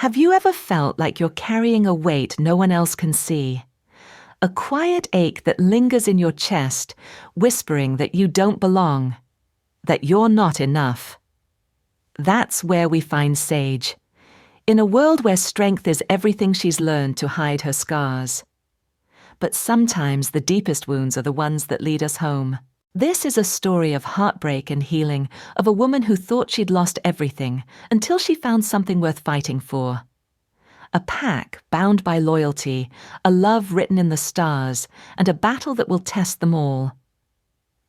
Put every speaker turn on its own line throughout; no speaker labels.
Have you ever felt like you're carrying a weight no one else can see? A quiet ache that lingers in your chest, whispering that you don't belong, that you're not enough. That's where we find Sage, in a world where strength is everything she's learned to hide her scars. But sometimes the deepest wounds are the ones that lead us home. This is a story of heartbreak and healing, of a woman who thought she'd lost everything until she found something worth fighting for. A pack bound by loyalty, a love written in the stars, and a battle that will test them all.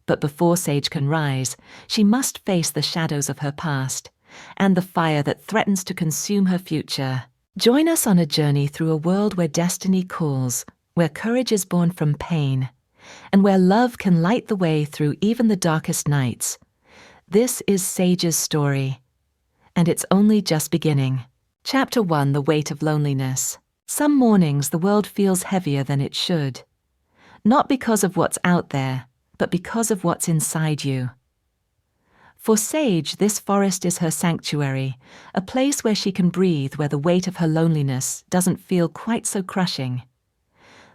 But before Sage can rise, she must face the shadows of her past and the fire that threatens to consume her future. Join us on a journey through a world where destiny calls, where courage is born from pain, and where love can light the way through even the darkest nights. This is Sage's story, and it's only just beginning. Chapter 1: The Weight of Loneliness. Some mornings the world feels heavier than it should. Not because of what's out there, but because of what's inside you. For Sage, this forest is her sanctuary, a place where she can breathe, where the weight of her loneliness doesn't feel quite so crushing.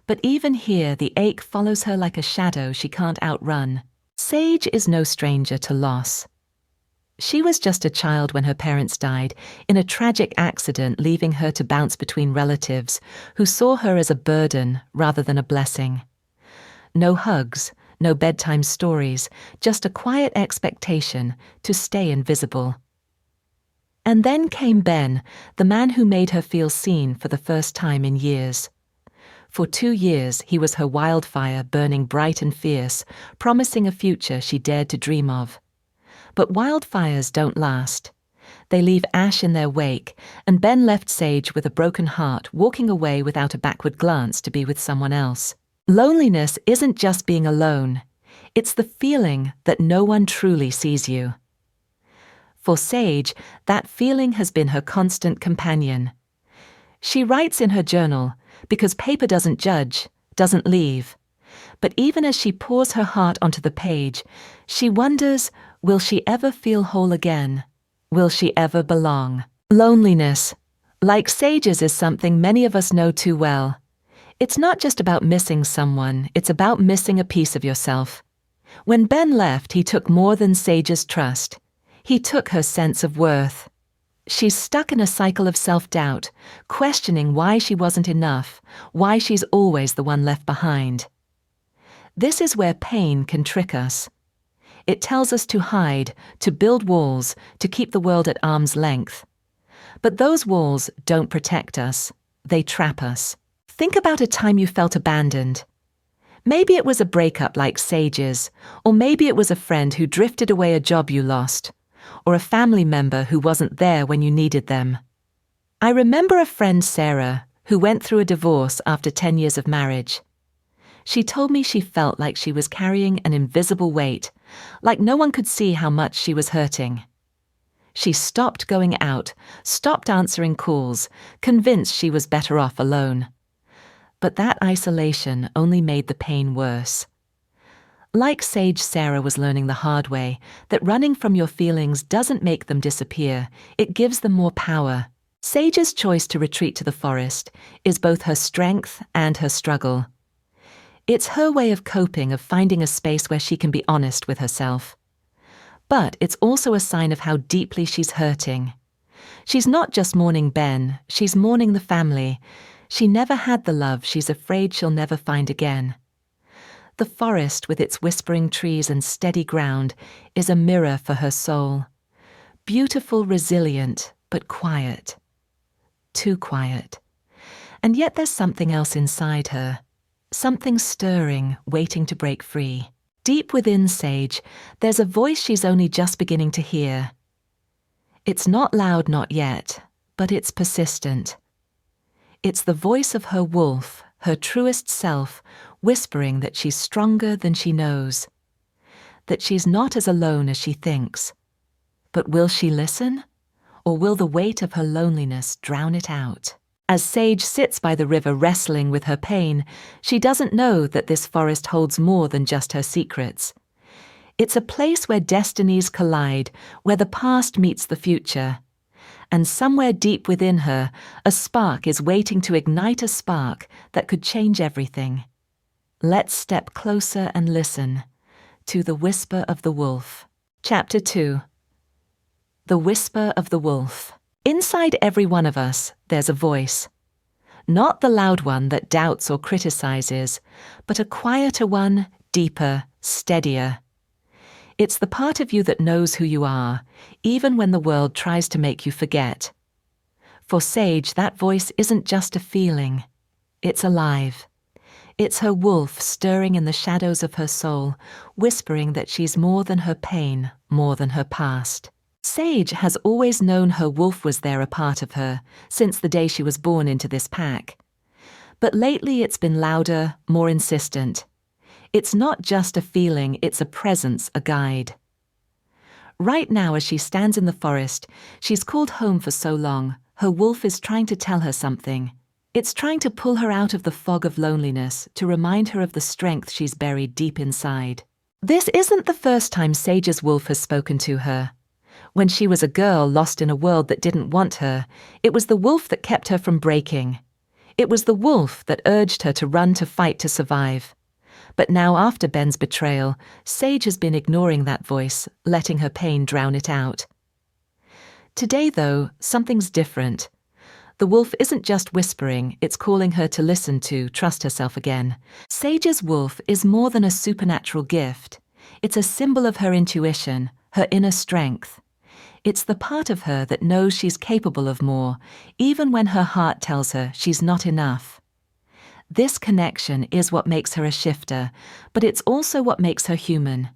But even here, the ache follows her like a shadow she can't outrun. Sage is no stranger to loss. She was just a child when her parents died, in a tragic accident, leaving her to bounce between relatives who saw her as a burden rather than a blessing. No hugs, no bedtime stories, just a quiet expectation to stay invisible. And then came Ben, the man who made her feel seen for the first time in years. For 2 years, he was her wildfire, burning bright and fierce, promising a future she dared to dream of. But wildfires don't last. They leave ash in their wake, and Ben left Sage with a broken heart, walking away without a backward glance to be with someone else. Loneliness isn't just being alone. It's the feeling that no one truly sees you. For Sage, that feeling has been her constant companion. She writes in her journal, because paper doesn't judge, doesn't leave. But even as she pours her heart onto the page, she wonders, will she ever feel whole again? Will she ever belong? Loneliness, like Sage's, is something many of us know too well. It's not just about missing someone, it's about missing a piece of yourself. When Ben left, he took more than Sage's trust. He took her sense of worth. She's stuck in a cycle of self-doubt, questioning why she wasn't enough, why she's always the one left behind. This is where pain can trick us. It tells us to hide, to build walls, to keep the world at arm's length. But those walls don't protect us, they trap us. Think about a time you felt abandoned. Maybe it was a breakup like Sage's, or maybe it was a friend who drifted away, a job you lost, or a family member who wasn't there when you needed them. I remember a friend, Sarah, who went through a divorce after 10 years of marriage. She told me she felt like she was carrying an invisible weight, like no one could see how much she was hurting. She stopped going out, stopped answering calls, convinced she was better off alone. But that isolation only made the pain worse. Like Sage, Sarah was learning the hard way that running from your feelings doesn't make them disappear, it gives them more power. Sage's choice to retreat to the forest is both her strength and her struggle. It's her way of coping, of finding a space where she can be honest with herself. But it's also a sign of how deeply she's hurting. She's not just mourning Ben, she's mourning the family. She never had the love she's afraid she'll never find again. The forest, with its whispering trees and steady ground, is a mirror for her soul. Beautiful, resilient, but quiet. Too quiet. And yet there's something else inside her. Something stirring, waiting to break free. Deep within Sage, there's a voice she's only just beginning to hear. It's not loud, not yet, but it's persistent. It's the voice of her wolf, her truest self, whispering that she's stronger than she knows, that she's not as alone as she thinks. But will she listen? Or will the weight of her loneliness drown it out? As Sage sits by the river wrestling with her pain, she doesn't know that this forest holds more than just her secrets. It's a place where destinies collide, where the past meets the future. and somewhere deep within her, a spark is waiting to ignite a spark that could change everything. Let's step closer and listen to the whisper of the wolf. Chapter 2. The whisper of the wolf. Inside every one of us, there's a voice. Not the loud one that doubts or criticizes, but a quieter one, deeper, steadier. It's the part of you that knows who you are, even when the world tries to make you forget. For Sage, that voice isn't just a feeling. It's alive. It's her wolf stirring in the shadows of her soul, whispering that she's more than her pain, more than her past. Sage has always known her wolf was there, a part of her, since the day she was born into this pack. But lately it's been louder, more insistent. It's not just a feeling, it's a presence, a guide. Right now, as she stands in the forest, she's called home for so long, her wolf is trying to tell her something. It's trying to pull her out of the fog of loneliness, to remind her of the strength she's buried deep inside. This isn't the first time Sage's wolf has spoken to her. When she was a girl lost in a world that didn't want her, it was the wolf that kept her from breaking. It was the wolf that urged her to run, to fight, to survive. But now, after Ben's betrayal, Sage has been ignoring that voice, letting her pain drown it out. Today, though, something's different. The wolf isn't just whispering, it's calling her to listen, to trust herself again. Sage's wolf is more than a supernatural gift. It's a symbol of her intuition, her inner strength. It's the part of her that knows she's capable of more, even when her heart tells her she's not enough. This connection is what makes her a shifter, but it's also what makes her human.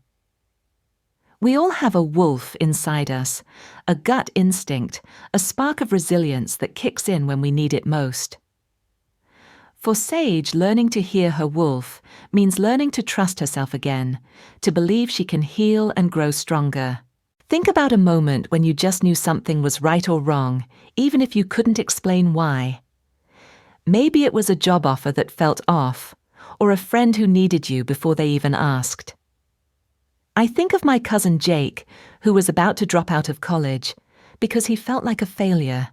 We all have a wolf inside us, a gut instinct, a spark of resilience that kicks in when we need it most. For Sage, learning to hear her wolf means learning to trust herself again, to believe she can heal and grow stronger. Think about a moment when you just knew something was right or wrong, even if you couldn't explain why. Maybe it was a job offer that felt off, or a friend who needed you before they even asked. I think of my cousin Jake, who was about to drop out of college, because he felt like a failure.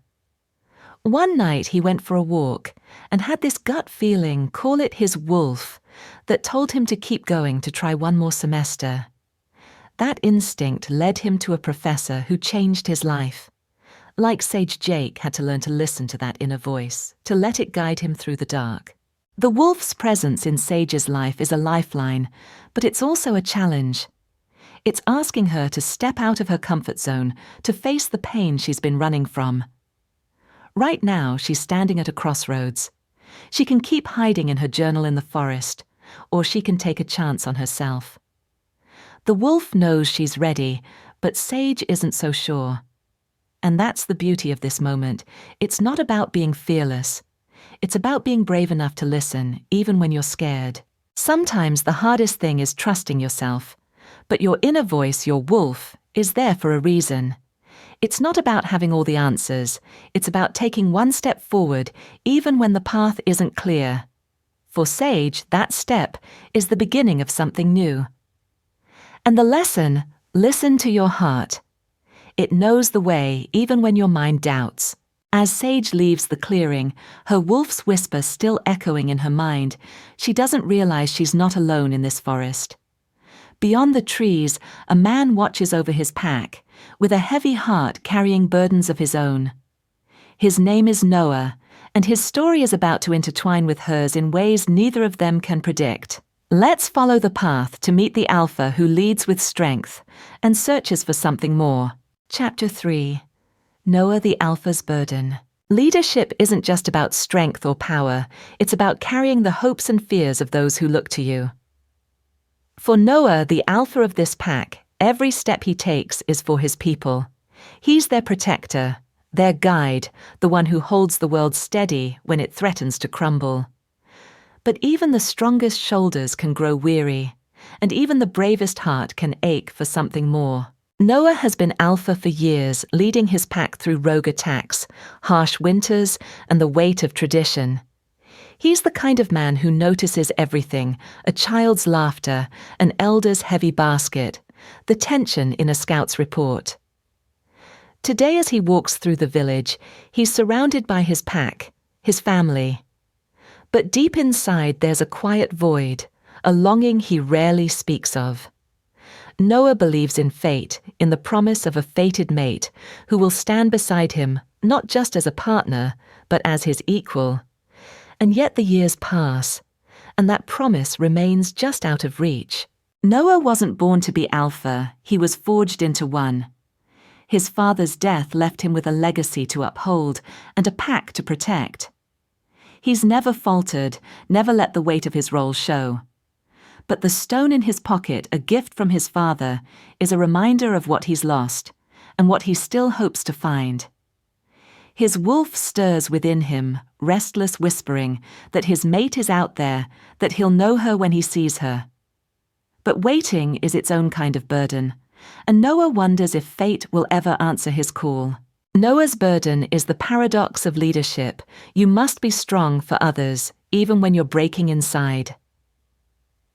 One night he went for a walk and had this gut feeling, call it his wolf, that told him to keep going, to try one more semester. That instinct led him to a professor who changed his life. Like Sage, Jake had to learn to listen to that inner voice, to let it guide him through the dark. The wolf's presence in Sage's life is a lifeline, but it's also a challenge. It's asking her to step out of her comfort zone, to face the pain she's been running from. Right now, she's standing at a crossroads. She can keep hiding in her journal in the forest, or she can take a chance on herself. The wolf knows she's ready, but Sage isn't so sure. And that's the beauty of this moment. It's not about being fearless. It's about being brave enough to listen, even when you're scared. Sometimes the hardest thing is trusting yourself. But your inner voice, your wolf, is there for a reason. It's not about having all the answers. It's about taking one step forward, even when the path isn't clear. For Sage, that step is the beginning of something new. And the lesson, listen to your heart. It knows the way, even when your mind doubts. As Sage leaves the clearing, her wolf's whisper still echoing in her mind, she doesn't realize she's not alone in this forest. Beyond the trees, a man watches over his pack, with a heavy heart carrying burdens of his own. His name is Noah, and his story is about to intertwine with hers in ways neither of them can predict. Let's follow the path to meet the alpha who leads with strength and searches for something more. Chapter 3. Noah the Alpha's Burden. Leadership isn't just about strength or power, it's about carrying the hopes and fears of those who look to you. For Noah, the alpha of this pack, every step he takes is for his people. He's their protector, their guide, the one who holds the world steady when it threatens to crumble. But even the strongest shoulders can grow weary, and even the bravest heart can ache for something more. Noah has been alpha for years, leading his pack through rogue attacks, harsh winters, and the weight of tradition. He's the kind of man who notices everything, a child's laughter, an elder's heavy basket, the tension in a scout's report. Today, as he walks through the village, he's surrounded by his pack, his family. But deep inside, there's a quiet void, a longing he rarely speaks of. Noah believes in fate, in the promise of a fated mate who will stand beside him, not just as a partner, but as his equal. And yet the years pass, and that promise remains just out of reach. Noah wasn't born to be alpha, he was forged into one. His father's death left him with a legacy to uphold and a pack to protect. He's never faltered, never let the weight of his role show. But the stone in his pocket, a gift from his father, is a reminder of what he's lost and what he still hopes to find. His wolf stirs within him, restless whispering that his mate is out there, that he'll know her when he sees her. But waiting is its own kind of burden, and Noah wonders if fate will ever answer his call. Noah's burden is the paradox of leadership. You must be strong for others, even when you're breaking inside.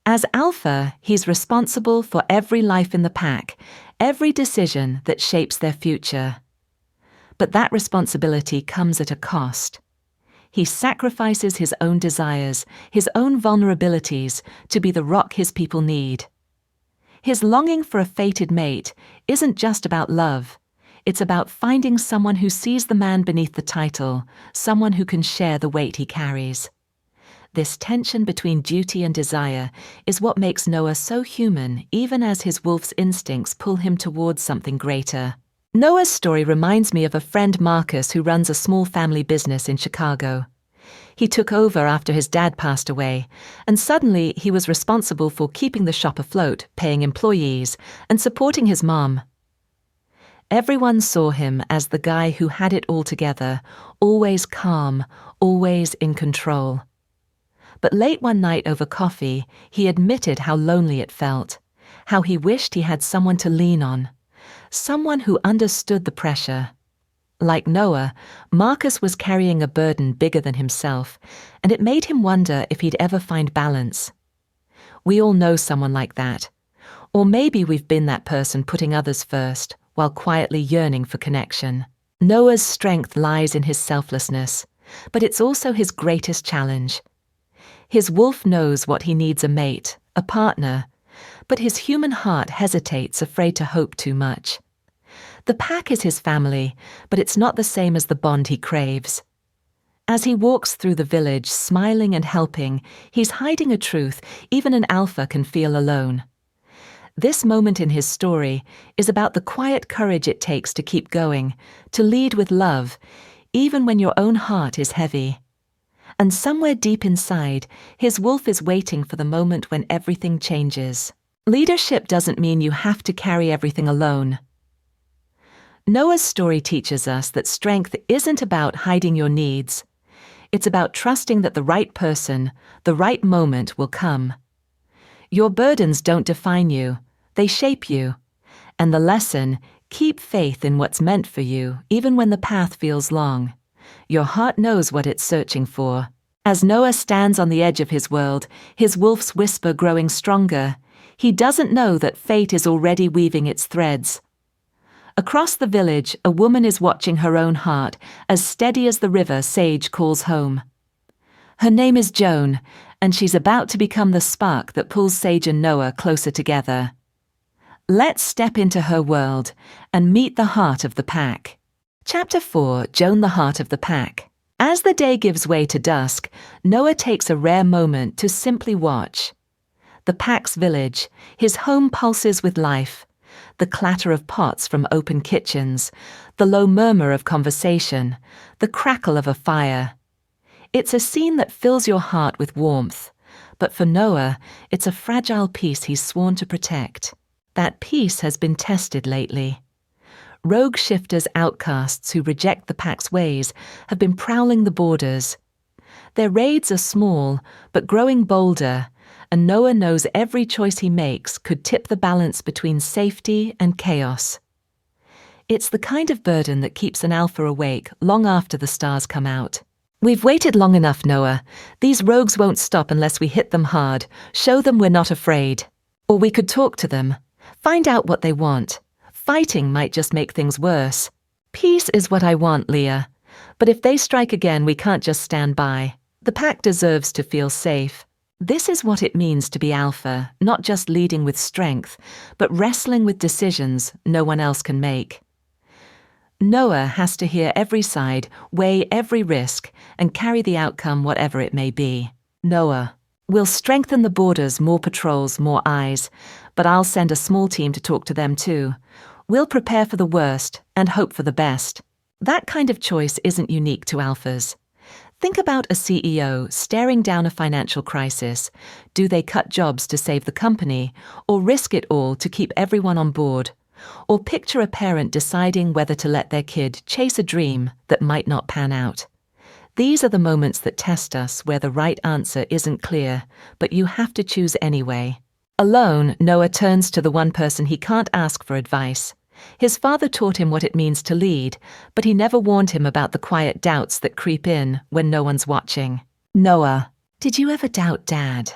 As alpha, he's responsible for every life in the pack, every decision that shapes their future. But that responsibility comes at a cost. He sacrifices his own desires, his own vulnerabilities, to be the rock his people need. His longing for a fated mate isn't just about love. It's about finding someone who sees the man beneath the title, someone who can share the weight he carries. This tension between duty and desire is what makes Noah so human, even as his wolf's instincts pull him towards something greater. Noah's story reminds me of a friend Marcus who runs a small family business in Chicago. He took over after his dad passed away, and suddenly he was responsible for keeping the shop afloat, paying employees, and supporting his mom. Everyone saw him as the guy who had it all together, always calm, always in control. But late one night over coffee, he admitted how lonely it felt, how he wished he had someone to lean on, someone who understood the pressure. Like Noah, Marcus was carrying a burden bigger than himself, and it made him wonder if he'd ever find balance. We all know someone like that. Or maybe we've been that person putting others first, while quietly yearning for connection. Noah's strength lies in his selflessness, but it's also his greatest challenge. His wolf knows what he needs: a mate, a partner, but his human heart hesitates, afraid to hope too much. The pack is his family, but it's not the same as the bond he craves. As he walks through the village, smiling and helping, he's hiding a truth even an alpha can feel alone. This moment in his story is about the quiet courage it takes to keep going, to lead with love, even when your own heart is heavy. And somewhere deep inside, his wolf is waiting for the moment when everything changes. Leadership doesn't mean you have to carry everything alone. Noah's story teaches us that strength isn't about hiding your needs. It's about trusting that the right person, the right moment will come. Your burdens don't define you, they shape you. And the lesson: keep faith in what's meant for you, even when the path feels long. Your heart knows what it's searching for. As Noah stands on the edge of his world, his wolf's whisper growing stronger, he doesn't know that fate is already weaving its threads. Across the village, a woman is watching her own heart, as steady as the river Sage calls home. Her name is Joan, and she's about to become the spark that pulls Sage and Noah closer together. Let's step into her world and meet the heart of the pack. Chapter 4, Joan, the Heart of the Pack. As the day gives way to dusk, Noah takes a rare moment to simply watch. The pack's village, his home pulses with life. The clatter of pots from open kitchens, the low murmur of conversation, the crackle of a fire. It's a scene that fills your heart with warmth, but for Noah, it's a fragile peace he's sworn to protect. That peace has been tested lately. Rogue shifters, outcasts who reject the pack's ways, have been prowling the borders. Their raids are small, but growing bolder, and Noah knows every choice he makes could tip the balance between safety and chaos. It's the kind of burden that keeps an alpha awake long after the stars come out. We've waited long enough, Noah. These rogues won't stop unless we hit them hard, show them we're not afraid. Or we could talk to them, find out what they want. Fighting might just make things worse. Peace is what I want, Leah. But if they strike again, we can't just stand by. The pack deserves to feel safe. This is what it means to be alpha, not just leading with strength, but wrestling with decisions no one else can make. Noah has to hear every side, weigh every risk, and carry the outcome whatever it may be. Noah: we'll strengthen the borders, more patrols, more eyes, but I'll send a small team to talk to them too. We'll prepare for the worst and hope for the best. That kind of choice isn't unique to alphas. Think about a CEO staring down a financial crisis. Do they cut jobs to save the company, or risk it all to keep everyone on board? Or picture a parent deciding whether to let their kid chase a dream that might not pan out. These are the moments that test us, where the right answer isn't clear, but you have to choose anyway. Alone, Noah turns to the one person he can't ask for advice. His father taught him what it means to lead, but he never warned him about the quiet doubts that creep in when no one's watching. Noah: did you ever doubt Dad?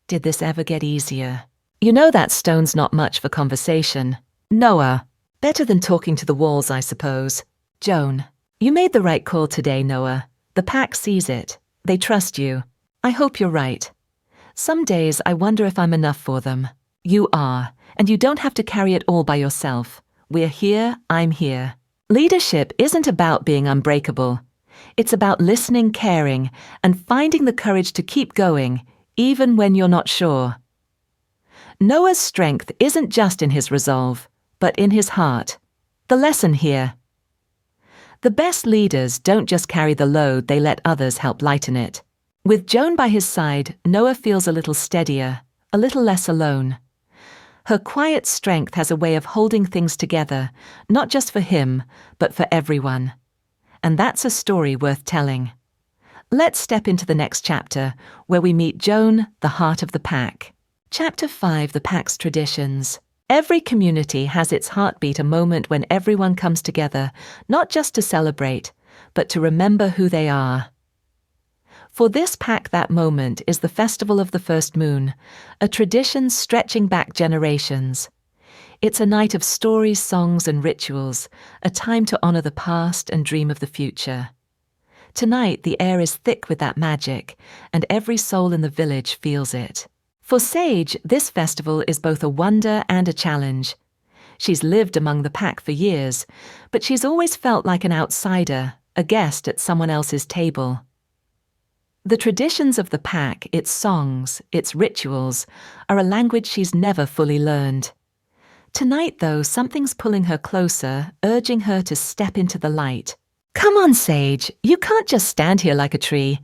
Did this ever get easier? You know that stone's not much for conversation. Noah: better than talking to the walls, I suppose. Joan: you made the right call today, Noah. The pack sees it. They trust you. I hope you're right. Some days I wonder if I'm enough for them. You are, and you don't have to carry it all by yourself. We're here, I'm here. Leadership isn't about being unbreakable. It's about listening, caring, and finding the courage to keep going, even when you're not sure. Noah's strength isn't just in his resolve, but in his heart. The lesson here: the best leaders don't just carry the load, they let others help lighten it. With Joan by his side, Noah feels a little steadier, a little less alone. Her quiet strength has a way of holding things together, not just for him, but for everyone. And that's a story worth telling. Let's step into the next chapter, where we meet Joan, the heart of the pack. Chapter 5: The Pack's Traditions. Every community has its heartbeat, a moment when everyone comes together, not just to celebrate, but to remember who they are. For this pack, that moment is the Festival of the First Moon, a tradition stretching back generations. It's a night of stories, songs, and rituals, a time to honor the past and dream of the future. Tonight, the air is thick with that magic, and every soul in the village feels it. For Sage, this festival is both a wonder and a challenge. She's lived among the pack for years, but she's always felt like an outsider, a guest at someone else's table. The traditions of the pack, its songs, its rituals, are a language she's never fully learned. Tonight, though, something's pulling her closer, urging her to step into the light. Come on, Sage, you can't just stand here like a tree.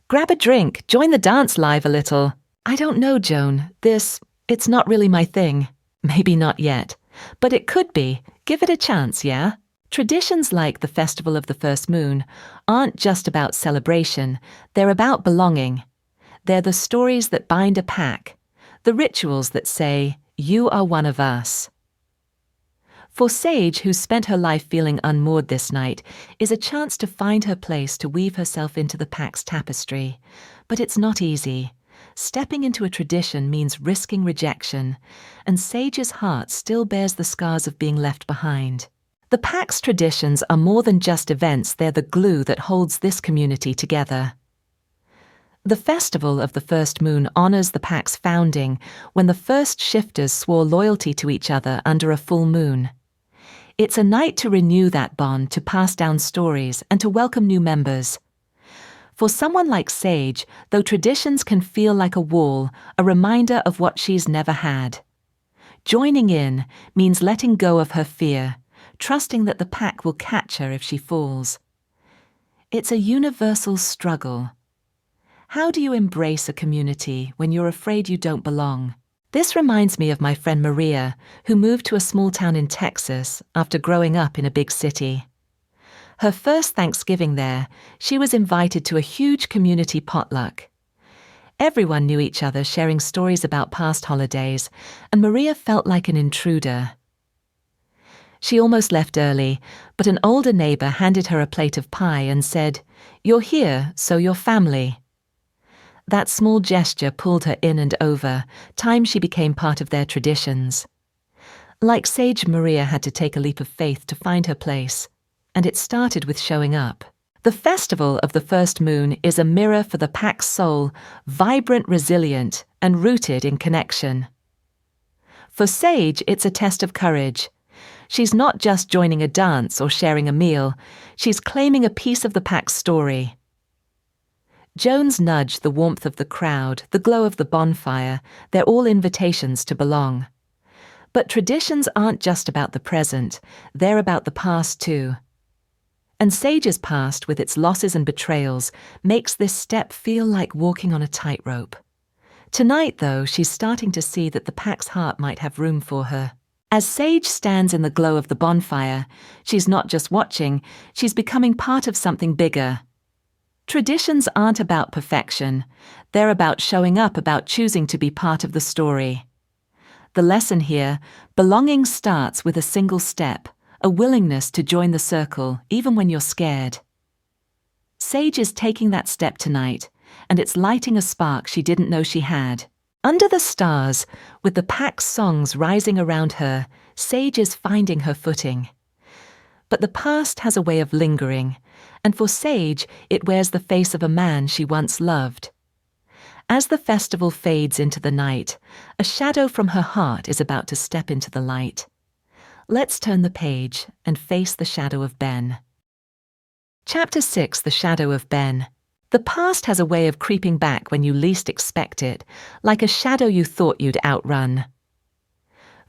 Grab a drink, join the dance live a little. I don't know, Joan, it's not really my thing. Maybe not yet, but it could be. Give it a chance, yeah? Traditions like the Festival of the First Moon aren't just about celebration, they're about belonging. They're the stories that bind a pack, the rituals that say, you are one of us. For Sage, who's spent her life feeling unmoored, this night is a chance to find her place, to weave herself into the pack's tapestry. But it's not easy. Stepping into a tradition means risking rejection, and Sage's heart still bears the scars of being left behind. The pack's traditions are more than just events, they're the glue that holds this community together. The Festival of the First Moon honors the pack's founding, when the first shifters swore loyalty to each other under a full moon. It's a night to renew that bond, to pass down stories, and to welcome new members. For someone like Sage, though traditions can feel like a wall, a reminder of what she's never had. Joining in means letting go of her fear, trusting that the pack will catch her if she falls. It's a universal struggle. How do you embrace a community when you're afraid you don't belong? This reminds me of my friend Maria, who moved to a small town in Texas after growing up in a big city. Her first Thanksgiving there, she was invited to a huge community potluck. Everyone knew each other, sharing stories about past holidays, and Maria felt like an intruder. She almost left early, but an older neighbor handed her a plate of pie and said, "You're here, so you're family." That small gesture pulled her in and over. Time she became part of their traditions. Like Sage, Maria had to take a leap of faith to find her place. and it started with showing up. The festival of the first moon is a mirror for the pack's soul, vibrant, resilient, and rooted in connection. For Sage, it's a test of courage. She's not just joining a dance or sharing a meal, she's claiming a piece of the pack's story. Joan's nudge, the warmth of the crowd, the glow of the bonfire, they're all invitations to belong. But traditions aren't just about the present, they're about the past too. And Sage's past, with its losses and betrayals, makes this step feel like walking on a tightrope. Tonight, though, she's starting to see that the pack's heart might have room for her. As Sage stands in the glow of the bonfire, she's not just watching, she's becoming part of something bigger. Traditions aren't about perfection, they're about showing up, about choosing to be part of the story. The lesson here, belonging starts with a single step, a willingness to join the circle, even when you're scared. Sage is taking that step tonight, and it's lighting a spark she didn't know she had. Under the stars, with the pack's songs rising around her, Sage is finding her footing. But the past has a way of lingering, and for Sage, it wears the face of a man she once loved. As the festival fades into the night, a shadow from her heart is about to step into the light. Let's turn the page and face the shadow of Ben. Chapter 6, The Shadow of Ben. The past has a way of creeping back when you least expect it, like a shadow you thought you'd outrun.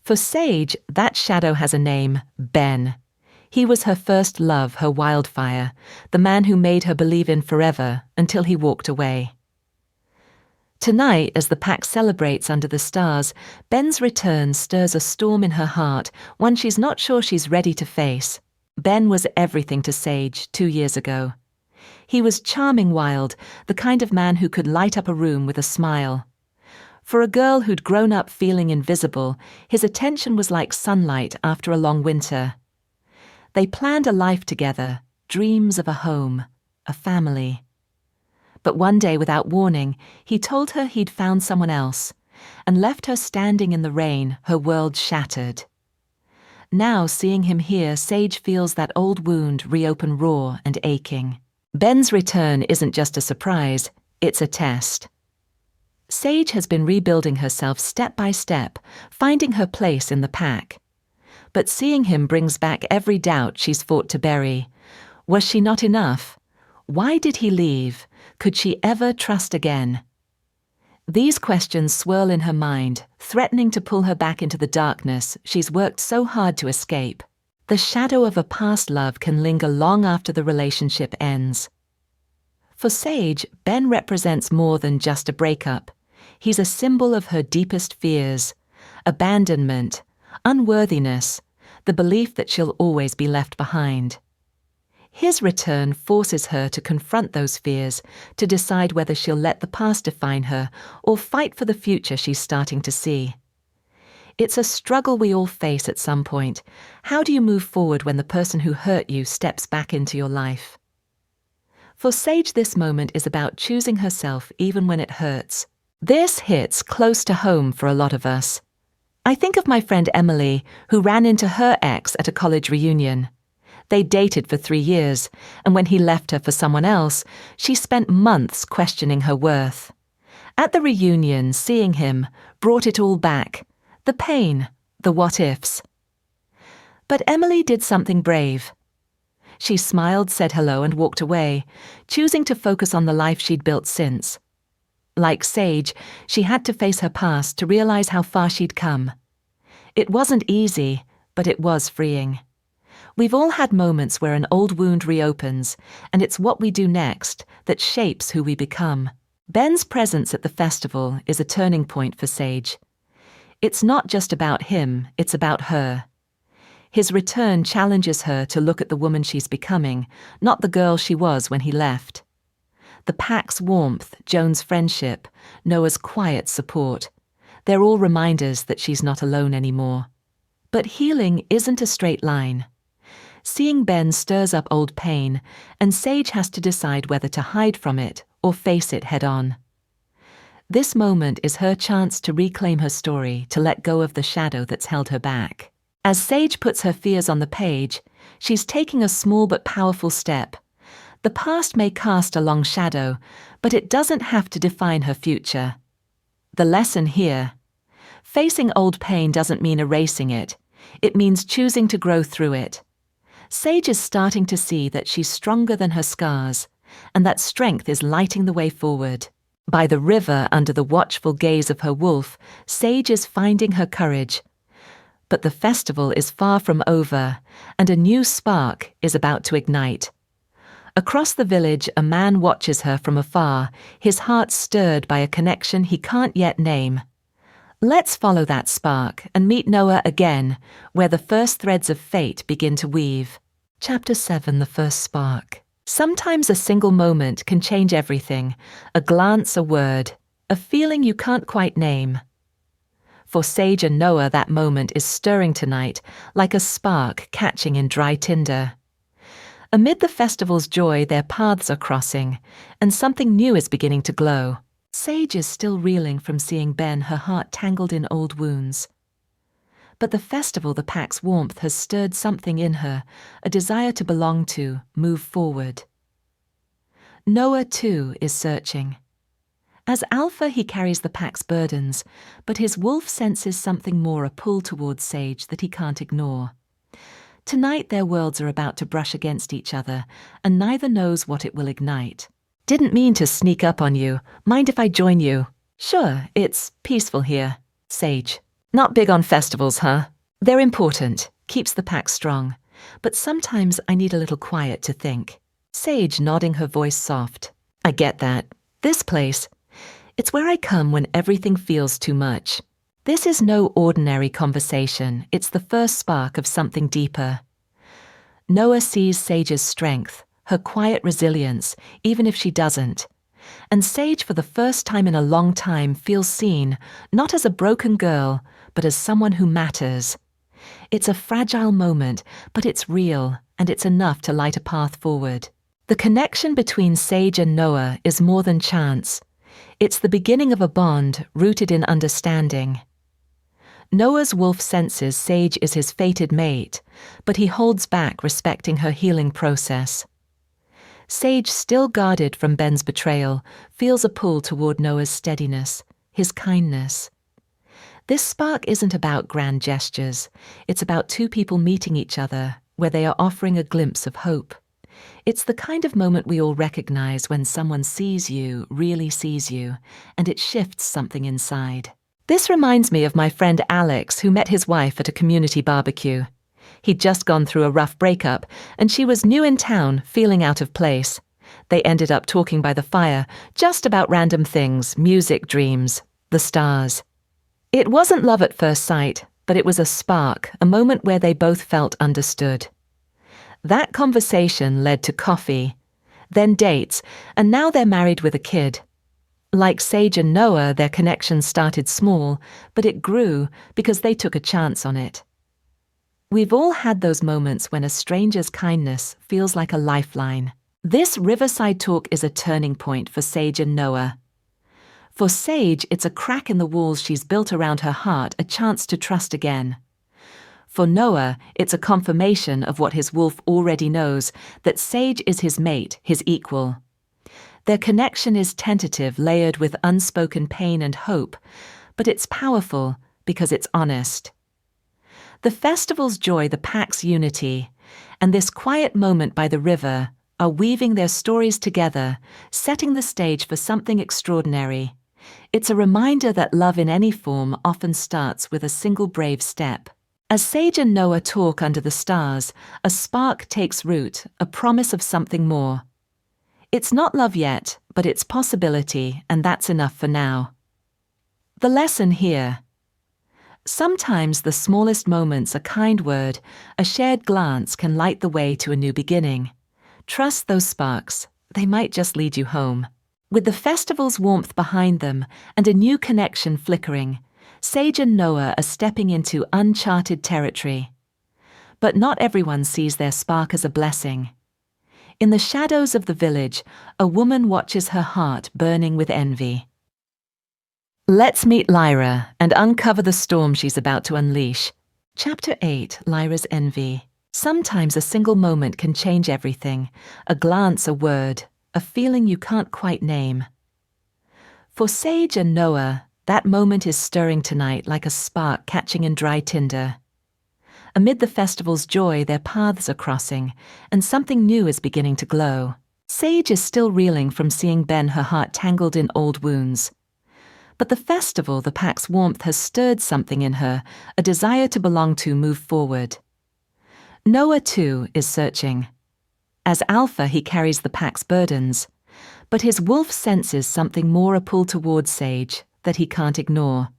For Sage, that shadow has a name, Ben. He was her first love, her wildfire, the man who made her believe in forever until he walked away. Tonight, as the pack celebrates under the stars, Ben's return stirs a storm in her heart, one she's not sure she's ready to face. Ben was everything to Sage 2 years ago. He was charming wild, the kind of man who could light up a room with a smile. For a girl who'd grown up feeling invisible, his attention was like sunlight after a long winter. They planned a life together, dreams of a home, a family. But one day, without warning, he told her he'd found someone else, and left her standing in the rain, her world shattered. Now, seeing him here, Sage feels that old wound reopen raw and aching. Ben's return isn't just a surprise, it's a test. Sage has been rebuilding herself step by step, finding her place in the pack. But seeing him brings back every doubt she's fought to bury. Was she not enough? Why did he leave? Could she ever trust again? These questions swirl in her mind, threatening to pull her back into the darkness she's worked so hard to escape. The shadow of a past love can linger long after the relationship ends. For Sage, Ben represents more than just a breakup. He's a symbol of her deepest fears: abandonment, unworthiness, the belief that she'll always be left behind. His return forces her to confront those fears, to decide whether she'll let the past define her or fight for the future she's starting to see. It's a struggle we all face at some point. How do you move forward when the person who hurt you steps back into your life? For Sage, this moment is about choosing herself even when it hurts. This hits close to home for a lot of us. I think of my friend Emily, who ran into her ex at a college reunion. They dated for 3 years, and when he left her for someone else, she spent months questioning her worth. At the reunion, seeing him brought it all back. The pain, the what-ifs. But Emily did something brave. She smiled, said hello, and walked away, choosing to focus on the life she'd built since. Like Sage, she had to face her past to realize how far she'd come. It wasn't easy, but it was freeing. We've all had moments where an old wound reopens, and it's what we do next that shapes who we become. Ben's presence at the festival is a turning point for Sage. It's not just about him, it's about her. His return challenges her to look at the woman she's becoming, not the girl she was when he left. The pack's warmth, Joan's friendship, Noah's quiet support. They're all reminders that she's not alone anymore. But healing isn't a straight line. Seeing Ben stirs up old pain, and Sage has to decide whether to hide from it or face it head-on. This moment is her chance to reclaim her story, to let go of the shadow that's held her back. As Sage puts her fears on the page, She's taking a small but powerful step. The past may cast a long shadow, but it doesn't have to define her future. The lesson here: facing old pain doesn't mean erasing it. It means choosing to grow through it. Sage is starting to see that she's stronger than her scars, and that strength is lighting the way forward. By the river, under the watchful gaze of her wolf, Sage is finding her courage. But the festival is far from over, and a new spark is about to ignite. Across the village, a man watches her from afar, his heart stirred by a connection he can't yet name. Let's follow that spark and meet Noah again, where the first threads of fate begin to weave. Chapter 7: The First Spark. Sometimes a single moment can change everything, a glance, a word, a feeling you can't quite name. For Sage and Noah, that moment is stirring tonight, like a spark catching in dry tinder. Amid the festival's joy, their paths are crossing, and something new is beginning to glow. Sage is still reeling from seeing Ben, her heart tangled in old wounds. But the festival, the pack's warmth, has stirred something in her, a desire to belong to, move forward. Noah, too, is searching. As alpha, he carries the pack's burdens, but his wolf senses something more, a pull towards Sage that he can't ignore. Tonight their worlds are about to brush against each other, and neither knows what it will ignite. Didn't mean to sneak up on you. Mind if I join you? Sure, it's peaceful here. Sage. Not big on festivals, huh? They're important, keeps the pack strong. But sometimes I need a little quiet to think. Sage, nodding, her voice soft. I get that. This place, it's where I come when everything feels too much. This is no ordinary conversation. It's the first spark of something deeper. Noah sees Sage's strength, her quiet resilience, even if she doesn't. And Sage, for the first time in a long time, feels seen, not as a broken girl, but as someone who matters. It's a fragile moment, but it's real, and it's enough to light a path forward. The connection between Sage and Noah is more than chance. It's the beginning of a bond rooted in understanding. Noah's wolf senses Sage is his fated mate, but he holds back, respecting her healing process. Sage, still guarded from Ben's betrayal, feels a pull toward Noah's steadiness, his kindness. This spark isn't about grand gestures. It's about two people meeting each other, where they are offering a glimpse of hope. It's the kind of moment we all recognize when someone sees you, really sees you, and it shifts something inside. This reminds me of my friend Alex, who met his wife at a community barbecue. He'd just gone through a rough breakup, and she was new in town, feeling out of place. They ended up talking by the fire, just about random things, music, dreams, the stars. It wasn't love at first sight, but it was a spark, a moment where they both felt understood. That conversation led to coffee, then dates, and now they're married with a kid. Like Sage and Noah, their connection started small, but it grew because they took a chance on it. We've all had those moments when a stranger's kindness feels like a lifeline. This riverside talk is a turning point for Sage and Noah. For Sage, it's a crack in the walls she's built around her heart, a chance to trust again. For Noah, it's a confirmation of what his wolf already knows, that Sage is his mate, his equal. Their connection is tentative, layered with unspoken pain and hope, but it's powerful because it's honest. The festival's joy, the pack's unity, and this quiet moment by the river are weaving their stories together, setting the stage for something extraordinary. It's a reminder that love in any form often starts with a single brave step. As Sage and Noah talk under the stars, a spark takes root, a promise of something more. It's not love yet, but it's possibility, and that's enough for now. The lesson here: sometimes the smallest moments, a kind word, a shared glance can light the way to a new beginning. Trust those sparks. They might just lead you home. With the festival's warmth behind them and a new connection flickering, Sage and Noah are stepping into uncharted territory. But not everyone sees their spark as a blessing. In the shadows of the village, a woman watches her heart burning with envy. Let's meet Lyra and uncover the storm she's about to unleash. Chapter 8: Lyra's Envy. Sometimes a single moment can change everything, a glance, a word, a feeling you can't quite name. For Sage and Noah, that moment is stirring tonight like a spark catching in dry tinder. Amid the festival's joy, their paths are crossing, and something new is beginning to glow. Sage is still reeling from seeing Ben, her heart tangled in old wounds. But the festival, the pack's warmth, has stirred something in her, a desire to belong to move forward. Noah, too, is searching. As alpha, he carries the pack's burdens. But his wolf senses something more, a pull towards Sage that he can't ignore.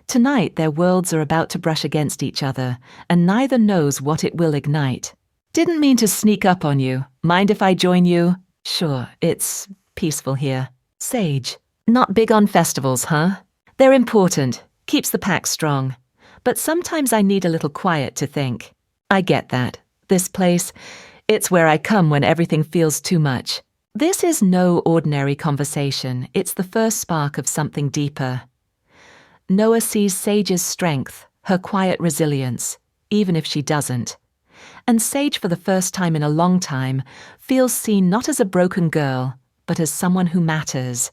Tonight, their worlds are about to brush against each other, and neither knows what it will ignite. Didn't mean to sneak up on you. Mind if I join you? Sure, it's peaceful here. Sage, not big on festivals, huh? They're important, keeps the pack strong. But sometimes I need a little quiet to think. I get that. This place, it's where I come when everything feels too much. This is no ordinary conversation. It's the first spark of something deeper. Noah sees Sage's strength, her quiet resilience, even if she doesn't. And Sage, for the first time in a long time, feels seen not as a broken girl, but as someone who matters.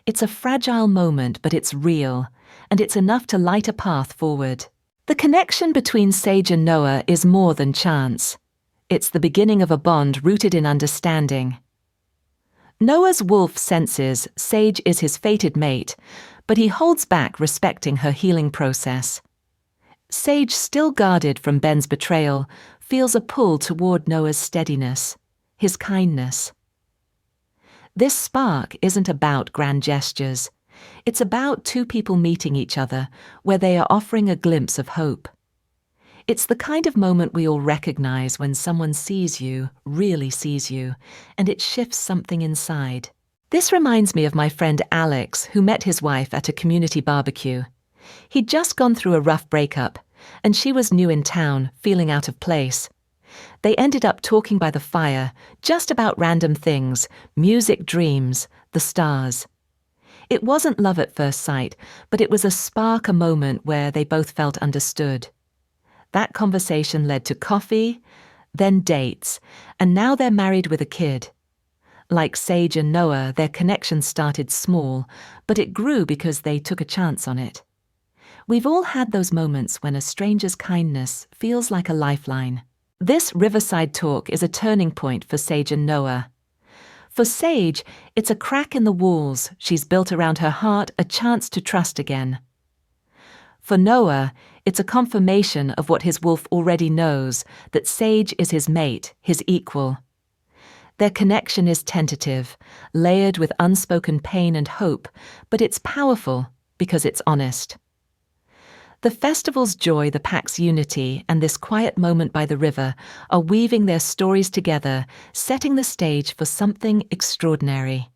It's a fragile moment, but it's real, and it's enough to light a path forward. The connection between Sage and Noah is more than chance. It's the beginning of a bond rooted in understanding. Noah's wolf senses Sage is his fated mate, but he holds back, respecting her healing process. Sage, still guarded from Ben's betrayal, feels a pull toward Noah's steadiness, his kindness. This spark isn't about grand gestures. It's about two people meeting each other, where they are offering a glimpse of hope. It's the kind of moment we all recognize when someone sees you, really sees you, and it shifts something inside. This reminds me of my friend Alex, who met his wife at a community barbecue. He'd just gone through a rough breakup, and she was new in town, feeling out of place. They ended up talking by the fire, just about random things, music, dreams, the stars. It wasn't love at first sight, but it was a spark, a moment where they both felt understood. That conversation led to coffee, then dates, and now they're married with a kid. Like Sage and Noah, their connection started small, but it grew because they took a chance on it. We've all had those moments when a stranger's kindness feels like a lifeline. This riverside talk is a turning point for Sage and Noah. For Sage, it's a crack in the walls she's built around her heart, a chance to trust again. For Noah, it's a confirmation of what his wolf already knows, that Sage is his mate, his equal. Their connection is tentative, layered with unspoken pain and hope, but it's powerful because it's honest. The festival's joy, the pack's unity, and this quiet moment by the river are weaving their stories together, setting the stage for something extraordinary.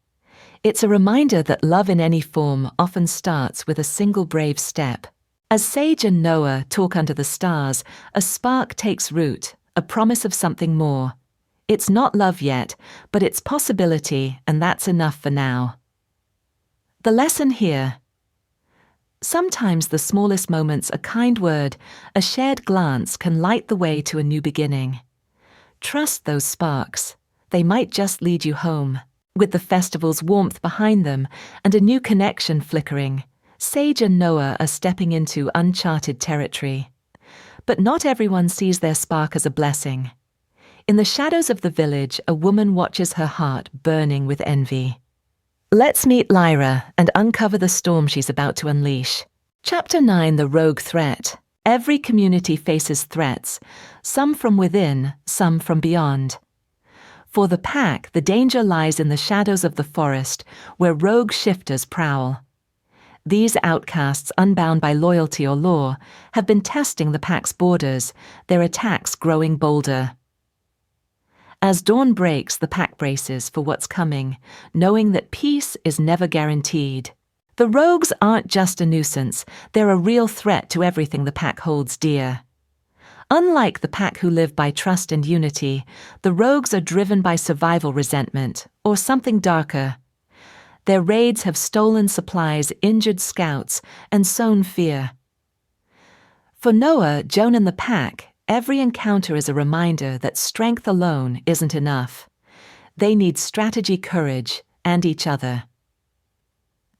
It's a reminder that love in any form often starts with a single brave step. As Sage and Noah talk under the stars, a spark takes root, a promise of something more. It's not love yet, but it's possibility, and that's enough for now. The lesson here: sometimes the smallest moments, a kind word, a shared glance, can light the way to a new beginning. Trust those sparks. They might just lead you home. With the festival's warmth behind them and a new connection flickering, Sage and Noah are stepping into uncharted territory. But not everyone sees their spark as a blessing. In the shadows of the village, a woman watches her heart burning with envy. Let's meet Lyra and uncover the storm she's about to unleash. Chapter 9, The Rogue Threat. Every community faces threats, some from within, some from beyond. For the pack, the danger lies in the shadows of the forest, where rogue shifters prowl. These outcasts, unbound by loyalty or law, have been testing the pack's borders, their attacks growing bolder. As dawn breaks, the pack braces for what's coming, knowing that peace is never guaranteed. The rogues aren't just a nuisance, they're a real threat to everything the pack holds dear. Unlike the pack who live by trust and unity, the rogues are driven by survival resentment, or something darker. Their raids have stolen supplies, injured scouts, and sown fear. For Noah, Joan, and the pack, Every encounter is a reminder that strength alone isn't enough. They need strategy, courage, and each other.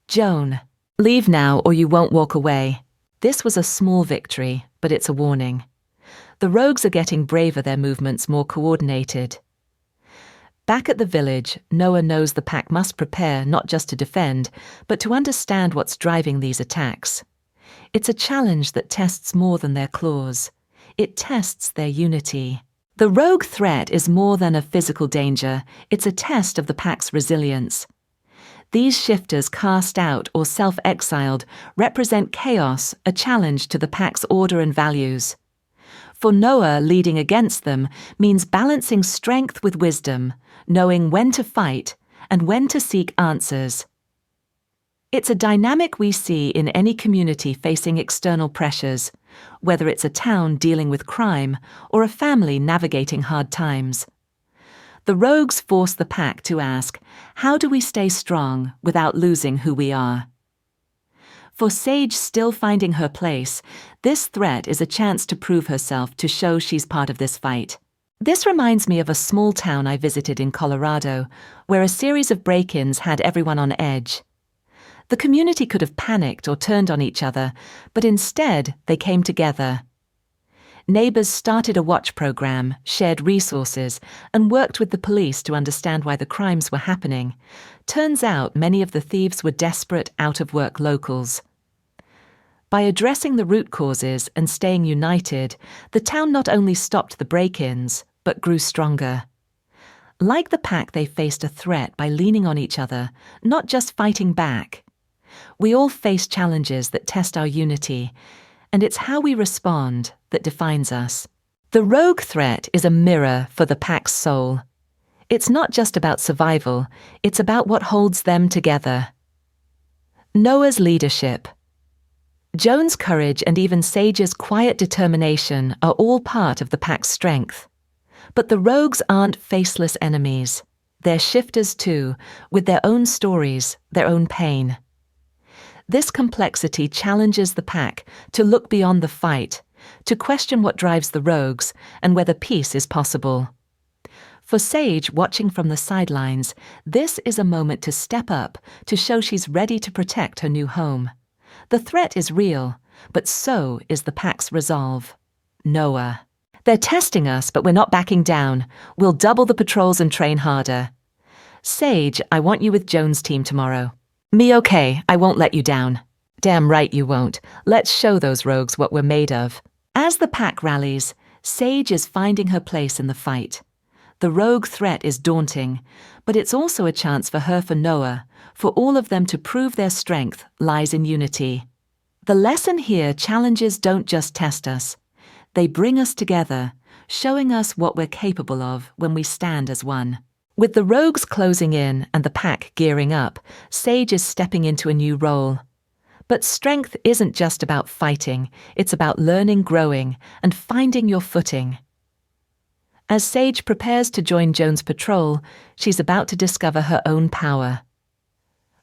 Joan, leave now or you won't walk away. This was a small victory, but it's a warning. The rogues are getting braver, their movements more coordinated. Back at the village, Noah knows the pack must prepare not just to defend, but to understand what's driving these attacks. It's a challenge that tests more than their claws. It tests their unity. The rogue threat is more than a physical danger, it's a test of the pack's resilience. These shifters, cast out or self-exiled, represent chaos, a challenge to the pack's order and values. For Noah, leading against them means balancing strength with wisdom, knowing when to fight and when to seek answers. It's a dynamic we see in any community facing external pressures, whether it's a town dealing with crime or a family navigating hard times. The rogues force the pack to ask, how do we stay strong without losing who we are? For Sage, still finding her place, this threat is a chance to prove herself, to show she's part of this fight. This reminds me of a small town I visited in Colorado, where a series of break-ins had everyone on edge. The community could have panicked or turned on each other, but instead they came together. Neighbors started a watch program, shared resources, and worked with the police to understand why the crimes were happening. Turns out many of the thieves were desperate, out-of-work locals. By addressing the root causes and staying united, the town not only stopped the break-ins, but grew stronger. Like the pack, they faced a threat by leaning on each other, not just fighting back. We all face challenges that test our unity, and it's how we respond that defines us. The rogue threat is a mirror for the pack's soul. It's not just about survival, it's about what holds them together. Noah's leadership. Joan's courage and even Sage's quiet determination are all part of the pack's strength. But the rogues aren't faceless enemies. They're shifters too, with their own stories, their own pain. This complexity challenges the pack to look beyond the fight, to question what drives the rogues and whether peace is possible. For Sage, watching from the sidelines, this is a moment to step up, to show she's ready to protect her new home. The threat is real, but so is the pack's resolve. Noah. They're testing us, but we're not backing down. We'll double the patrols and train harder. Sage, I want you with Joan's team tomorrow. Me, okay, I won't let you down. Damn right you won't. Let's show those rogues what we're made of. As the pack rallies, Sage is finding her place in the fight. The rogue threat is daunting, but it's also a chance for her, for Noah, for all of them to prove their strength lies in unity. The lesson here: challenges don't just test us. They bring us together, showing us what we're capable of when we stand as one. With the rogues closing in and the pack gearing up, Sage is stepping into a new role. But strength isn't just about fighting, it's about learning, growing, and finding your footing. As Sage prepares to join Joan's patrol, she's about to discover her own power.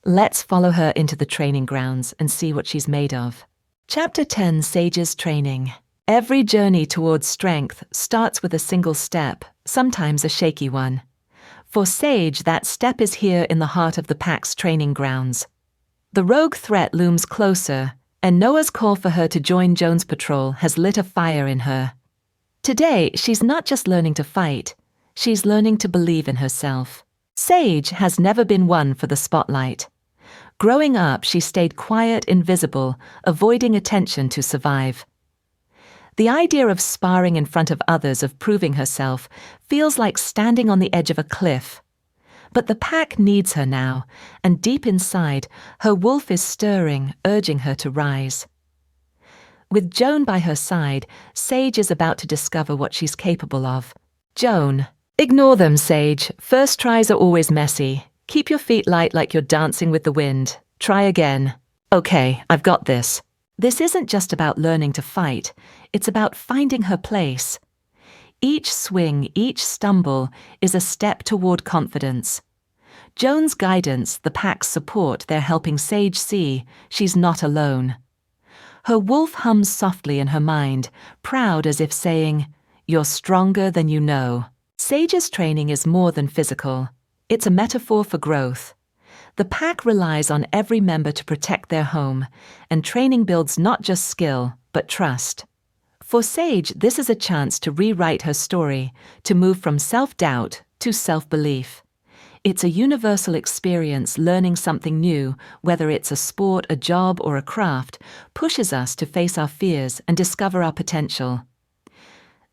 Let's follow her into the training grounds and see what she's made of. Chapter 10: Sage's Training. Every journey towards strength starts with a single step, sometimes a shaky one. For Sage, that step is here in the heart of the pack's training grounds. The rogue threat looms closer, and Noah's call for her to join Joan's patrol has lit a fire in her. Today, she's not just learning to fight, she's learning to believe in herself. Sage has never been one for the spotlight. Growing up, she stayed quiet, invisible, avoiding attention to survive. The idea of sparring in front of others, of proving herself, feels like standing on the edge of a cliff. But the pack needs her now, and deep inside, her wolf is stirring, urging her to rise. With Joan by her side, Sage is about to discover what she's capable of. Joan. Ignore them, Sage. First tries are always messy. Keep your feet light like you're dancing with the wind. Try again. Okay, I've got this. This isn't just about learning to fight, it's about finding her place. Each swing, each stumble is a step toward confidence. Joan's guidance, the pack's support, they're helping Sage see she's not alone. Her wolf hums softly in her mind, proud as if saying, "You're stronger than you know." Sage's training is more than physical. It's a metaphor for growth. The pack relies on every member to protect their home, and training builds not just skill, but trust. For Sage, this is a chance to rewrite her story, to move from self-doubt to self-belief. It's a universal experience. Learning something new, whether it's a sport, a job, or a craft, pushes us to face our fears and discover our potential.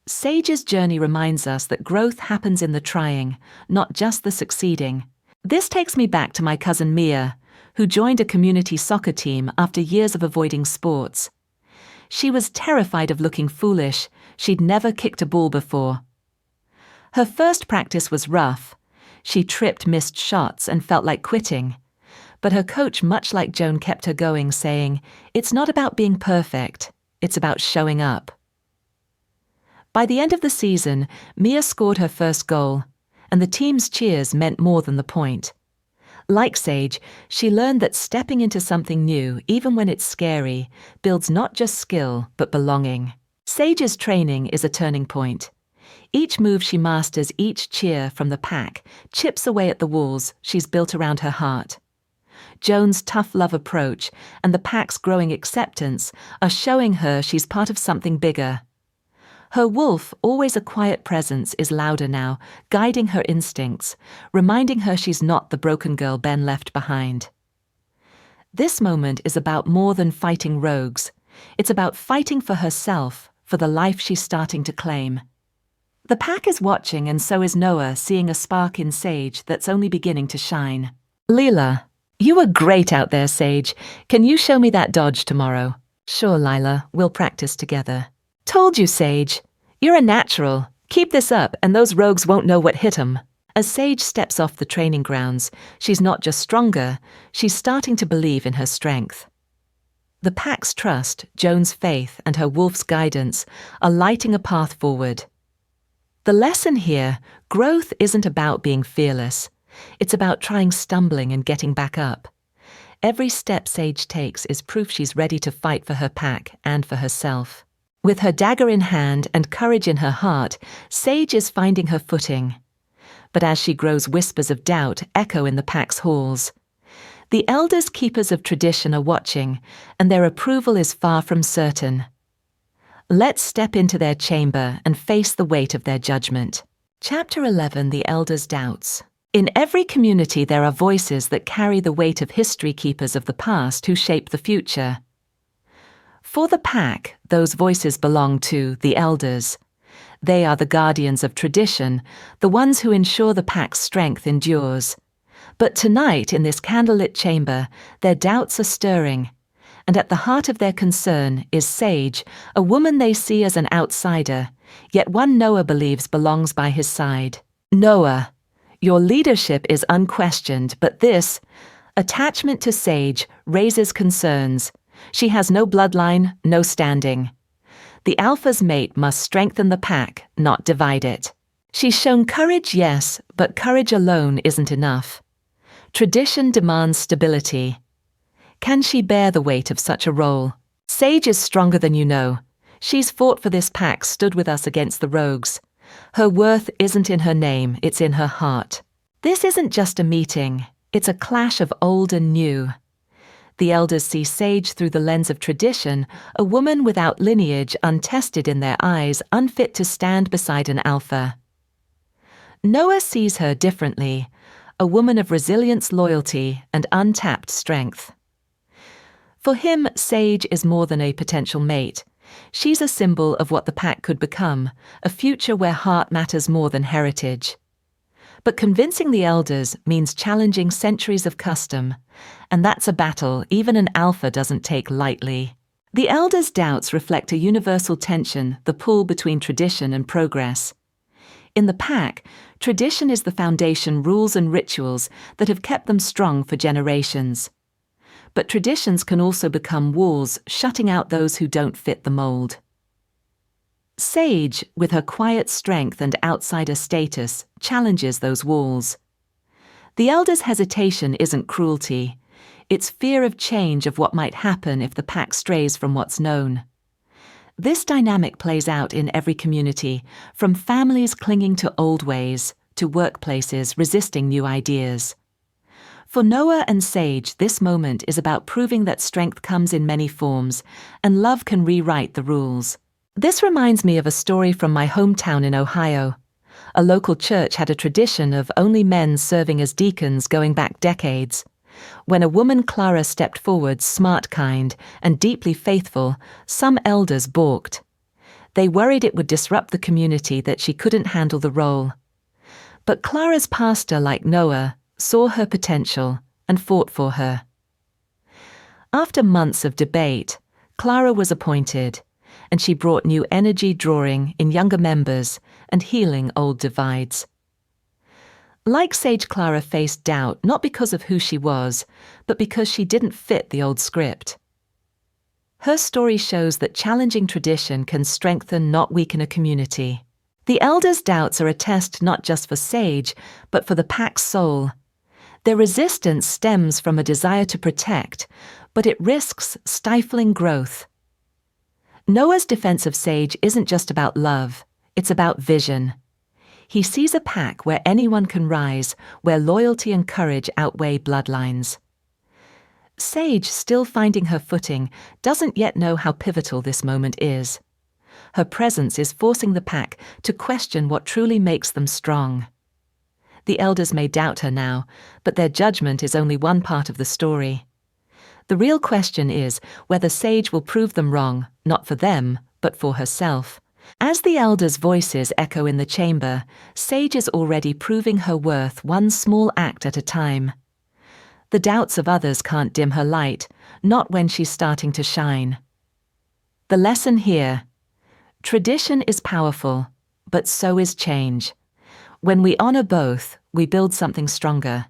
Sage's journey reminds us that growth happens in the trying, not just the succeeding. This takes me back to my cousin Mia, who joined a community soccer team after years of avoiding sports. She was terrified of looking foolish. She'd never kicked a ball before. Her first practice was rough. She tripped, missed shots, and felt like quitting. But her coach, much like Joan, kept her going, saying, "It's not about being perfect, it's about showing up." By the end of the season, Mia scored her first goal, and the team's cheers meant more than the point. Like Sage, she learned that stepping into something new, even when it's scary, builds not just skill, but belonging. Sage's training is a turning point. Each move she masters, each cheer from the pack, chips away at the walls she's built around her heart. Joan's tough love approach and the pack's growing acceptance are showing her she's part of something bigger. Her wolf, always a quiet presence, is louder now, guiding her instincts, reminding her she's not the broken girl Ben left behind. This moment is about more than fighting rogues. It's about fighting for herself, for the life she's starting to claim. The pack is watching, and so is Noah, seeing a spark in Sage that's only beginning to shine. "Lila, you were great out there, Sage. Can you show me that dodge tomorrow?" "Sure, Lila, we'll practice together." "Told you, Sage. You're a natural. Keep this up, and those rogues won't know what hit 'em." As Sage steps off the training grounds, she's not just stronger, she's starting to believe in her strength. The pack's trust, Joan's faith, and her wolf's guidance are lighting a path forward. The lesson here, growth isn't about being fearless. It's about trying, stumbling, and getting back up. Every step Sage takes is proof she's ready to fight for her pack and for herself. With her dagger in hand and courage in her heart, Sage is finding her footing. But as she grows, whispers of doubt echo in the pack's halls. The elders, keepers of tradition, are watching, and their approval is far from certain. Let's step into their chamber and face the weight of their judgment. Chapter 11: The Elders' Doubts. In every community there are voices that carry the weight of history, keepers of the past who shape the future. For the pack, those voices belong to the elders. They are the guardians of tradition, the ones who ensure the pack's strength endures. But tonight, in this candlelit chamber, their doubts are stirring. And at the heart of their concern is Sage, a woman they see as an outsider, yet one Noah believes belongs by his side. "Noah, your leadership is unquestioned, but this attachment to Sage raises concerns. She has no bloodline, no standing. The alpha's mate must strengthen the pack, not divide it. She's shown courage, yes, but courage alone isn't enough. Tradition demands stability. Can she bear the weight of such a role? Sage is stronger than you know. She's fought for this pack, stood with us against the rogues. Her worth isn't in her name, it's in her heart. This isn't just a meeting, it's a clash of old and new. The elders see Sage through the lens of tradition, a woman without lineage, untested in their eyes, unfit to stand beside an alpha. Noah sees her differently, a woman of resilience, loyalty, and untapped strength. For him, Sage is more than a potential mate. She's a symbol of what the pack could become, a future where heart matters more than heritage. But convincing the elders means challenging centuries of custom, and that's a battle even an alpha doesn't take lightly. The elders' doubts reflect a universal tension, the pull between tradition and progress. In the pack, tradition is the foundation, rules and rituals that have kept them strong for generations. But traditions can also become walls, shutting out those who don't fit the mold. Sage, with her quiet strength and outsider status, challenges those walls. The elders' hesitation isn't cruelty. It's fear of change, of what might happen if the pack strays from what's known. This dynamic plays out in every community, from families clinging to old ways to workplaces resisting new ideas. For Noah and Sage, this moment is about proving that strength comes in many forms and love can rewrite the rules. This reminds me of a story from my hometown in Ohio. A local church had a tradition of only men serving as deacons going back decades. When a woman, Clara, stepped forward, smart, kind, and deeply faithful, some elders balked. They worried it would disrupt the community, that she couldn't handle the role. But Clara's pastor, like Noah, saw her potential and fought for her. After months of debate, Clara was appointed, and she brought new energy, drawing in younger members and healing old divides. Like Sage, Clara faced doubt not because of who she was, but because she didn't fit the old script. Her story shows that challenging tradition can strengthen, not weaken, a community. The elders' doubts are a test not just for Sage, but for the pack's soul. Their resistance stems from a desire to protect, but it risks stifling growth. Noah's defense of Sage isn't just about love, it's about vision. He sees a pack where anyone can rise, where loyalty and courage outweigh bloodlines. Sage, still finding her footing, doesn't yet know how pivotal this moment is. Her presence is forcing the pack to question what truly makes them strong. The elders may doubt her now, but their judgment is only one part of the story. The real question is whether Sage will prove them wrong, not for them, but for herself. As the elders' voices echo in the chamber, Sage is already proving her worth, one small act at a time. The doubts of others can't dim her light, not when she's starting to shine. The lesson here: tradition is powerful, but so is change. When we honor both, we build something stronger.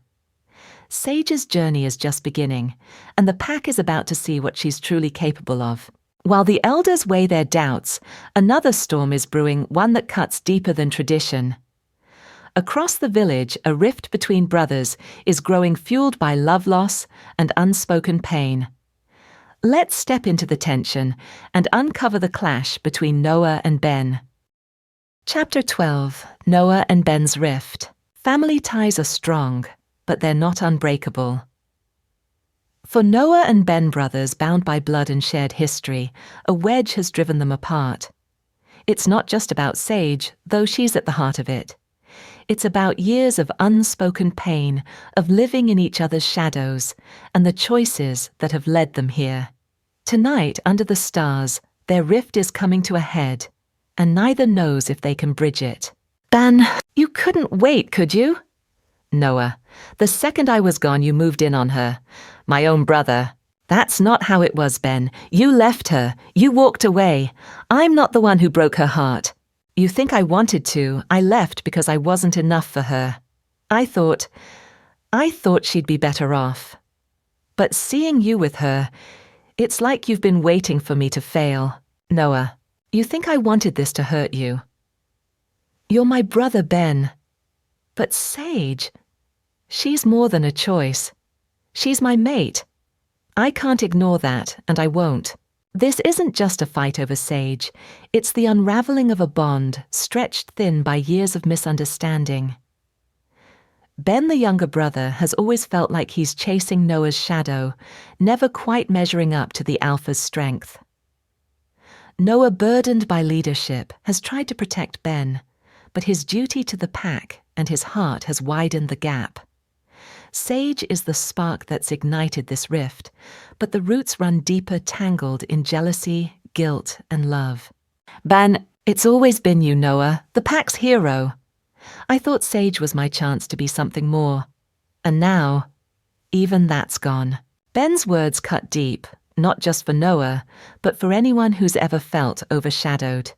Sage's journey is just beginning, and the pack is about to see what she's truly capable of. While the elders weigh their doubts, another storm is brewing, one that cuts deeper than tradition. Across the village, a rift between brothers is growing, fueled by love loss and unspoken pain. Let's step into the tension and uncover the clash between Noah and Ben. Chapter 12: Noah and Ben's Rift. Family ties are strong, but they're not unbreakable. For Noah and Ben, brothers bound by blood and shared history, a wedge has driven them apart. It's not just about Sage, though she's at the heart of it. It's about years of unspoken pain, of living in each other's shadows, and the choices that have led them here. Tonight, under the stars, their rift is coming to a head, and neither knows if they can bridge it. Ben, you couldn't wait, could you? Noah: the second I was gone, you moved in on her. My own brother. That's not how it was, Ben. You left her. You walked away. I'm not the one who broke her heart. You think I wanted to. I left because I wasn't enough for her. I thought she'd be better off. But seeing you with her, it's like you've been waiting for me to fail. Noah, you think I wanted this to hurt you. You're my brother, Ben. But Sage, she's more than a choice. She's my mate. I can't ignore that, and I won't. This isn't just a fight over Sage. It's the unraveling of a bond stretched thin by years of misunderstanding. Ben, the younger brother, has always felt like he's chasing Noah's shadow, never quite measuring up to the alpha's strength. Noah, burdened by leadership, has tried to protect Ben, but his duty to the pack and his heart has widened the gap. Sage is the spark that's ignited this rift, but the roots run deeper, tangled in jealousy, guilt, and love. Ben, it's always been you, Noah, the pack's hero. I thought Sage was my chance to be something more. And now, even that's gone. Ben's words cut deep, not just for Noah, but for anyone who's ever felt overshadowed.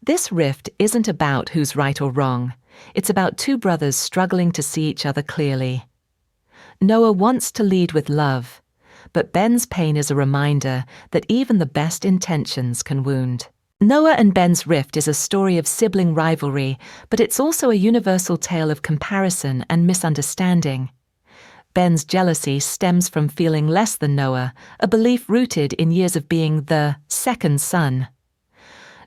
This rift isn't about who's right or wrong. It's about two brothers struggling to see each other clearly. Noah wants to lead with love, but Ben's pain is a reminder that even the best intentions can wound. Noah and Ben's rift is a story of sibling rivalry, but it's also a universal tale of comparison and misunderstanding. Ben's jealousy stems from feeling less than Noah, a belief rooted in years of being the second son.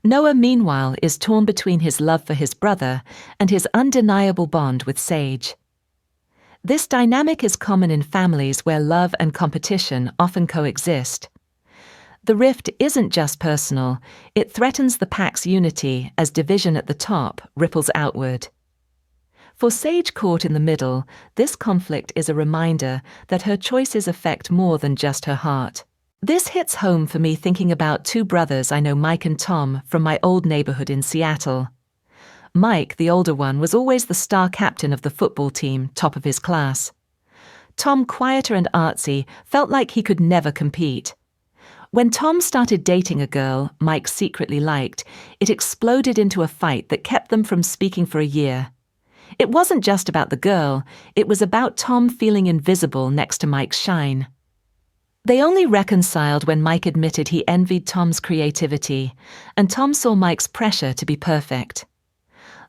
Noah, meanwhile, is torn between his love for his brother and his undeniable bond with Sage. This dynamic is common in families where love and competition often coexist. The rift isn't just personal, it threatens the pack's unity as division at the top ripples outward. For Sage caught in the middle, this conflict is a reminder that her choices affect more than just her heart. This hits home for me thinking about two brothers I know, Mike and Tom, from my old neighborhood in Seattle. Mike, the older one, was always the star captain of the football team, top of his class. Tom, quieter and artsy, felt like he could never compete. When Tom started dating a girl Mike secretly liked, it exploded into a fight that kept them from speaking for a year. It wasn't just about the girl, it was about Tom feeling invisible next to Mike's shine. They only reconciled when Mike admitted he envied Tom's creativity, and Tom saw Mike's pressure to be perfect.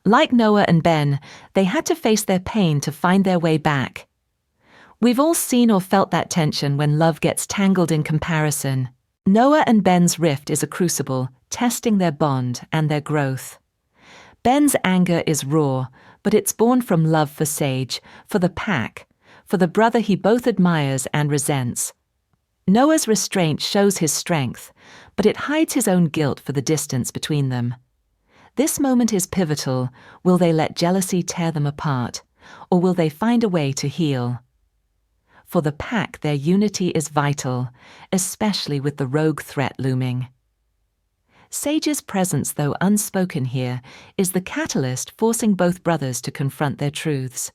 Like Noah and Ben, they had to face their pain to find their way back. We've all seen or felt that tension when love gets tangled in comparison. Noah and Ben's rift is a crucible, testing their bond and their growth. Ben's anger is raw, but it's born from love for Sage, for the pack, for the brother he both admires and resents. Noah's restraint shows his strength, but it hides his own guilt for the distance between them. This moment is pivotal. Will they let jealousy tear them apart, or will they find a way to heal? For the pack, their unity is vital, especially with the rogue threat looming. Sage's presence, though unspoken here, is the catalyst forcing both brothers to confront their truths.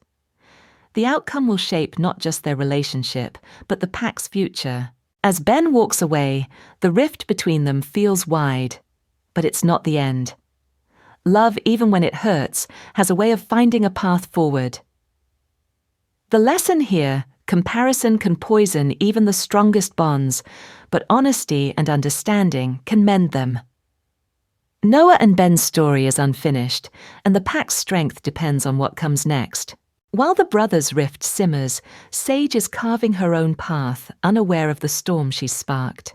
The outcome will shape not just their relationship, but the pack's future. As Ben walks away, the rift between them feels wide, but it's not the end. Love, even when it hurts, has a way of finding a path forward. The lesson here: comparison can poison even the strongest bonds, but honesty and understanding can mend them. Noah and Ben's story is unfinished, and the pack's strength depends on what comes next. While the brothers' rift simmers, Sage is carving her own path, unaware of the storm she's sparked.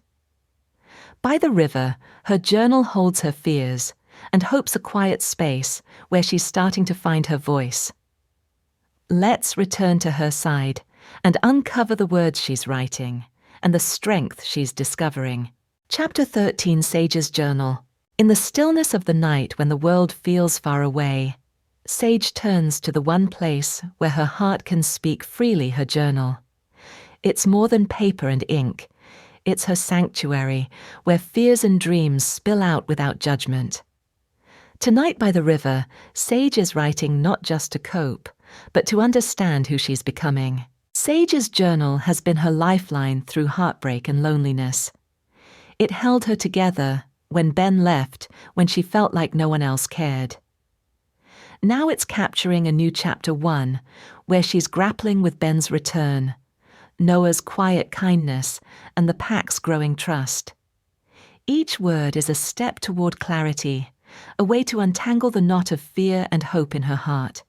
By the river, her journal holds her fears, and hopes a quiet space where she's starting to find her voice. Let's return to her side and uncover the words she's writing and the strength she's discovering. Chapter 13, Sage's Journal. In the stillness of the night when the world feels far away, Sage turns to the one place where her heart can speak freely, her journal. It's more than paper and ink. It's her sanctuary, where fears and dreams spill out without judgment. Tonight by the river, Sage is writing not just to cope, but to understand who she's becoming. Sage's journal has been her lifeline through heartbreak and loneliness. It held her together when Ben left, when she felt like no one else cared. Now it's capturing a new chapter 1, where she's grappling with Ben's return, Noah's quiet kindness, and the pack's growing trust. Each word is a step toward clarity, a way to untangle the knot of fear and hope in her heart.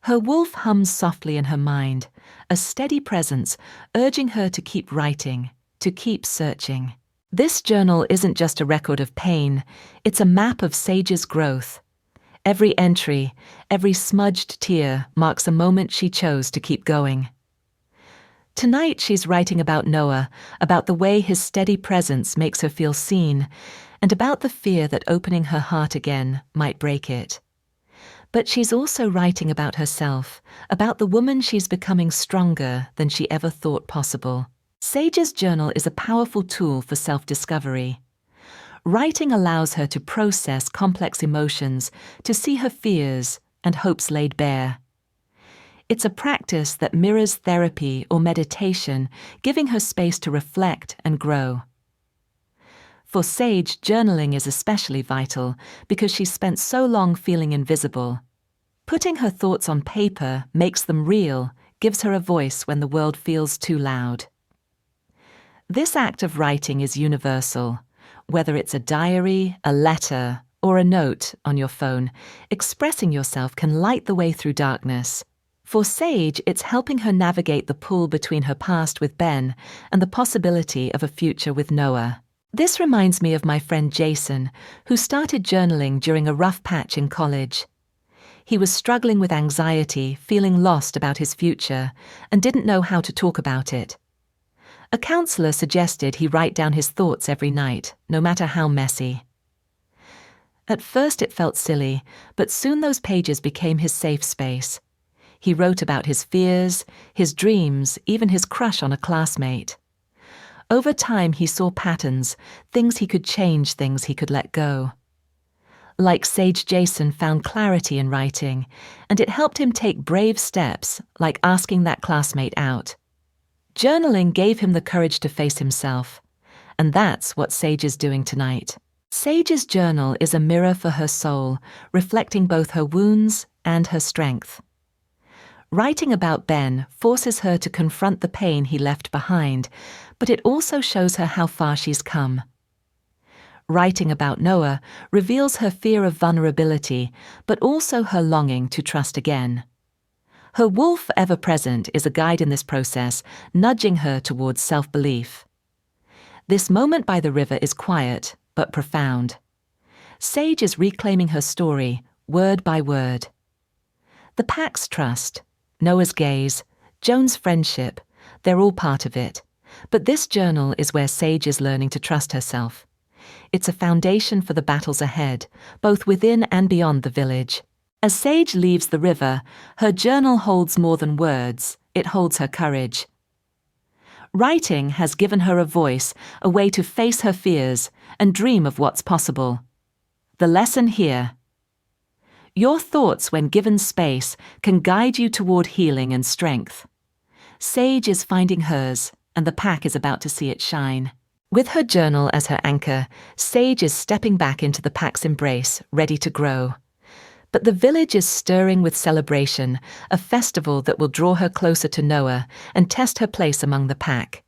Her wolf hums softly in her mind, a steady presence urging her to keep writing, to keep searching. This journal isn't just a record of pain, it's a map of Sage's growth. Every entry, every smudged tear marks a moment she chose to keep going. Tonight she's writing about Noah, about the way his steady presence makes her feel seen, and about the fear that opening her heart again might break it. But she's also writing about herself, about the woman she's becoming stronger than she ever thought possible. Sage's journal is a powerful tool for self-discovery. Writing allows her to process complex emotions, to see her fears and hopes laid bare. It's a practice that mirrors therapy or meditation, giving her space to reflect and grow. For Sage, journaling is especially vital because she's spent so long feeling invisible. Putting her thoughts on paper makes them real, gives her a voice when the world feels too loud. This act of writing is universal. Whether it's a diary, a letter, or a note on your phone, expressing yourself can light the way through darkness. For Sage, it's helping her navigate the pull between her past with Ben and the possibility of a future with Noah. This reminds me of my friend Jason, who started journaling during a rough patch in college. He was struggling with anxiety, feeling lost about his future, and didn't know how to talk about it. A counselor suggested he write down his thoughts every night, no matter how messy. At first it felt silly, but soon those pages became his safe space. He wrote about his fears, his dreams, even his crush on a classmate. Over time he saw patterns, things he could change, things he could let go. Like Sage, Jason found clarity in writing, and it helped him take brave steps, like asking that classmate out. Journaling gave him the courage to face himself, and that's what Sage is doing tonight. Sage's journal is a mirror for her soul, reflecting both her wounds and her strength. Writing about Ben forces her to confront the pain he left behind, but it also shows her how far she's come. Writing about Noah reveals her fear of vulnerability, but also her longing to trust again. Her wolf, ever present, is a guide in this process, nudging her towards self-belief. This moment by the river is quiet, but profound. Sage is reclaiming her story, word by word. The pack's trust, Noah's gaze, Joan's friendship, they're all part of it. But this journal is where Sage is learning to trust herself. It's a foundation for the battles ahead, both within and beyond the village. As Sage leaves the river, her journal holds more than words, it holds her courage. Writing has given her a voice, a way to face her fears and dream of what's possible. The lesson here: your thoughts, when given space, can guide you toward healing and strength. Sage is finding hers, and the pack is about to see it shine. With her journal as her anchor, Sage is stepping back into the pack's embrace, ready to grow. But the village is stirring with celebration, a festival that will draw her closer to Noah and test her place among the pack.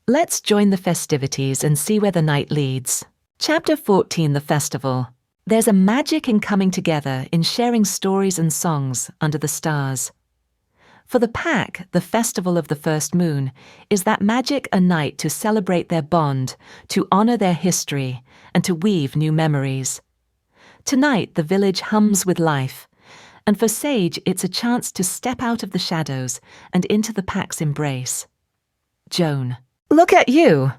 Let's join the festivities and see where the night leads. Chapter 14, The Festival. There's a magic in coming together, in sharing stories and songs under the stars. For the pack, the festival of the first moon is that magic, a night to celebrate their bond, to honor their history, and to weave new memories. Tonight, the village hums with life, and for Sage, it's a chance to step out of the shadows and into the pack's embrace. Joan. Look at you!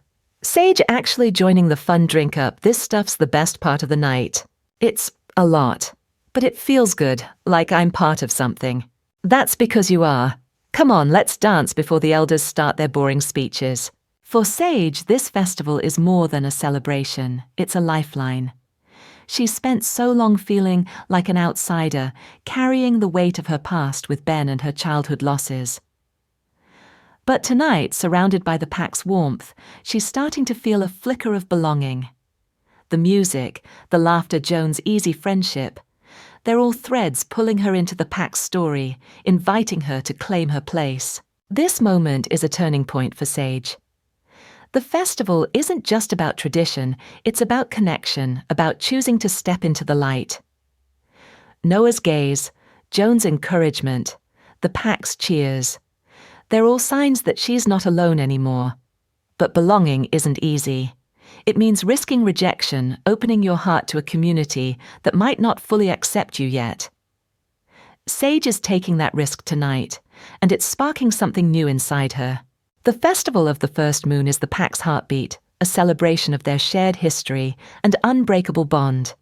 Sage actually joining the fun drink up. This stuff's the best part of the night. It's a lot, but it feels good, like I'm part of something. That's because you are. Come on, let's dance before the elders start their boring speeches. For Sage, this festival is more than a celebration. It's a lifeline. She's spent so long feeling like an outsider, carrying the weight of her past with Ben and her childhood losses. But tonight, surrounded by the pack's warmth, she's starting to feel a flicker of belonging. The music, the laughter, Joan's easy friendship, they're all threads pulling her into the pack's story, inviting her to claim her place. This moment is a turning point for Sage. The festival isn't just about tradition, it's about connection, about choosing to step into the light. Noah's gaze, Joan's encouragement, the pack's cheers. They're all signs that she's not alone anymore. But belonging isn't easy. It means risking rejection, opening your heart to a community that might not fully accept you yet. Sage is taking that risk tonight, and it's sparking something new inside her. The festival of the first moon is the pack's heartbeat, a celebration of their shared history and unbreakable bond.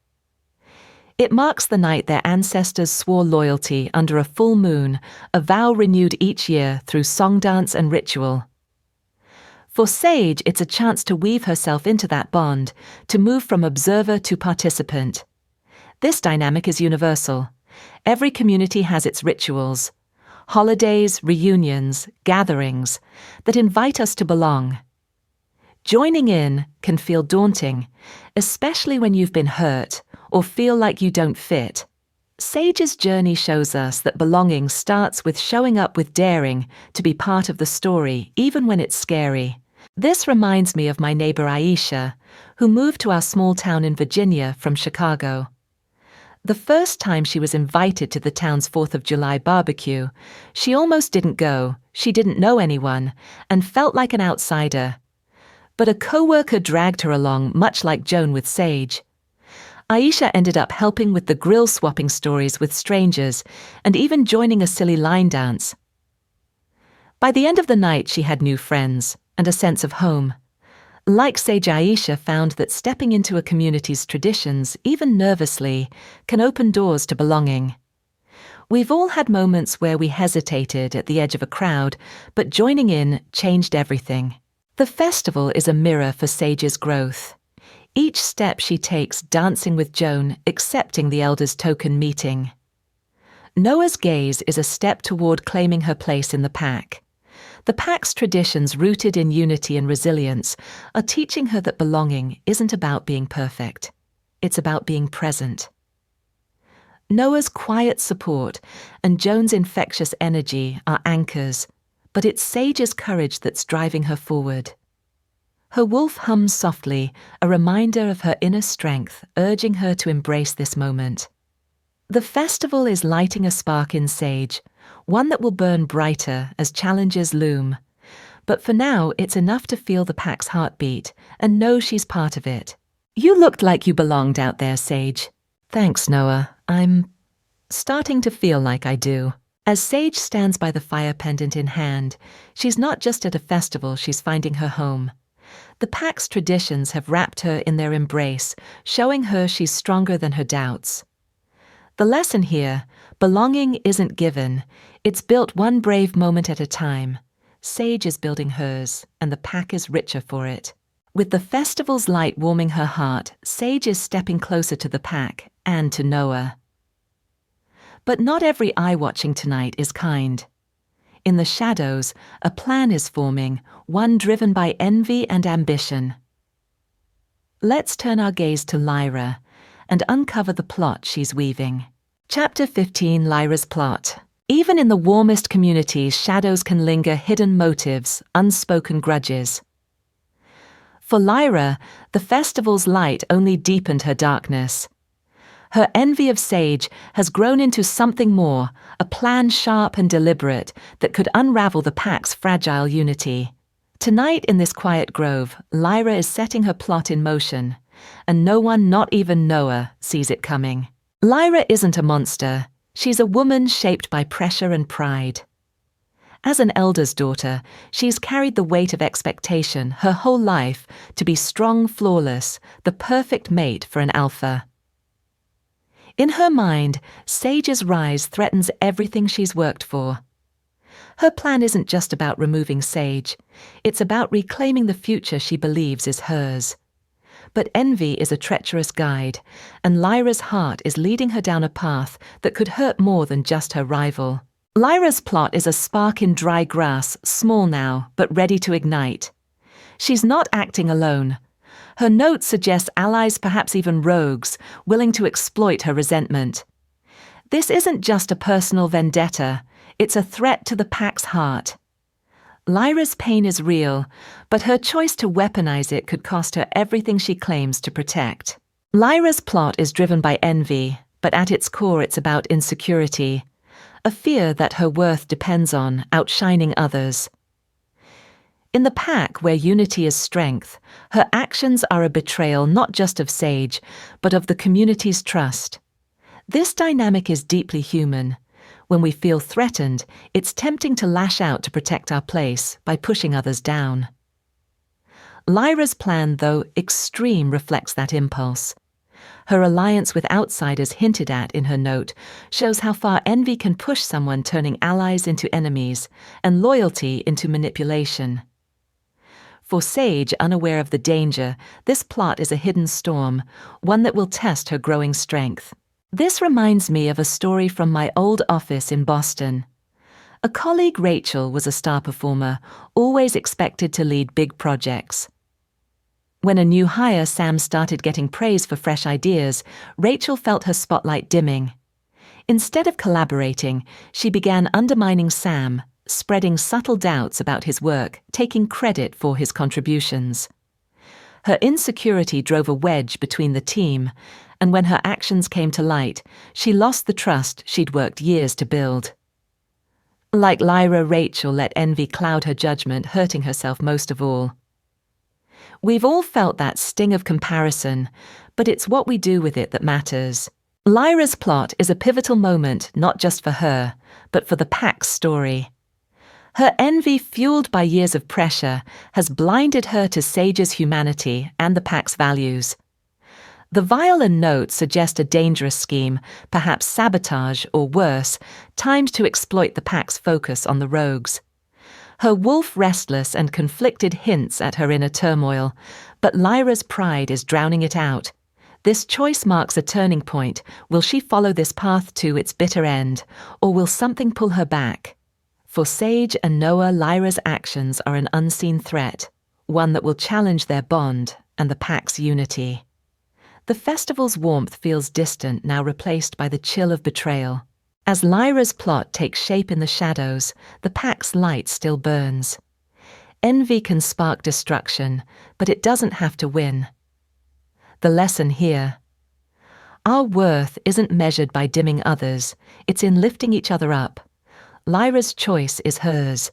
It marks the night their ancestors swore loyalty under a full moon, a vow renewed each year through song, dance, and ritual. For Sage, it's a chance to weave herself into that bond, to move from observer to participant. This dynamic is universal. Every community has its rituals, holidays, reunions, gatherings, that invite us to belong. Joining in can feel daunting, especially when you've been hurt or feel like you don't fit. Sage's journey shows us that belonging starts with showing up with daring to be part of the story, even when it's scary. This reminds me of my neighbor Aisha, who moved to our small town in Virginia from Chicago. The first time she was invited to the town's 4th of July barbecue, she almost didn't go, she didn't know anyone, and felt like an outsider. But a coworker dragged her along, much like Joan with Sage. Aisha ended up helping with the grill-swapping stories with strangers, and even joining a silly line dance. By the end of the night, she had new friends, and a sense of home. Like Sage, Aisha found that stepping into a community's traditions, even nervously, can open doors to belonging. We've all had moments where we hesitated at the edge of a crowd, but joining in changed everything. The festival is a mirror for Sage's growth. Each step she takes dancing with Joan, accepting the elders' token meeting. Noah's gaze is a step toward claiming her place in the pack. The pack's traditions, rooted in unity and resilience, are teaching her that belonging isn't about being perfect. It's about being present. Noah's quiet support and Joan's infectious energy are anchors, but it's Sage's courage that's driving her forward. Her wolf hums softly, a reminder of her inner strength, urging her to embrace this moment. The festival is lighting a spark in Sage, one that will burn brighter as challenges loom. But for now, it's enough to feel the pack's heartbeat and know she's part of it. You looked like you belonged out there, Sage. Thanks, Noah. I'm starting to feel like I do. As Sage stands by the fire pendant in hand, she's not just at a festival, she's finding her home. The pack's traditions have wrapped her in their embrace, showing her she's stronger than her doubts. The lesson here, belonging isn't given, it's built one brave moment at a time. Sage is building hers, and the pack is richer for it. With the festival's light warming her heart, Sage is stepping closer to the pack and to Noah. But not every eye watching tonight is kind. In the shadows, a plan is forming, one driven by envy and ambition. Let's turn our gaze to Lyra and uncover the plot she's weaving. Chapter 15, Lyra's plot. Even in the warmest communities, shadows can linger, hidden motives, unspoken grudges. For Lyra, the festival's light only deepened her darkness. Her envy of Sage has grown into something more, a plan sharp and deliberate that could unravel the pack's fragile unity. Tonight in this quiet grove, Lyra is setting her plot in motion, and no one, not even Noah, sees it coming. Lyra isn't a monster. She's a woman shaped by pressure and pride. As an elder's daughter, she's carried the weight of expectation her whole life to be strong, flawless, the perfect mate for an alpha. In her mind, Sage's rise threatens everything she's worked for. Her plan isn't just about removing Sage, it's about reclaiming the future she believes is hers. But envy is a treacherous guide, and Lyra's heart is leading her down a path that could hurt more than just her rival. Lyra's plot is a spark in dry grass, small now, but ready to ignite. She's not acting alone. Her note suggests allies, perhaps even rogues, willing to exploit her resentment. This isn't just a personal vendetta, it's a threat to the pack's heart. Lyra's pain is real, but her choice to weaponize it could cost her everything she claims to protect. Lyra's plot is driven by envy, but at its core it's about insecurity, a fear that her worth depends on outshining others. In the pack, where unity is strength, her actions are a betrayal not just of Sage, but of the community's trust. This dynamic is deeply human. When we feel threatened, it's tempting to lash out to protect our place by pushing others down. Lyra's plan, though extreme, reflects that impulse. Her alliance with outsiders hinted at in her note shows how far envy can push someone, turning allies into enemies and loyalty into manipulation. For Sage, unaware of the danger, this plot is a hidden storm, one that will test her growing strength. This reminds me of a story from my old office in Boston. A colleague, Rachel, was a star performer, always expected to lead big projects. When a new hire, Sam, started getting praise for fresh ideas, Rachel felt her spotlight dimming. Instead of collaborating, she began undermining Sam, spreading subtle doubts about his work, taking credit for his contributions. Her insecurity drove a wedge between the team, and when her actions came to light, she lost the trust she'd worked years to build. Like Lyra, Rachel let envy cloud her judgment, hurting herself most of all. We've all felt that sting of comparison, but it's what we do with it that matters. Lyra's plot is a pivotal moment not just for her, but for the pack's story. Her envy, fueled by years of pressure, has blinded her to Sage's humanity and the pack's values. The violin notes suggest a dangerous scheme, perhaps sabotage or worse, timed to exploit the pack's focus on the rogues. Her wolf restless and conflicted hints at her inner turmoil, but Lyra's pride is drowning it out. This choice marks a turning point. Will she follow this path to its bitter end, or will something pull her back? For Sage and Noah, Lyra's actions are an unseen threat, one that will challenge their bond and the pack's unity. The festival's warmth feels distant, now replaced by the chill of betrayal. As Lyra's plot takes shape in the shadows, the pack's light still burns. Envy can spark destruction, but it doesn't have to win. The lesson here: our worth isn't measured by dimming others, it's in lifting each other up. Lyra's choice is hers,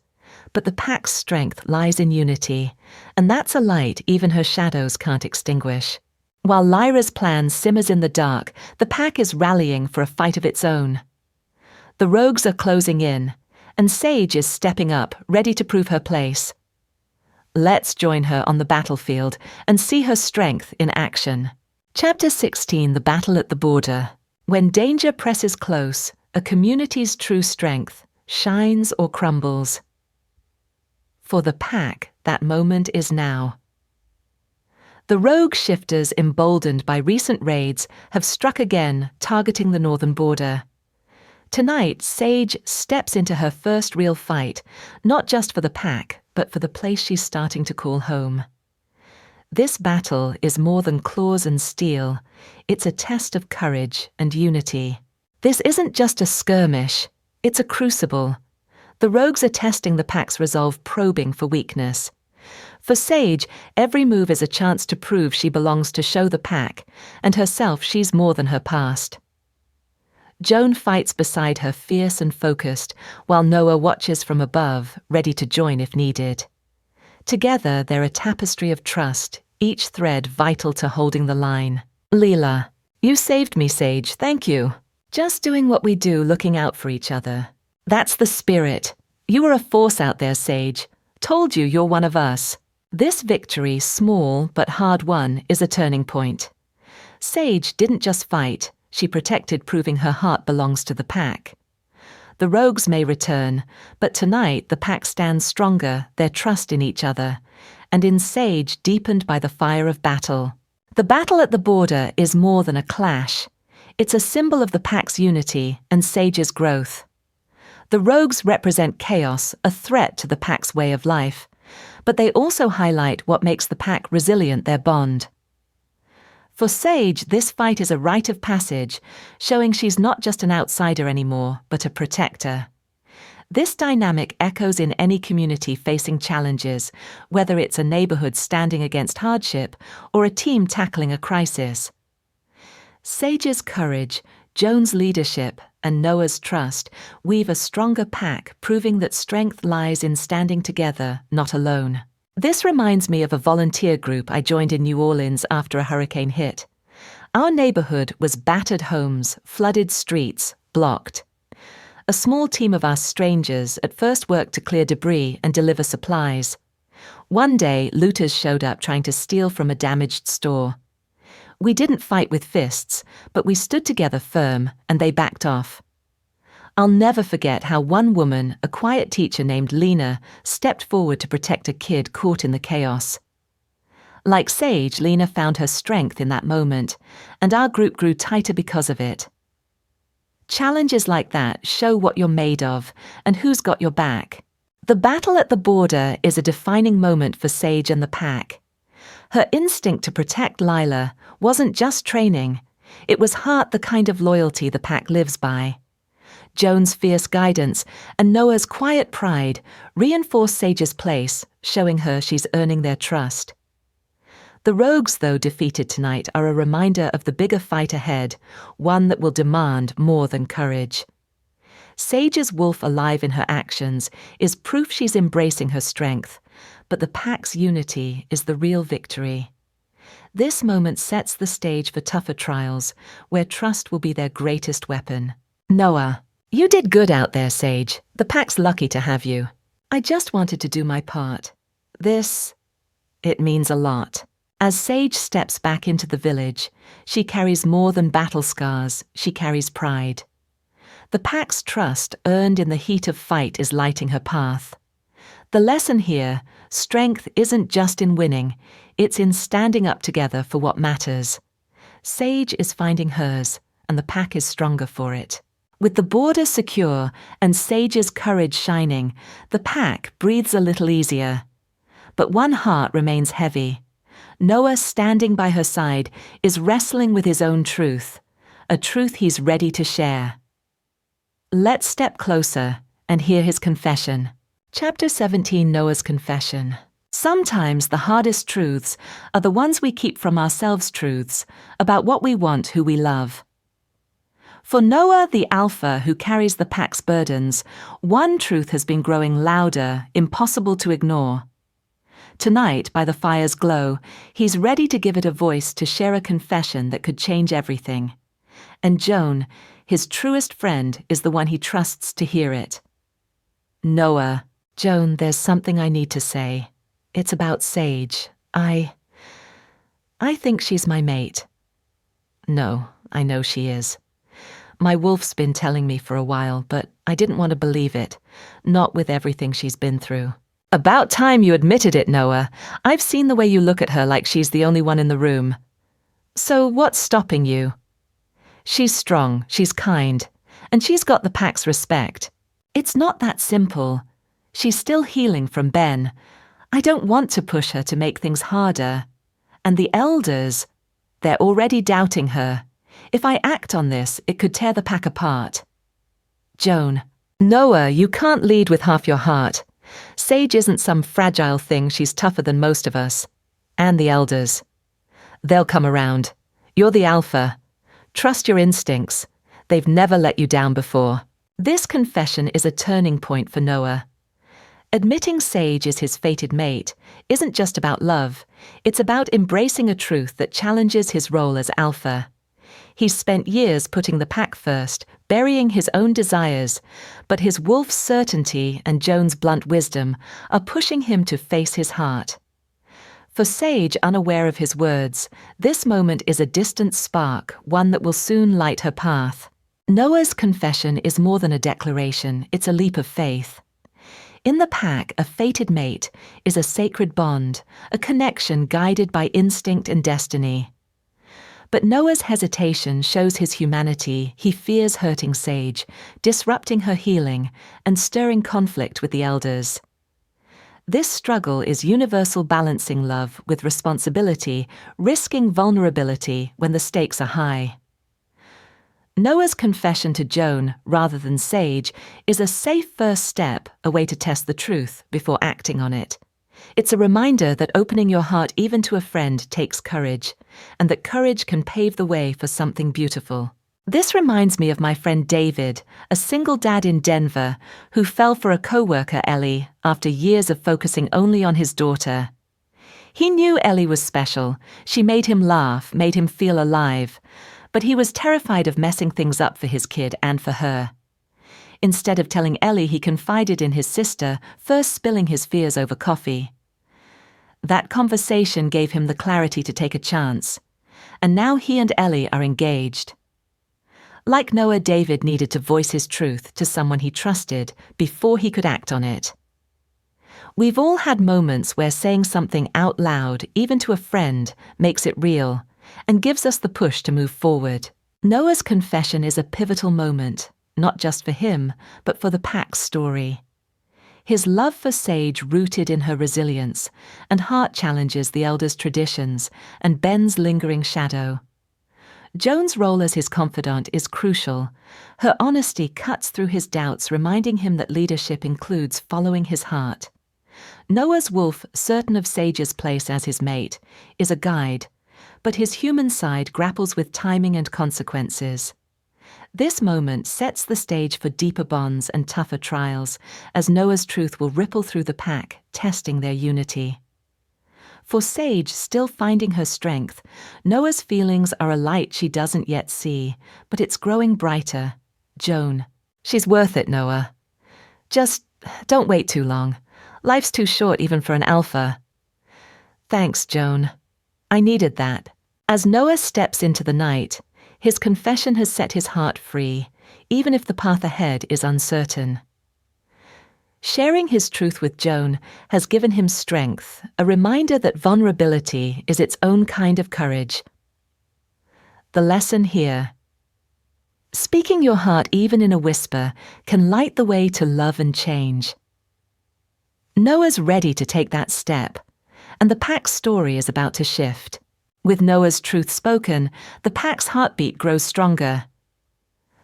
but the pack's strength lies in unity, and that's a light even her shadows can't extinguish. While Lyra's plan simmers in the dark, the pack is rallying for a fight of its own. The rogues are closing in, and Sage is stepping up, ready to prove her place. Let's join her on the battlefield and see her strength in action. Chapter 16, The Battle at the Border. When danger presses close, a community's true strength shines or crumbles. For the pack, that moment is now. The rogue shifters, emboldened by recent raids, have struck again, targeting the northern border. Tonight, Sage steps into her first real fight, not just for the pack, but for the place she's starting to call home. This battle is more than claws and steel. It's a test of courage and unity. This isn't just a skirmish, it's a crucible. The rogues are testing the pack's resolve, probing for weakness. For Sage, every move is a chance to prove she belongs, to show the pack, and herself she's more than her past. Joan fights beside her, fierce and focused, while Noah watches from above, ready to join if needed. Together, they're a tapestry of trust, each thread vital to holding the line. Leela: you saved me, Sage, thank you. Just doing what we do, looking out for each other. That's the spirit. You are a force out there, Sage. Told you you're one of us. This victory, small but hard won, is a turning point. Sage didn't just fight. She protected, proving her heart belongs to the pack. The rogues may return, but tonight the pack stands stronger, their trust in each other, and in Sage deepened by the fire of battle. The battle at the border is more than a clash. It's a symbol of the pack's unity and Sage's growth. The rogues represent chaos, a threat to the pack's way of life, but they also highlight what makes the pack resilient, their bond. For Sage, this fight is a rite of passage, showing she's not just an outsider anymore, but a protector. This dynamic echoes in any community facing challenges, whether it's a neighborhood standing against hardship or a team tackling a crisis. Sage's courage, Joan's leadership, and Noah's trust weave a stronger pack, proving that strength lies in standing together, not alone. This reminds me of a volunteer group I joined in New Orleans after a hurricane hit. Our neighborhood was battered homes, flooded streets, blocked. A small team of us strangers at first worked to clear debris and deliver supplies. One day, looters showed up trying to steal from a damaged store. We didn't fight with fists, but we stood together firm, and they backed off. I'll never forget how one woman, a quiet teacher named Lena, stepped forward to protect a kid caught in the chaos. Like Sage, Lena found her strength in that moment, and our group grew tighter because of it. Challenges like that show what you're made of and who's got your back. The battle at the border is a defining moment for Sage and the pack. Her instinct to protect Lila wasn't just training, it was heart, the kind of loyalty the pack lives by. Joan's fierce guidance and Noah's quiet pride reinforce Sage's place, showing her she's earning their trust. The rogues, though defeated tonight, are a reminder of the bigger fight ahead, one that will demand more than courage. Sage's wolf alive in her actions is proof she's embracing her strength, but the pack's unity is the real victory. This moment sets the stage for tougher trials, where trust will be their greatest weapon. Noah, you did good out there, Sage. The pack's lucky to have you. I just wanted to do my part. It means a lot. As Sage steps back into the village, she carries more than battle scars, she carries pride. The pack's trust, earned in the heat of fight, is lighting her path. The lesson here, strength isn't just in winning, it's in standing up together for what matters. Sage is finding hers, and the pack is stronger for it. With the border secure and Sage's courage shining, the pack breathes a little easier. But one heart remains heavy. Noah, standing by her side, is wrestling with his own truth, a truth he's ready to share. Let's step closer and hear his confession. Chapter 17, Noah's Confession. Sometimes the hardest truths are the ones we keep from ourselves, truths about what we want, who we love. For Noah, the alpha who carries the pack's burdens, one truth has been growing louder, impossible to ignore. Tonight, by the fire's glow, he's ready to give it a voice, to share a confession that could change everything. And Joan, his truest friend, is the one he trusts to hear it. Noah, Joan, there's something I need to say. It's about Sage. I think she's my mate. No, I know she is. My wolf's been telling me for a while, but I didn't want to believe it, not with everything she's been through. About time you admitted it, Noah. I've seen the way you look at her like she's the only one in the room. So what's stopping you? She's strong, she's kind, and she's got the pack's respect. It's not that simple. She's still healing from Ben. I don't want to push her to make things harder. And the elders, they're already doubting her. If I act on this, it could tear the pack apart. Joan, Noah, you can't lead with half your heart. Sage isn't some fragile thing, she's tougher than most of us. And the elders. They'll come around. You're the alpha. Trust your instincts. They've never let you down before. This confession is a turning point for Noah. Admitting Sage is his fated mate isn't just about love. It's about embracing a truth that challenges his role as alpha. He's spent years putting the pack first, burying his own desires, but his wolf's certainty and Joan's blunt wisdom are pushing him to face his heart. For Sage, unaware of his words, this moment is a distant spark, one that will soon light her path. Noah's confession is more than a declaration, it's a leap of faith. In the pack, a fated mate is a sacred bond, a connection guided by instinct and destiny. But Noah's hesitation shows his humanity. He fears hurting Sage, disrupting her healing, and stirring conflict with the elders. This struggle is universal, balancing love with responsibility, risking vulnerability when the stakes are high. Noah's confession to Joan, rather than Sage, is a safe first step, a way to test the truth before acting on it. It's a reminder that opening your heart even to a friend takes courage, and that courage can pave the way for something beautiful. This reminds me of my friend David, a single dad in Denver, who fell for a coworker, Ellie, after years of focusing only on his daughter. He knew Ellie was special. She made him laugh, made him feel alive, but he was terrified of messing things up for his kid and for her. Instead of telling Ellie, he confided in his sister, first spilling his fears over coffee. That conversation gave him the clarity to take a chance, and now he and Ellie are engaged. Like Noah, David needed to voice his truth to someone he trusted before he could act on it. We've all had moments where saying something out loud, even to a friend, makes it real and gives us the push to move forward. Noah's confession is a pivotal moment, not just for him, but for the pack's story. His love for Sage rooted in her resilience, and heart challenges the elders' traditions and Ben's lingering shadow. Joan's role as his confidant is crucial. Her honesty cuts through his doubts, reminding him that leadership includes following his heart. Noah's wolf, certain of Sage's place as his mate, is a guide, but his human side grapples with timing and consequences. This moment sets the stage for deeper bonds and tougher trials, as Noah's truth will ripple through the pack, testing their unity. For Sage, still finding her strength, Noah's feelings are a light she doesn't yet see, but it's growing brighter. Joan. She's worth it, Noah. Just don't wait too long. Life's too short even for an alpha. Thanks, Joan. I needed that. As Noah steps into the night, his confession has set his heart free, even if the path ahead is uncertain. Sharing his truth with Joan has given him strength, a reminder that vulnerability is its own kind of courage. The lesson here: speaking your heart even in a whisper can light the way to love and change. Noah's ready to take that step, and the pack's story is about to shift. With Noah's truth spoken, the pack's heartbeat grows stronger.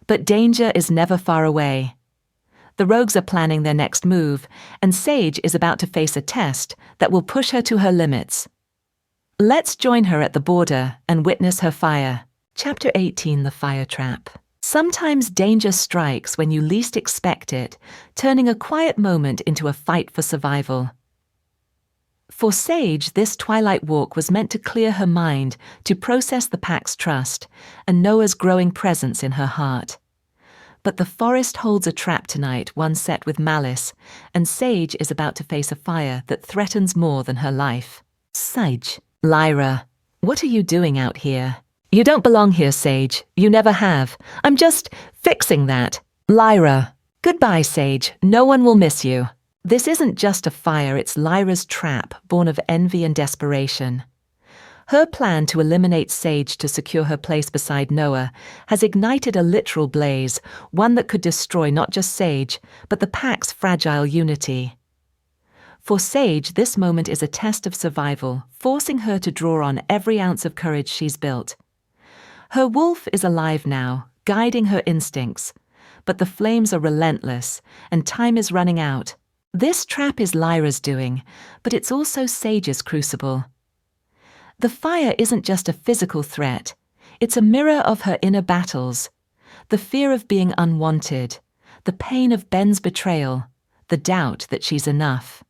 But danger is never far away. The rogues are planning their next move, and Sage is about to face a test that will push her to her limits. Let's join her at the border and witness her fire. Chapter 18, The Fire Trap. Sometimes danger strikes when you least expect it, turning a quiet moment into a fight for survival. For Sage, this twilight walk was meant to clear her mind, to process the pack's trust, and Noah's growing presence in her heart. But the forest holds a trap tonight, one set with malice, and Sage is about to face a fire that threatens more than her life. Sage. Lyra, what are you doing out here? You don't belong here, Sage. You never have. I'm just fixing that. Lyra. Goodbye, Sage. No one will miss you. This isn't just a fire, it's Lyra's trap, born of envy and desperation. Her plan to eliminate Sage to secure her place beside Noah has ignited a literal blaze, one that could destroy not just Sage, but the pack's fragile unity. For Sage, this moment is a test of survival, forcing her to draw on every ounce of courage she's built. Her wolf is alive now, guiding her instincts, but the flames are relentless, and time is running out. This trap is Lyra's doing, but it's also Sage's crucible. The fire isn't just a physical threat, it's a mirror of her inner battles. The fear of being unwanted, the pain of Ben's betrayal, the doubt that she's enough.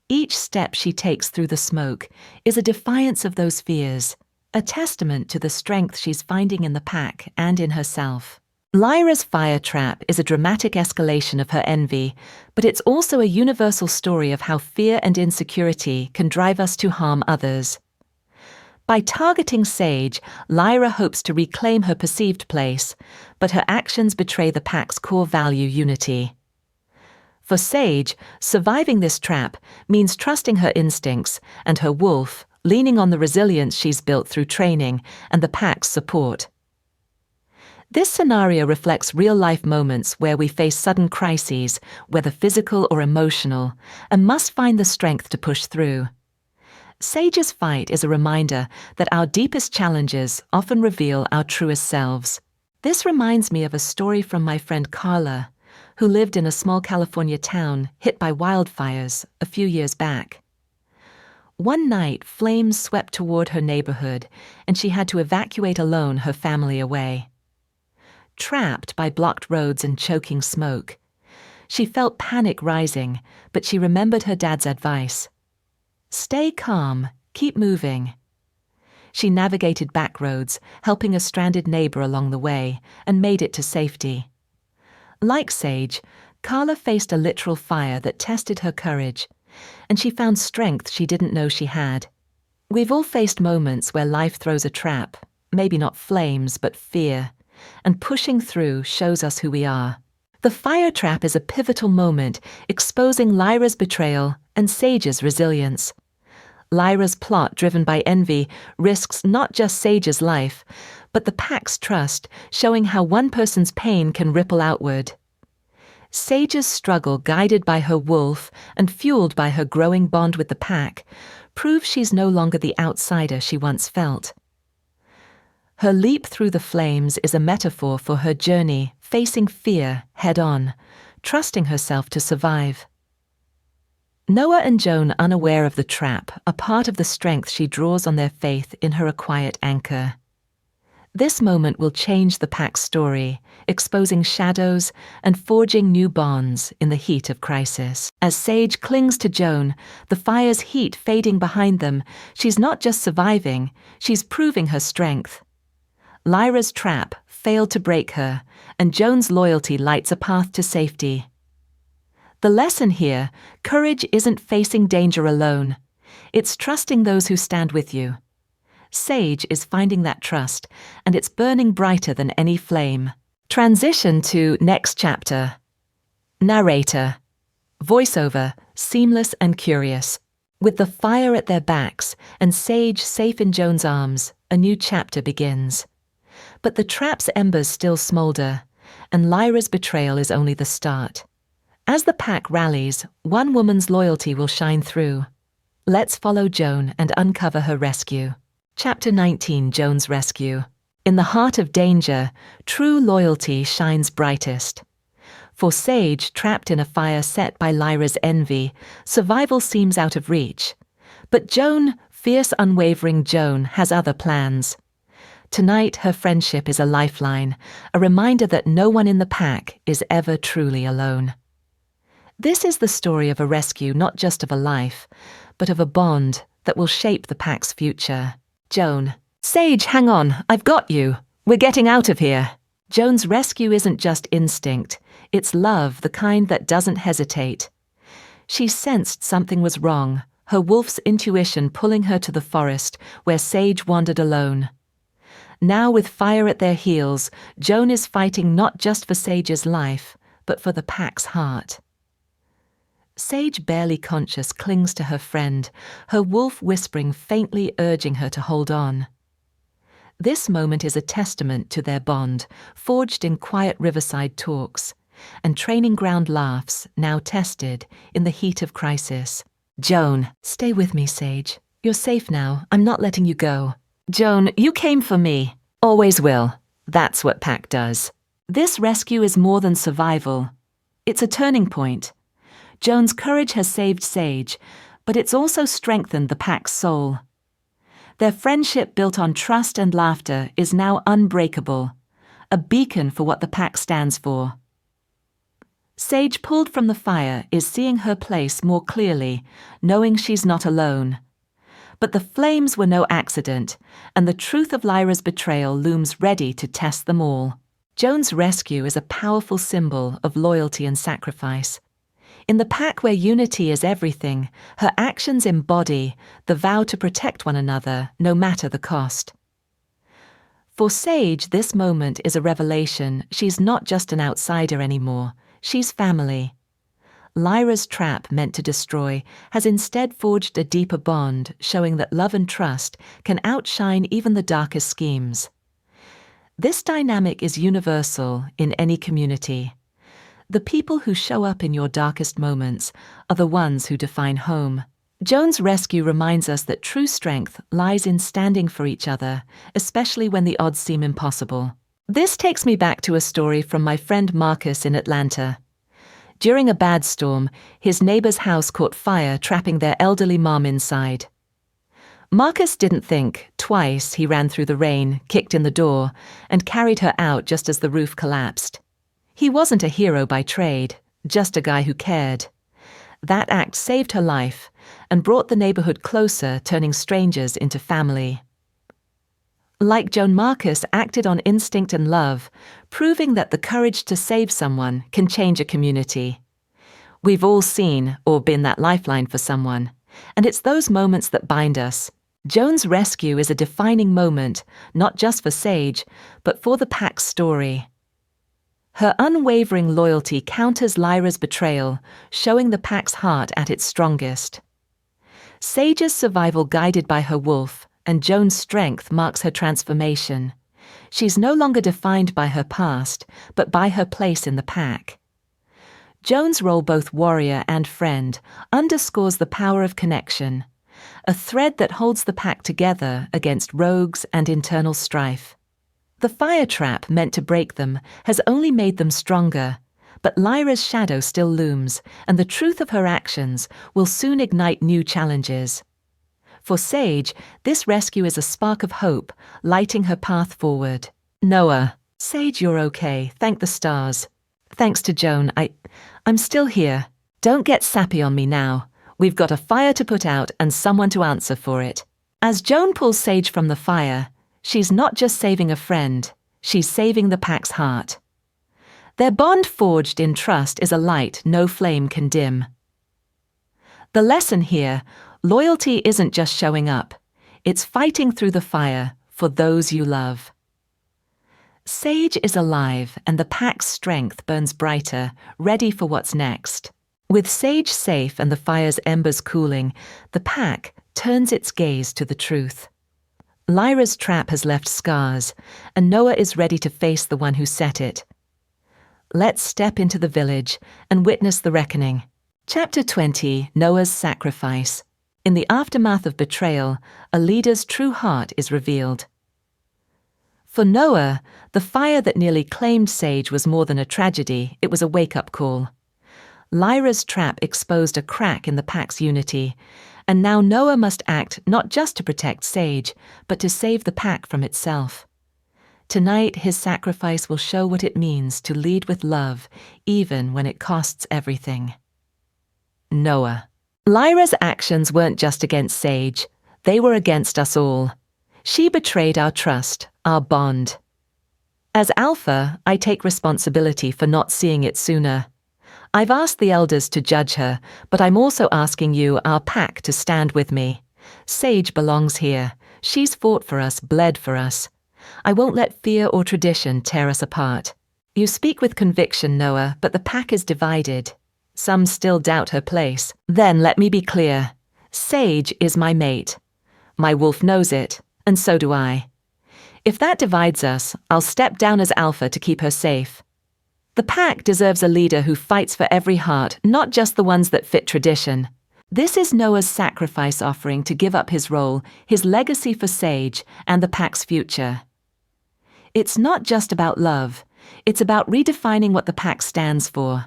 Each step she takes through the smoke is a defiance of those fears, a testament to the strength she's finding in the pack and in herself. Lyra's fire trap is a dramatic escalation of her envy, but it's also a universal story of how fear and insecurity can drive us to harm others. By targeting Sage, Lyra hopes to reclaim her perceived place, but her actions betray the pack's core value, unity. For Sage, surviving this trap means trusting her instincts and her wolf, leaning on the resilience she's built through training and the pack's support. This scenario reflects real-life moments where we face sudden crises, whether physical or emotional, and must find the strength to push through. Sage's fight is a reminder that our deepest challenges often reveal our truest selves. This reminds me of a story from my friend Carla, who lived in a small California town hit by wildfires a few years back. One night, flames swept toward her neighborhood, and she had to evacuate alone her family away. Trapped by blocked roads and choking smoke, she felt panic rising, but she remembered her dad's advice. Stay calm, keep moving. She navigated back roads, helping a stranded neighbor along the way, and made it to safety. Like Sage, Carla faced a literal fire that tested her courage, and she found strength she didn't know she had. We've all faced moments where life throws a trap, maybe not flames, but fear, and pushing through shows us who we are. The fire trap is a pivotal moment, exposing Lyra's betrayal and Sage's resilience. Lyra's plot, driven by envy, risks not just Sage's life, but the pack's trust, showing how one person's pain can ripple outward. Sage's struggle, guided by her wolf and fueled by her growing bond with the pack, proves she's no longer the outsider she once felt. Her leap through the flames is a metaphor for her journey, facing fear head-on, trusting herself to survive. Noah and Joan, unaware of the trap, are part of the strength she draws on their faith in her a quiet anchor. This moment will change the pack's story, exposing shadows and forging new bonds in the heat of crisis. As Sage clings to Joan, the fire's heat fading behind them, she's not just surviving, she's proving her strength. Lyra's trap failed to break her, and Joan's loyalty lights a path to safety. The lesson here, courage isn't facing danger alone. It's trusting those who stand with you. Sage is finding that trust, and it's burning brighter than any flame. Transition to next chapter. Narrator. Voiceover, seamless and curious. With the fire at their backs and Sage safe in Joan's arms, a new chapter begins. But the trap's embers still smolder, and Lyra's betrayal is only the start. As the pack rallies, one woman's loyalty will shine through. Let's follow Joan and uncover her rescue. Chapter 19, Joan's Rescue. In the heart of danger, true loyalty shines brightest. For Sage, trapped in a fire set by Lyra's envy, survival seems out of reach. But Joan, fierce unwavering Joan, has other plans. Tonight, her friendship is a lifeline, a reminder that no one in the pack is ever truly alone. This is the story of a rescue, not just of a life, but of a bond that will shape the pack's future. Joan. Sage, hang on, I've got you. We're getting out of here. Joan's rescue isn't just instinct, it's love, the kind that doesn't hesitate. She sensed something was wrong, her wolf's intuition pulling her to the forest where Sage wandered alone. Now with fire at their heels, Joan is fighting not just for Sage's life, but for the pack's heart. Sage, barely conscious, clings to her friend, her wolf whispering, faintly urging her to hold on. This moment is a testament to their bond, forged in quiet riverside talks, and training ground laughs, now tested in the heat of crisis. Joan. Stay with me, Sage. You're safe now. I'm not letting you go. Joan, you came for me. Always will. That's what pack does. This rescue is more than survival. It's a turning point. Joan's courage has saved Sage, but it's also strengthened the pack's soul. Their friendship built on trust and laughter is now unbreakable, a beacon for what the pack stands for. Sage, pulled from the fire, is seeing her place more clearly, knowing she's not alone. But the flames were no accident, and the truth of Lyra's betrayal looms ready to test them all. Joan's rescue is a powerful symbol of loyalty and sacrifice. In the pack where unity is everything, her actions embody the vow to protect one another, no matter the cost. For Sage, this moment is a revelation. She's not just an outsider anymore. She's family. Lyra's trap, meant to destroy, has instead forged a deeper bond, showing that love and trust can outshine even the darkest schemes. This dynamic is universal in any community. The people who show up in your darkest moments are the ones who define home. Joan's rescue reminds us that true strength lies in standing for each other, especially when the odds seem impossible. This takes me back to a story from my friend Marcus in Atlanta. During a bad storm, his neighbor's house caught fire, trapping their elderly mom inside. Marcus didn't think. Twice he ran through the rain, kicked in the door, and carried her out just as the roof collapsed. He wasn't a hero by trade, just a guy who cared. That act saved her life and brought the neighborhood closer, turning strangers into family. Like Joan, Marcus acted on instinct and love, proving that the courage to save someone can change a community. We've all seen or been that lifeline for someone, and it's those moments that bind us. Joan's rescue is a defining moment, not just for Sage, but for the pack's story. Her unwavering loyalty counters Lyra's betrayal, showing the pack's heart at its strongest. Sage's survival guided by her wolf, and Joan's strength marks her transformation. She's no longer defined by her past, but by her place in the pack. Joan's role, both warrior and friend, underscores the power of connection, a thread that holds the pack together against rogues and internal strife. The fire trap, meant to break them, has only made them stronger, But Lyra's shadow still looms, and the truth of her actions will soon ignite new challenges. For Sage, this rescue is a spark of hope, lighting her path forward. Noah, Sage, you're okay, thank the stars. Thanks to Joan, I'm still here. Don't get sappy on me now. We've got a fire to put out and someone to answer for it. As Joan pulls Sage from the fire, she's not just saving a friend, she's saving the pack's heart. Their bond forged in trust is a light no flame can dim. The lesson here, loyalty isn't just showing up, it's fighting through the fire for those you love. Sage is alive and the pack's strength burns brighter, ready for what's next. With Sage safe and the fire's embers cooling, the pack turns its gaze to the truth. Lyra's trap has left scars, and Noah is ready to face the one who set it. Let's step into the village and witness the reckoning. Chapter 20, Noah's Sacrifice. In the aftermath of betrayal, a leader's true heart is revealed. For Noah, the fire that nearly claimed Sage was more than a tragedy, it was a wake-up call. Lyra's trap exposed a crack in the pack's unity, and now Noah must act not just to protect Sage, but to save the pack from itself. Tonight, his sacrifice will show what it means to lead with love, even when it costs everything. Noah. Lyra's actions weren't just against Sage, they were against us all. She betrayed our trust, our bond. As Alpha, I take responsibility for not seeing it sooner. I've asked the elders to judge her, but I'm also asking you, our pack, to stand with me. Sage belongs here. She's fought for us, bled for us. I won't let fear or tradition tear us apart. You speak with conviction, Noah, but the pack is divided. Some still doubt her place. Then let me be clear. Sage is my mate. My wolf knows it, and so do I. If that divides us, I'll step down as Alpha to keep her safe. The pack deserves a leader who fights for every heart, not just the ones that fit tradition. This is Noah's sacrifice offering to give up his role, his legacy for Sage, and the pack's future. It's not just about love, it's about redefining what the pack stands for.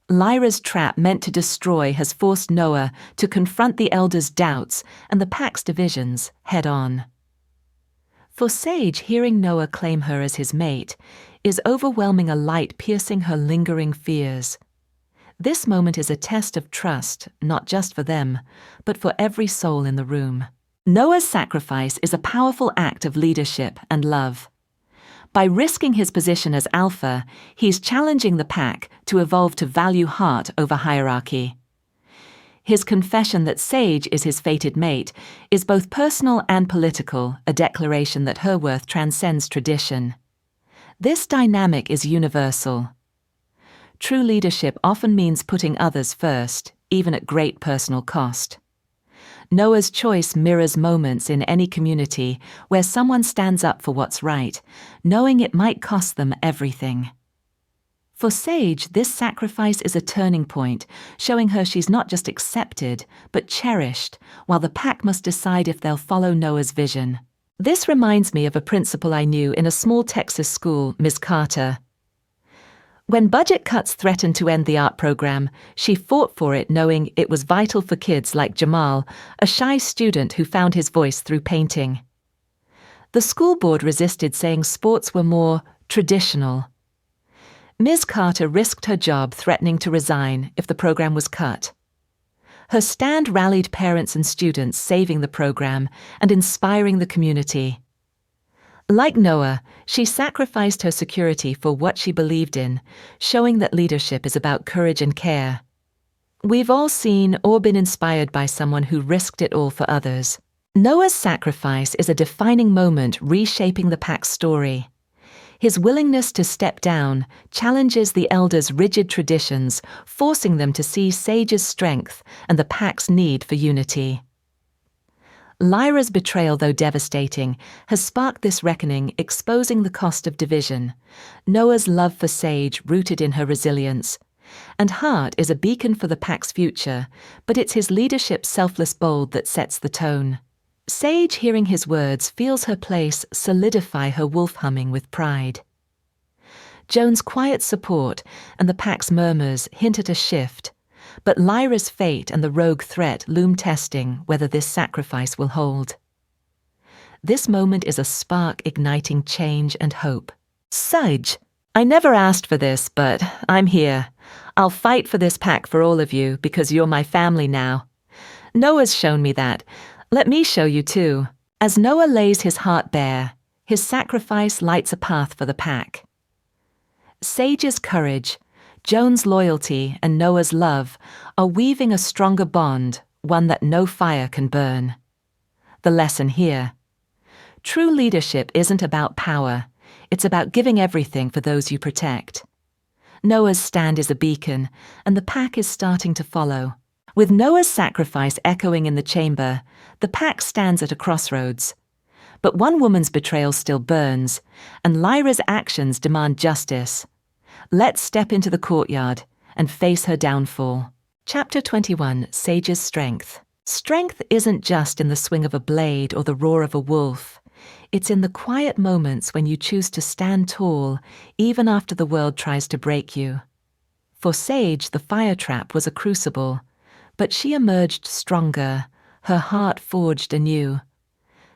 Lyra's trap meant to destroy has forced Noah to confront the elders' doubts and the pack's divisions head on. For Sage, hearing Noah claim her as his mate is overwhelming, a light piercing her lingering fears. This moment is a test of trust, not just for them, but for every soul in the room. Noah's sacrifice is a powerful act of leadership and love. By risking his position as Alpha, he's challenging the pack to evolve to value heart over hierarchy. His confession that Sage is his fated mate is both personal and political, a declaration that her worth transcends tradition. This dynamic is universal. True leadership often means putting others first, even at great personal cost. Noah's choice mirrors moments in any community where someone stands up for what's right, knowing it might cost them everything. For Sage, this sacrifice is a turning point, showing her she's not just accepted, but cherished, while the pack must decide if they'll follow Noah's vision. This reminds me of a principal I knew in a small Texas school, Ms. Carter. When budget cuts threatened to end the art program, she fought for it, knowing it was vital for kids like Jamal, a shy student who found his voice through painting. The school board resisted, saying sports were more traditional. Ms. Carter risked her job, threatening to resign if the program was cut. Her stand rallied parents and students, saving the program and inspiring the community. Like Noah, she sacrificed her security for what she believed in, showing that leadership is about courage and care. We've all seen or been inspired by someone who risked it all for others. Noah's sacrifice is a defining moment, reshaping the pack's story. His willingness to step down challenges the elders' rigid traditions, forcing them to see Sage's strength and the pack's need for unity. Lyra's betrayal, though devastating, has sparked this reckoning, exposing the cost of division. Noah's love for Sage, rooted in her resilience. And Hart is a beacon for the pack's future, but it's his leadership, selfless bold, that sets the tone. Sage, hearing his words, feels her place solidify, her wolf humming with pride. Joan's quiet support and the pack's murmurs hint at a shift, but Lyra's fate and the rogue threat loom testing whether this sacrifice will hold. This moment is a spark igniting change and hope. Sage, I never asked for this, but I'm here. I'll fight for this pack for all of you because you're my family now. Noah's shown me that. Let me show you too. As Noah lays his heart bare, his sacrifice lights a path for the pack. Sage's courage, Joan's loyalty, and Noah's love are weaving a stronger bond, one that no fire can burn. The lesson here: true leadership isn't about power, it's about giving everything for those you protect. Noah's stand is a beacon, and the pack is starting to follow. With Noah's sacrifice echoing in the chamber, the pack stands at a crossroads. But one woman's betrayal still burns, and Lyra's actions demand justice. Let's step into the courtyard and face her downfall. Chapter 21, Sage's Strength. Strength isn't just in the swing of a blade or the roar of a wolf. It's in the quiet moments when you choose to stand tall, even after the world tries to break you. For Sage, the fire trap was a crucible, but she emerged stronger, her heart forged anew.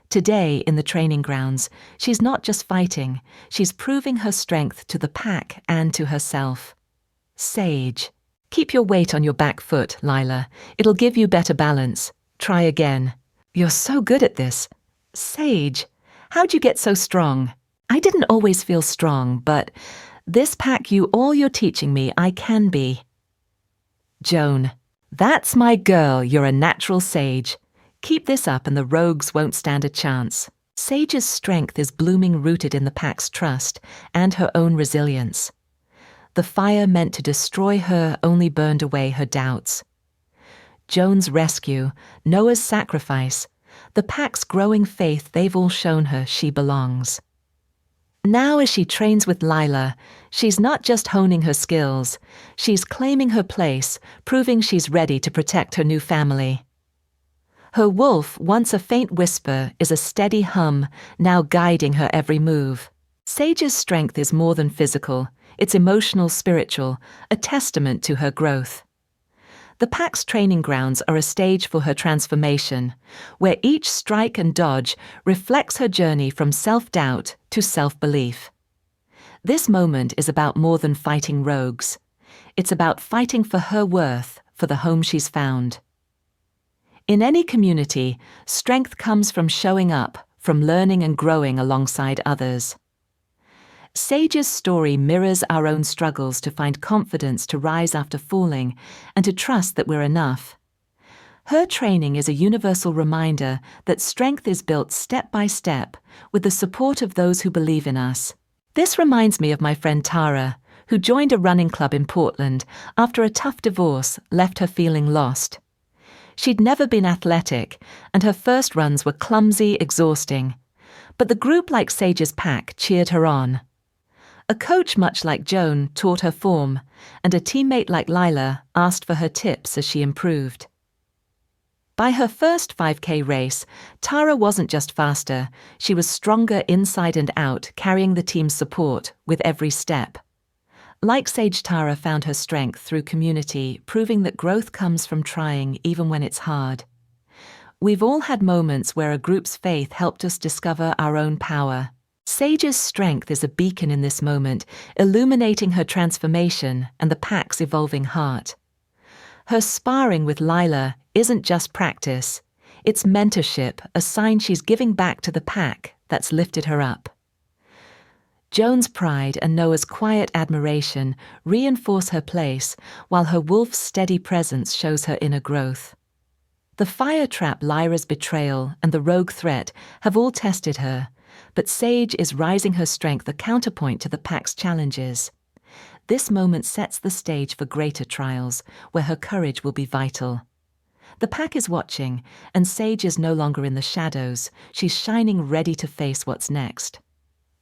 Today, in the training grounds, she's not just fighting, she's proving her strength to the pack and to herself. Sage. Keep your weight on your back foot, Lila. It'll give you better balance. Try again. You're so good at this. Sage. How'd you get so strong? I didn't always feel strong, but this pack you all you're teaching me I can be. Joan. That's my girl, you're a natural Sage. Keep this up and the rogues won't stand a chance. Sage's strength is blooming rooted in the pack's trust and her own resilience. The fire meant to destroy her only burned away her doubts. Joan's rescue, Noah's sacrifice, the pack's growing faith they've all shown her she belongs. Now as she trains with Lila, she's not just honing her skills, she's claiming her place, proving she's ready to protect her new family. Her wolf, once a faint whisper, is a steady hum, now guiding her every move. Sage's strength is more than physical, it's emotional, spiritual, a testament to her growth. The pack's training grounds are a stage for her transformation, where each strike and dodge reflects her journey from self-doubt to self-belief. This moment is about more than fighting rogues. It's about fighting for her worth, for the home she's found. In any community, strength comes from showing up, from learning and growing alongside others. Sage's story mirrors our own struggles to find confidence to rise after falling and to trust that we're enough. Her training is a universal reminder that strength is built step by step with the support of those who believe in us. This reminds me of my friend Tara, who joined a running club in Portland after a tough divorce left her feeling lost. She'd never been athletic, and her first runs were clumsy, exhausting. But the group like Sage's pack cheered her on. A coach much like Joan taught her form, and a teammate like Lila asked for her tips as she improved. By her first 5K race, Tara wasn't just faster, she was stronger inside and out, carrying the team's support with every step. Like Sage, Tara found her strength through community, proving that growth comes from trying even when it's hard. We've all had moments where a group's faith helped us discover our own power. Sage's strength is a beacon in this moment, illuminating her transformation and the pack's evolving heart. Her sparring with Lila isn't just practice, it's mentorship, a sign she's giving back to the pack that's lifted her up. Joan's pride and Noah's quiet admiration reinforce her place, while her wolf's steady presence shows her inner growth. The fire trap, Lyra's betrayal, and the rogue threat have all tested her, but Sage is rising her strength a counterpoint to the pack's challenges. This moment sets the stage for greater trials, where her courage will be vital. The pack is watching, and Sage is no longer in the shadows. She's shining, ready to face what's next.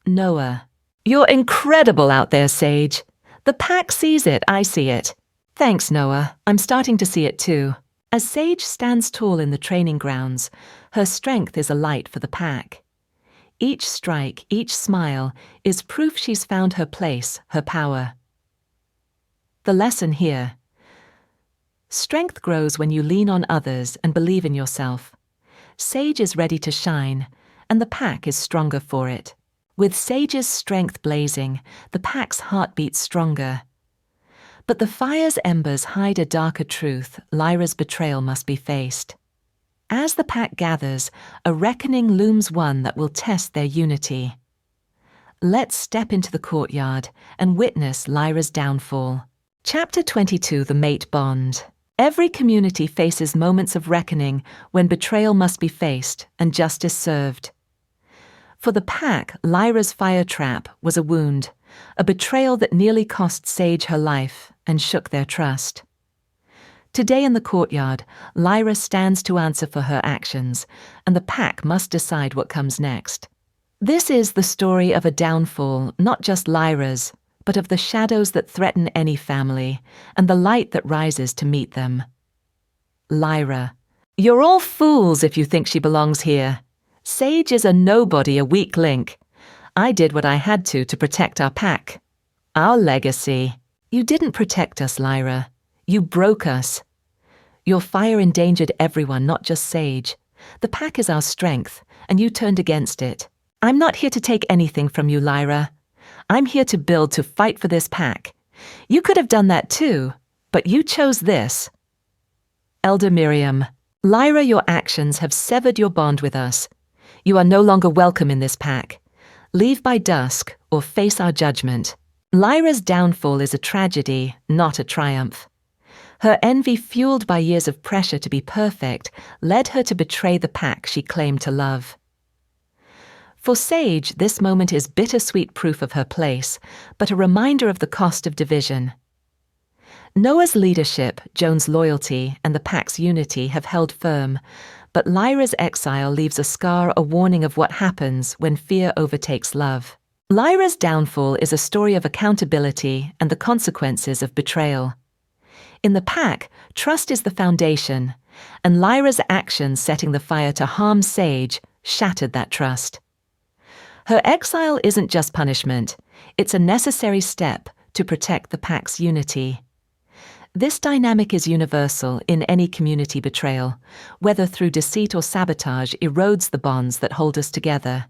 Noah. You're incredible out there, Sage. The pack sees it, I see it. Thanks, Noah. I'm starting to see it too. As Sage stands tall in the training grounds, her strength is a light for the pack. Each strike, each smile, is proof she's found her place, her power. The lesson here: strength grows when you lean on others and believe in yourself. Sage is ready to shine, and the pack is stronger for it. With Sage's strength blazing, the pack's heart beats stronger. But the fire's embers hide a darker truth. Lyra's betrayal must be faced. As the pack gathers, a reckoning looms, one that will test their unity. Let's step into the courtyard and witness Lyra's downfall. Chapter 22: The Mate Bond. Every community faces moments of reckoning when betrayal must be faced and justice served. For the pack, Lyra's fire trap was a wound, a betrayal that nearly cost Sage her life and shook their trust. Today in the courtyard, Lyra stands to answer for her actions, and the pack must decide what comes next. This is the story of a downfall, not just Lyra's, but of the shadows that threaten any family, and the light that rises to meet them. Lyra: "You're all fools if you think she belongs here. Sage is a nobody, a weak link. I did what I had to protect our pack. Our legacy. You didn't protect us, Lyra. You broke us. Your fire endangered everyone, not just Sage. The pack is our strength, and you turned against it. I'm not here to take anything from you, Lyra. I'm here to build, to fight for this pack. You could have done that too, but you chose this." Elder Miriam: "Lyra, your actions have severed your bond with us. You are no longer welcome in this pack. Leave by dusk or face our judgment." Lyra's downfall is a tragedy, not a triumph. Her envy, fueled by years of pressure to be perfect, led her to betray the pack she claimed to love. For Sage, this moment is bittersweet proof of her place, but a reminder of the cost of division. Noah's leadership, Joan's loyalty, and the pack's unity have held firm, but Lyra's exile leaves a scar, a warning of what happens when fear overtakes love. Lyra's downfall is a story of accountability and the consequences of betrayal. In the pack, trust is the foundation, and Lyra's actions setting the fire to harm Sage shattered that trust. Her exile isn't just punishment, it's a necessary step to protect the pack's unity. This dynamic is universal in any community betrayal, whether through deceit or sabotage erodes the bonds that hold us together.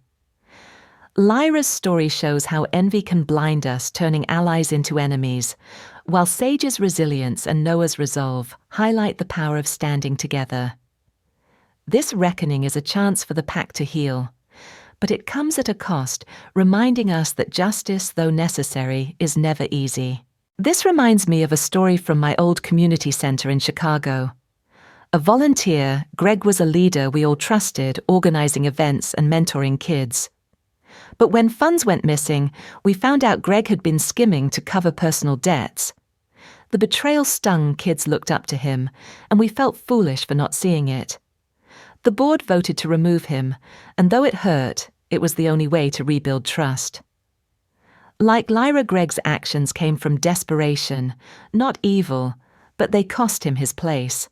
Lyra's story shows how envy can blind us, turning allies into enemies, while Sage's resilience and Noah's resolve highlight the power of standing together. This reckoning is a chance for the pack to heal, but it comes at a cost, reminding us that justice, though necessary, is never easy. This reminds me of a story from my old community center in Chicago. A volunteer, Greg was a leader we all trusted, organizing events and mentoring kids. But when funds went missing, we found out Greg had been skimming to cover personal debts. The betrayal stung. Kids looked up to him, and we felt foolish for not seeing it. The board voted to remove him, and though it hurt, it was the only way to rebuild trust. Like Lyra, Greg's actions came from desperation, not evil, but they cost him his place.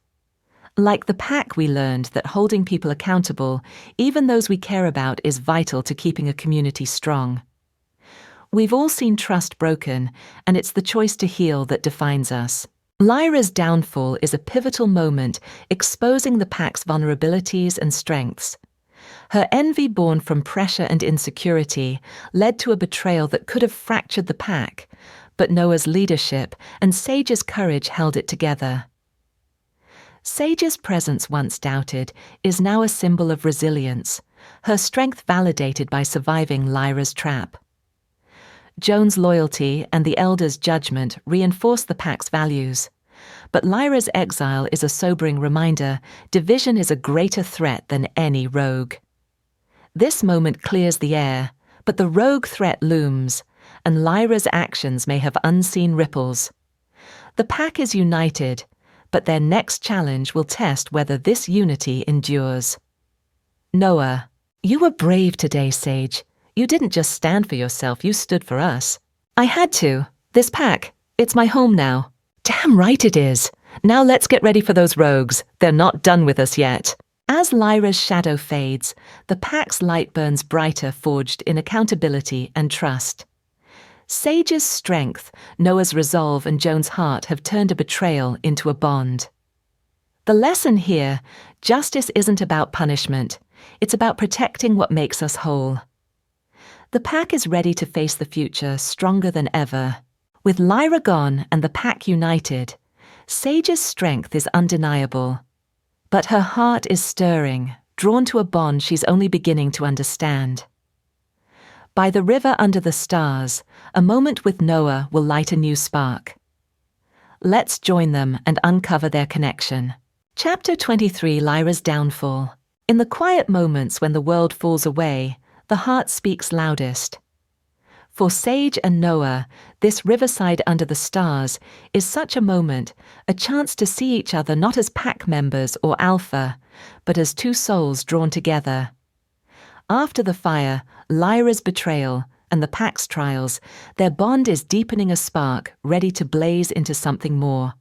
Like the pack, we learned that holding people accountable, even those we care about, is vital to keeping a community strong. We've all seen trust broken, and it's the choice to heal that defines us. Lyra's downfall is a pivotal moment, exposing the pack's vulnerabilities and strengths. Her envy, born from pressure and insecurity, led to a betrayal that could have fractured the pack, but Noah's leadership and Sage's courage held it together. Sage's presence, once doubted, is now a symbol of resilience, her strength validated by surviving Lyra's trap. Joan's loyalty and the elders' judgment reinforce the pack's values. But Lyra's exile is a sobering reminder: division is a greater threat than any rogue. This moment clears the air, but the rogue threat looms, and Lyra's actions may have unseen ripples. The pack is united, but their next challenge will test whether this unity endures. Noah: "You were brave today, Sage. You didn't just stand for yourself, you stood for us." "I had to. This pack, it's my home now." "Damn right it is. Now let's get ready for those rogues. They're not done with us yet." As Lyra's shadow fades, the pack's light burns brighter, forged in accountability and trust. Sage's strength, Noah's resolve, and Joan's heart have turned a betrayal into a bond. The lesson here, justice isn't about punishment. It's about protecting what makes us whole. The pack is ready to face the future, stronger than ever. With Lyra gone and the pack united, Sage's strength is undeniable. But her heart is stirring, drawn to a bond she's only beginning to understand. By the river under the stars, a moment with Noah will light a new spark. Let's join them and uncover their connection. Chapter 23, Lyra's Downfall. In the quiet moments when the world falls away, the heart speaks loudest. For Sage and Noah, this riverside under the stars is such a moment, a chance to see each other not as pack members or alpha, but as two souls drawn together. After the fire, Lyra's betrayal, and the pack's trials, their bond is deepening a spark, ready to blaze into something more.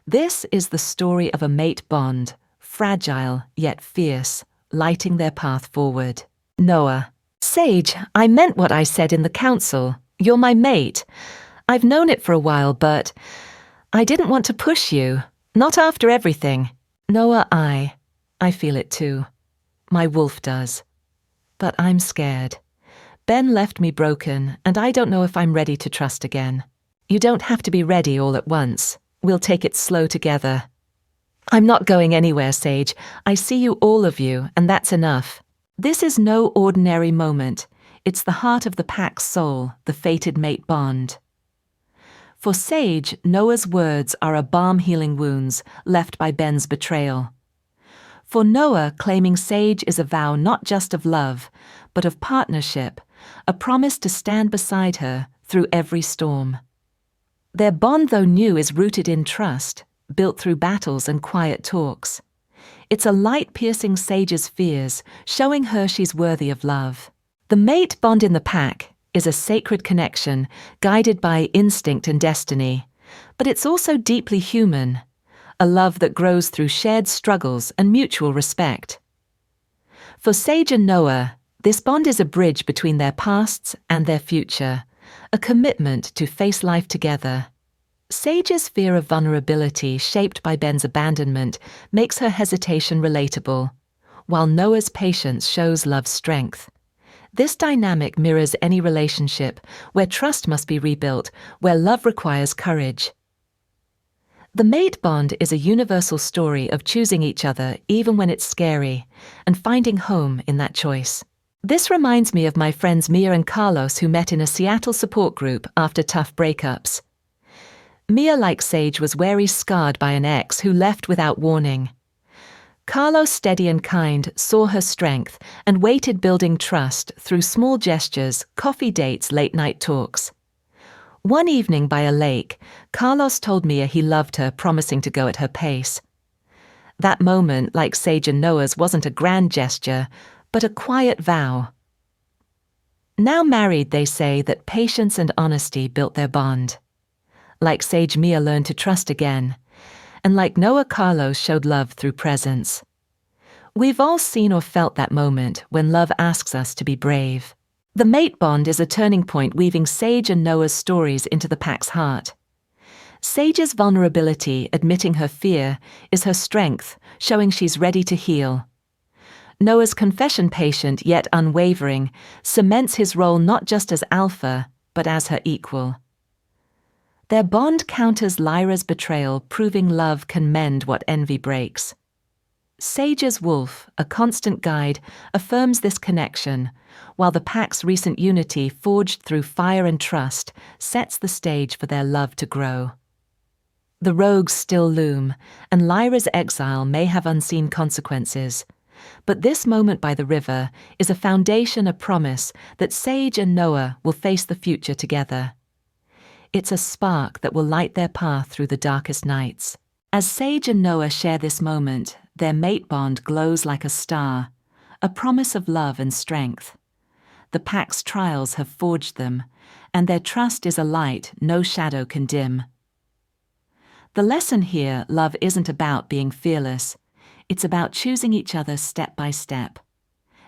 This is the story of a mate bond, fragile yet fierce, lighting their path forward. Noah: Sage, I meant what I said in the council. You're my mate. I've known it for a while, but I didn't want to push you. Not after everything. Noah: I feel it too. My wolf does. But I'm scared. Ben left me broken, and I don't know if I'm ready to trust again. You don't have to be ready all at once. We'll take it slow together. I'm not going anywhere, Sage. I see you, all of you, and that's enough. This is no ordinary moment. It's the heart of the pack's soul, the fated mate bond. For Sage, Noah's words are a balm healing wounds left by Ben's betrayal. For Noah, claiming Sage is a vow not just of love, but of partnership, a promise to stand beside her through every storm. Their bond, though new, is rooted in trust, built through battles and quiet talks. It's a light piercing Sage's fears, showing her she's worthy of love. The mate bond in the pack is a sacred connection, guided by instinct and destiny, but it's also deeply human, a love that grows through shared struggles and mutual respect. For Sage and Noah, this bond is a bridge between their pasts and their future, a commitment to face life together. Sage's fear of vulnerability, shaped by Ben's abandonment, makes her hesitation relatable, while Noah's patience shows love's strength. This dynamic mirrors any relationship where trust must be rebuilt, where love requires courage. The mate bond is a universal story of choosing each other even when it's scary, and finding home in that choice. This reminds me of my friends Mia and Carlos, who met in a Seattle support group after tough breakups. Mia, like Sage, was very scarred by an ex who left without warning. Carlos, steady and kind, saw her strength and waited, building trust through small gestures, coffee dates, late-night talks. One evening by a lake, Carlos told Mia he loved her, promising to go at her pace. That moment, like Sage and Noah's, wasn't a grand gesture, but a quiet vow. Now married, they say that patience and honesty built their bond. Like Sage, Mia learned to trust again, and like Noah, Carlos showed love through presence. We've all seen or felt that moment when love asks us to be brave. The mate bond is a turning point, weaving Sage and Noah's stories into the pack's heart. Sage's vulnerability, admitting her fear, is her strength, showing she's ready to heal. Noah's confession, patient yet unwavering, cements his role not just as alpha, but as her equal. Their bond counters Lyra's betrayal, proving love can mend what envy breaks. Sage's wolf, a constant guide, affirms this connection, while the pack's recent unity, forged through fire and trust, sets the stage for their love to grow. The rogues still loom, and Lyra's exile may have unseen consequences, but this moment by the river is a foundation, a promise that Sage and Noah will face the future together. It's a spark that will light their path through the darkest nights. As Sage and Noah share this moment, their mate bond glows like a star, a promise of love and strength. The pack's trials have forged them, and their trust is a light no shadow can dim. The lesson here: love isn't about being fearless. It's about choosing each other step by step.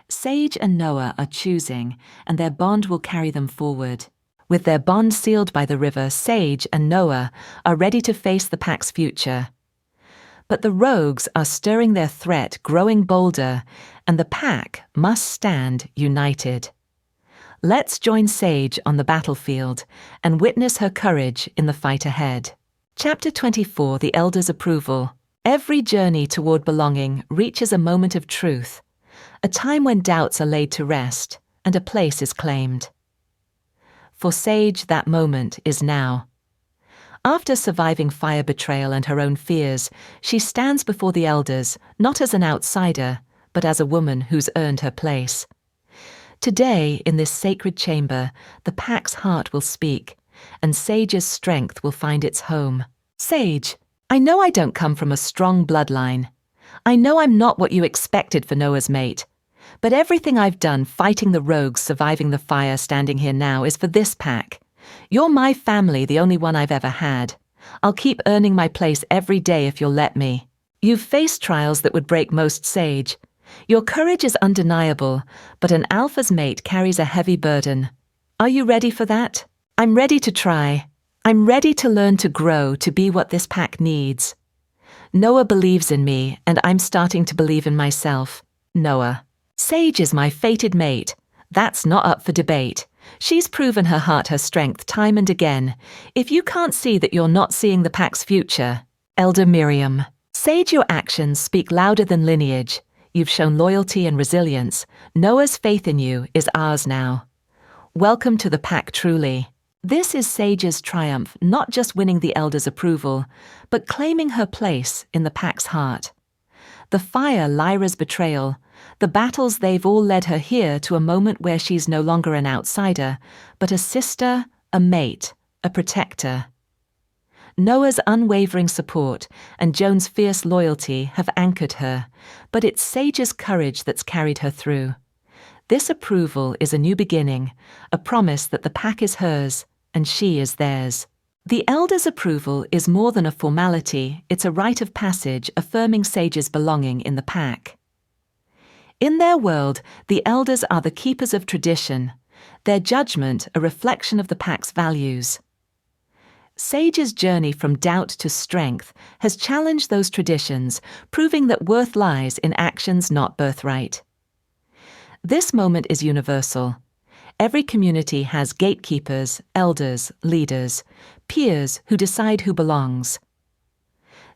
Sage and Noah are choosing, and their bond will carry them forward. With their bond sealed by the river, Sage and Noah are ready to face the pack's future. But the rogues are stirring their threat, growing bolder, and the pack must stand united. Let's join Sage on the battlefield and witness her courage in the fight ahead. Chapter 24, The Elder's Approval. Every journey toward belonging reaches a moment of truth, a time when doubts are laid to rest and a place is claimed. For Sage, that moment is now. After surviving fire betrayal and her own fears, she stands before the elders, not as an outsider, but as a woman who's earned her place. Today, in this sacred chamber, the pack's heart will speak, and Sage's strength will find its home. Sage, I know I don't come from a strong bloodline. I know I'm not what you expected for Noah's mate. But everything I've done fighting the rogues, surviving the fire, standing here now is for this pack. You're my family, the only one I've ever had. I'll keep earning my place every day if you'll let me. You've faced trials that would break most Sage. Your courage is undeniable, but an alpha's mate carries a heavy burden. Are you ready for that? I'm ready to try. I'm ready to learn to grow, to be what this pack needs. Noah believes in me, and I'm starting to believe in myself. Noah. Sage is my fated mate. That's not up for debate. She's proven her heart, her strength, time and again. If you can't see that you're not seeing the pack's future. Elder Miriam. Sage, your actions speak louder than lineage. You've shown loyalty and resilience. Noah's faith in you is ours now. Welcome to the pack, truly. This is Sage's triumph, not just winning the elders' approval, but claiming her place in the pack's heart. The fire, Lyra's betrayal, the battles, they've all led her here to a moment where she's no longer an outsider, but a sister, a mate, a protector. Noah's unwavering support and Joan's fierce loyalty have anchored her, but it's Sage's courage that's carried her through. This approval is a new beginning, a promise that the pack is hers and she is theirs. The elders' approval is more than a formality, it's a rite of passage affirming Sage's belonging in the pack. In their world, the elders are the keepers of tradition, their judgment a reflection of the pack's values. Sage's journey from doubt to strength has challenged those traditions, proving that worth lies in actions, not birthright. This moment is universal. Every community has gatekeepers, elders, leaders, peers who decide who belongs.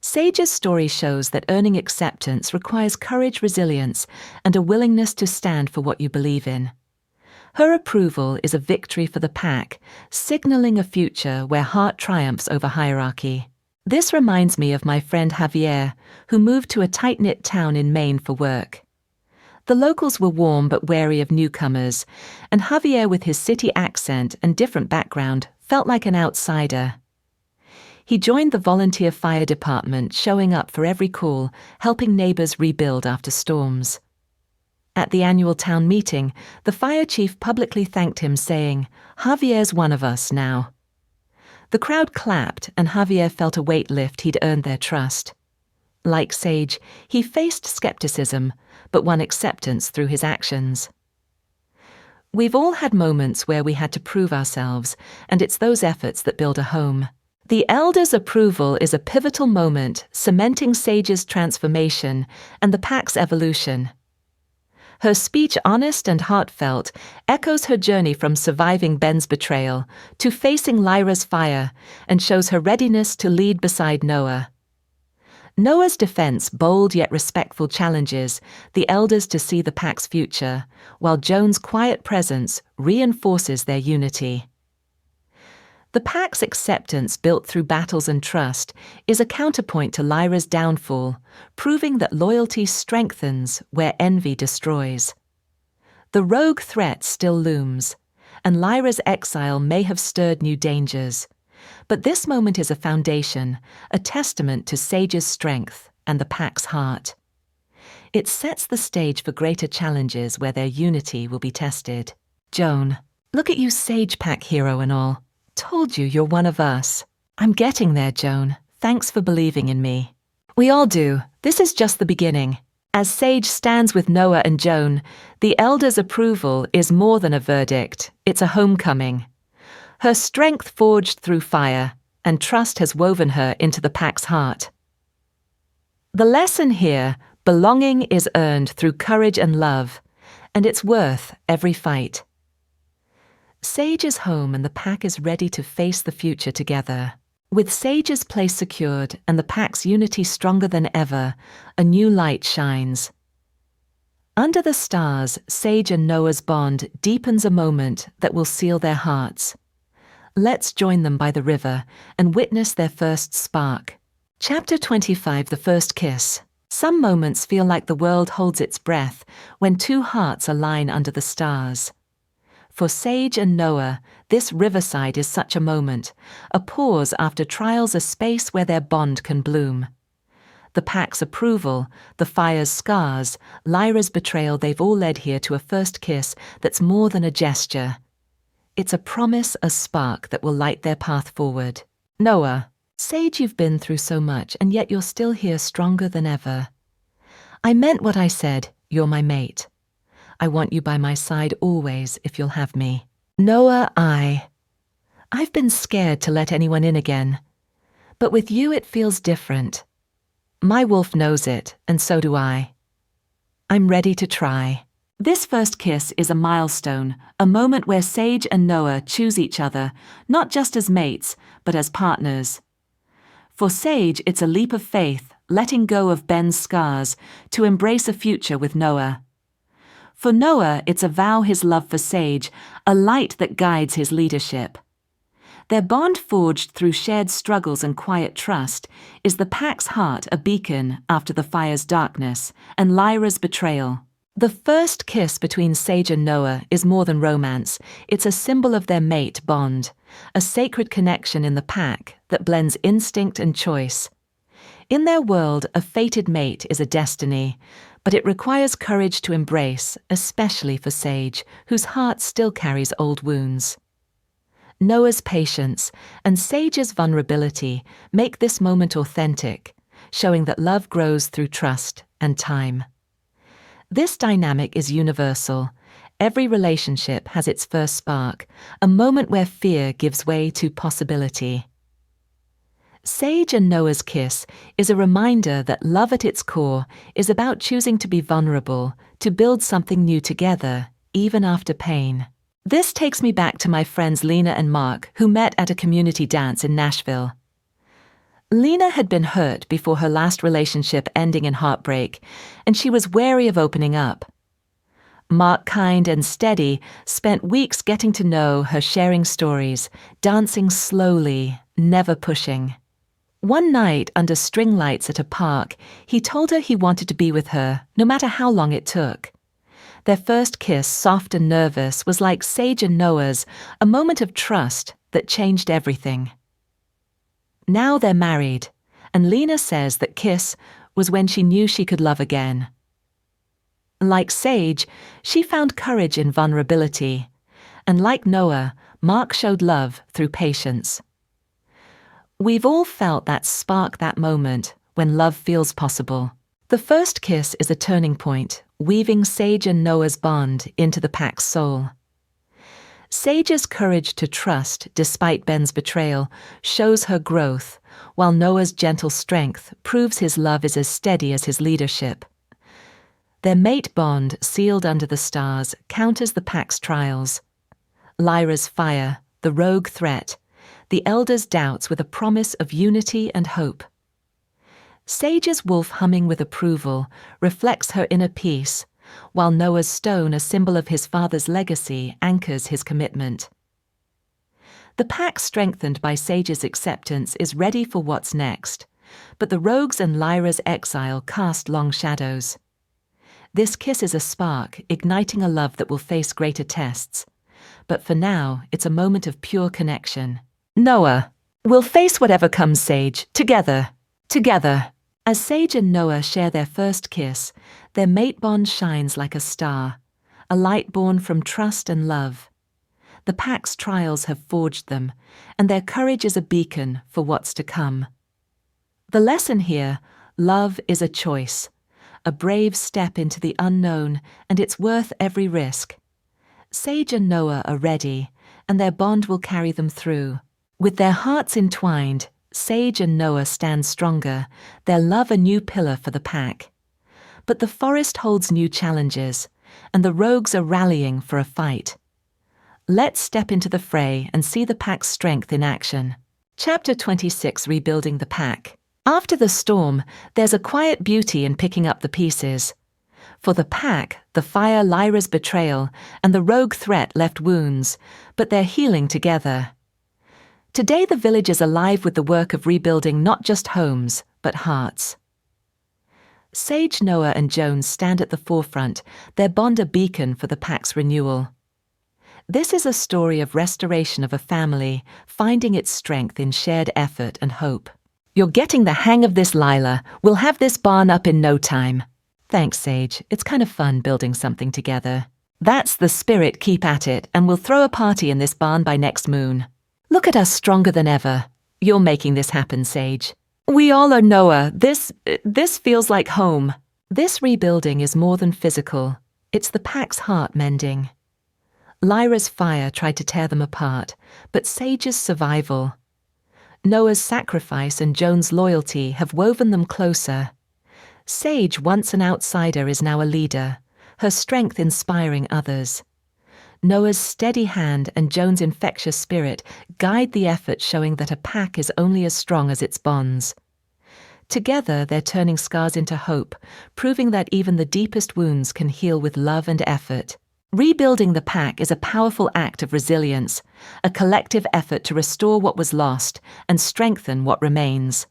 Sage's story shows that earning acceptance requires courage, resilience, and a willingness to stand for what you believe in. Her approval is a victory for the pack, signaling a future where heart triumphs over hierarchy. This reminds me of my friend Javier, who moved to a tight-knit town in Maine for work. The locals were warm but wary of newcomers, and Javier, with his city accent and different background, felt like an outsider. He joined the volunteer fire department, showing up for every call, helping neighbors rebuild after storms. At the annual town meeting, the fire chief publicly thanked him, saying, "Javier's one of us now." The crowd clapped, and Javier felt a weight lift. He'd earned their trust. Like Sage, he faced skepticism, but won acceptance through his actions. We've all had moments where we had to prove ourselves, and it's those efforts that build a home. The elders' approval is a pivotal moment, cementing Sage's transformation and the pack's evolution. Her speech, honest and heartfelt, echoes her journey from surviving Ben's betrayal to facing Lyra's fire and shows her readiness to lead beside Noah. Noah's defense, bold yet respectful, challenges the elders to see the pack's future, while Joan's quiet presence reinforces their unity. The pack's acceptance, built through battles and trust, is a counterpoint to Lyra's downfall, proving that loyalty strengthens where envy destroys. The rogue threat still looms, and Lyra's exile may have stirred new dangers. But this moment is a foundation, a testament to Sage's strength and the pack's heart. It sets the stage for greater challenges where their unity will be tested. Joan, look at you, Sage pack hero and all. Told you you're one of us. I'm getting there, Joan. Thanks for believing in me. We all do. This is just the beginning. As Sage stands with Noah and Joan, the elders' approval is more than a verdict, it's a homecoming. Her strength forged through fire, and trust has woven her into the pack's heart. The lesson here, belonging is earned through courage and love, and it's worth every fight. Sage is home and the pack is ready to face the future together. With Sage's place secured and the pack's unity stronger than ever, a new light shines. Under the stars, Sage and Noah's bond deepens a moment that will seal their hearts. Let's join them by the river and witness their first spark. Chapter 25, The First Kiss. Some moments feel like the world holds its breath when two hearts align under the stars. For Sage and Noah, this riverside is such a moment, a pause after trials, a space where their bond can bloom. The pack's approval, the fire's scars, Lyra's betrayal, they've all led here to a first kiss that's more than a gesture. It's a promise, a spark that will light their path forward. Noah, Sage, you've been through so much, and yet you're still here stronger than ever. I meant what I said, you're my mate. I want you by my side always if you'll have me. Noah, I've been scared to let anyone in again. But with you it feels different. My wolf knows it, and so do I. I'm ready to try. This first kiss is a milestone, a moment where Sage and Noah choose each other, not just as mates, but as partners. For Sage, it's a leap of faith, letting go of Ben's scars, to embrace a future with Noah. For Noah, it's a vow, his love for Sage, a light that guides his leadership. Their bond, forged through shared struggles and quiet trust, is the pack's heart, a beacon after the fire's darkness, and Lyra's betrayal. The first kiss between Sage and Noah is more than romance, it's a symbol of their mate bond, a sacred connection in the pack that blends instinct and choice. In their world, a fated mate is a destiny, but it requires courage to embrace, especially for Sage, whose heart still carries old wounds. Noah's patience and Sage's vulnerability make this moment authentic, showing that love grows through trust and time. This dynamic is universal. Every relationship has its first spark, a moment where fear gives way to possibility. Sage and Noah's kiss is a reminder that love at its core is about choosing to be vulnerable, to build something new together, even after pain. This takes me back to my friends Lena and Mark, who met at a community dance in Nashville. Lena had been hurt before her last relationship ending in heartbreak, and she was wary of opening up. Mark, kind and steady, spent weeks getting to know her, sharing stories, dancing slowly, never pushing. One night, under string lights at a park, he told her he wanted to be with her, no matter how long it took. Their first kiss, soft and nervous, was like Sage and Noah's, a moment of trust that changed everything. Now they're married, and Lena says that kiss was when she knew she could love again. Like Sage, she found courage in vulnerability, and like Noah, Mark showed love through patience. We've all felt that spark, that moment when love feels possible. The first kiss is a turning point, weaving Sage and Noah's bond into the pack's soul. Sage's courage to trust, despite Ben's betrayal, shows her growth, while Noah's gentle strength proves his love is as steady as his leadership. Their mate bond, sealed under the stars, counters the pack's trials. Lyra's fire, the rogue threat, the elders' doubts with a promise of unity and hope. Sage's wolf, humming with approval, reflects her inner peace, while Noah's stone, a symbol of his father's legacy, anchors his commitment. The pack, strengthened by Sage's acceptance, is ready for what's next, but the rogues and Lyra's exile cast long shadows. This kiss is a spark, igniting a love that will face greater tests. But for now, it's a moment of pure connection. Noah, we'll face whatever comes, Sage, together. Together. As Sage and Noah share their first kiss, their mate bond shines like a star, a light born from trust and love. The pack's trials have forged them, and their courage is a beacon for what's to come. The lesson here, Love is a choice, a brave step into the unknown, and it's worth every risk. Sage and Noah are ready, and their bond will carry them through. With their hearts entwined, Sage and Noah stand stronger, their love a new pillar for the pack. But the forest holds new challenges, and the rogues are rallying for a fight. Let's step into the fray and see the pack's strength in action. Chapter 26, Rebuilding the Pack. After the storm, there's a quiet beauty in picking up the pieces. For the pack, the fire, Lyra's betrayal, and the rogue threat left wounds, but they're healing together. Today the village is alive with the work of rebuilding not just homes, but hearts. Sage, Noah, and Jones stand at the forefront, their bond a beacon for the pack's renewal. This is a story of restoration of a family, finding its strength in shared effort and hope. You're getting the hang of this, Lila. We'll have this barn up in no time. Thanks, Sage. It's kind of fun building something together. That's the spirit, keep at it, and we'll throw a party in this barn by next moon. Look at us stronger than ever. You're making this happen, Sage. We all are, Noah. This feels like home. This rebuilding is more than physical. It's the pack's heart mending. Lyra's fire tried to tear them apart, but Sage's survival. Noah's sacrifice and Joan's loyalty have woven them closer. Sage, once an outsider, is now a leader, her strength inspiring others. Noah's steady hand and Joan's infectious spirit guide the effort, showing that a pack is only as strong as its bonds. Together, they're turning scars into hope, proving that even the deepest wounds can heal with love and effort. Rebuilding the pack is a powerful act of resilience, a collective effort to restore what was lost and strengthen what remains.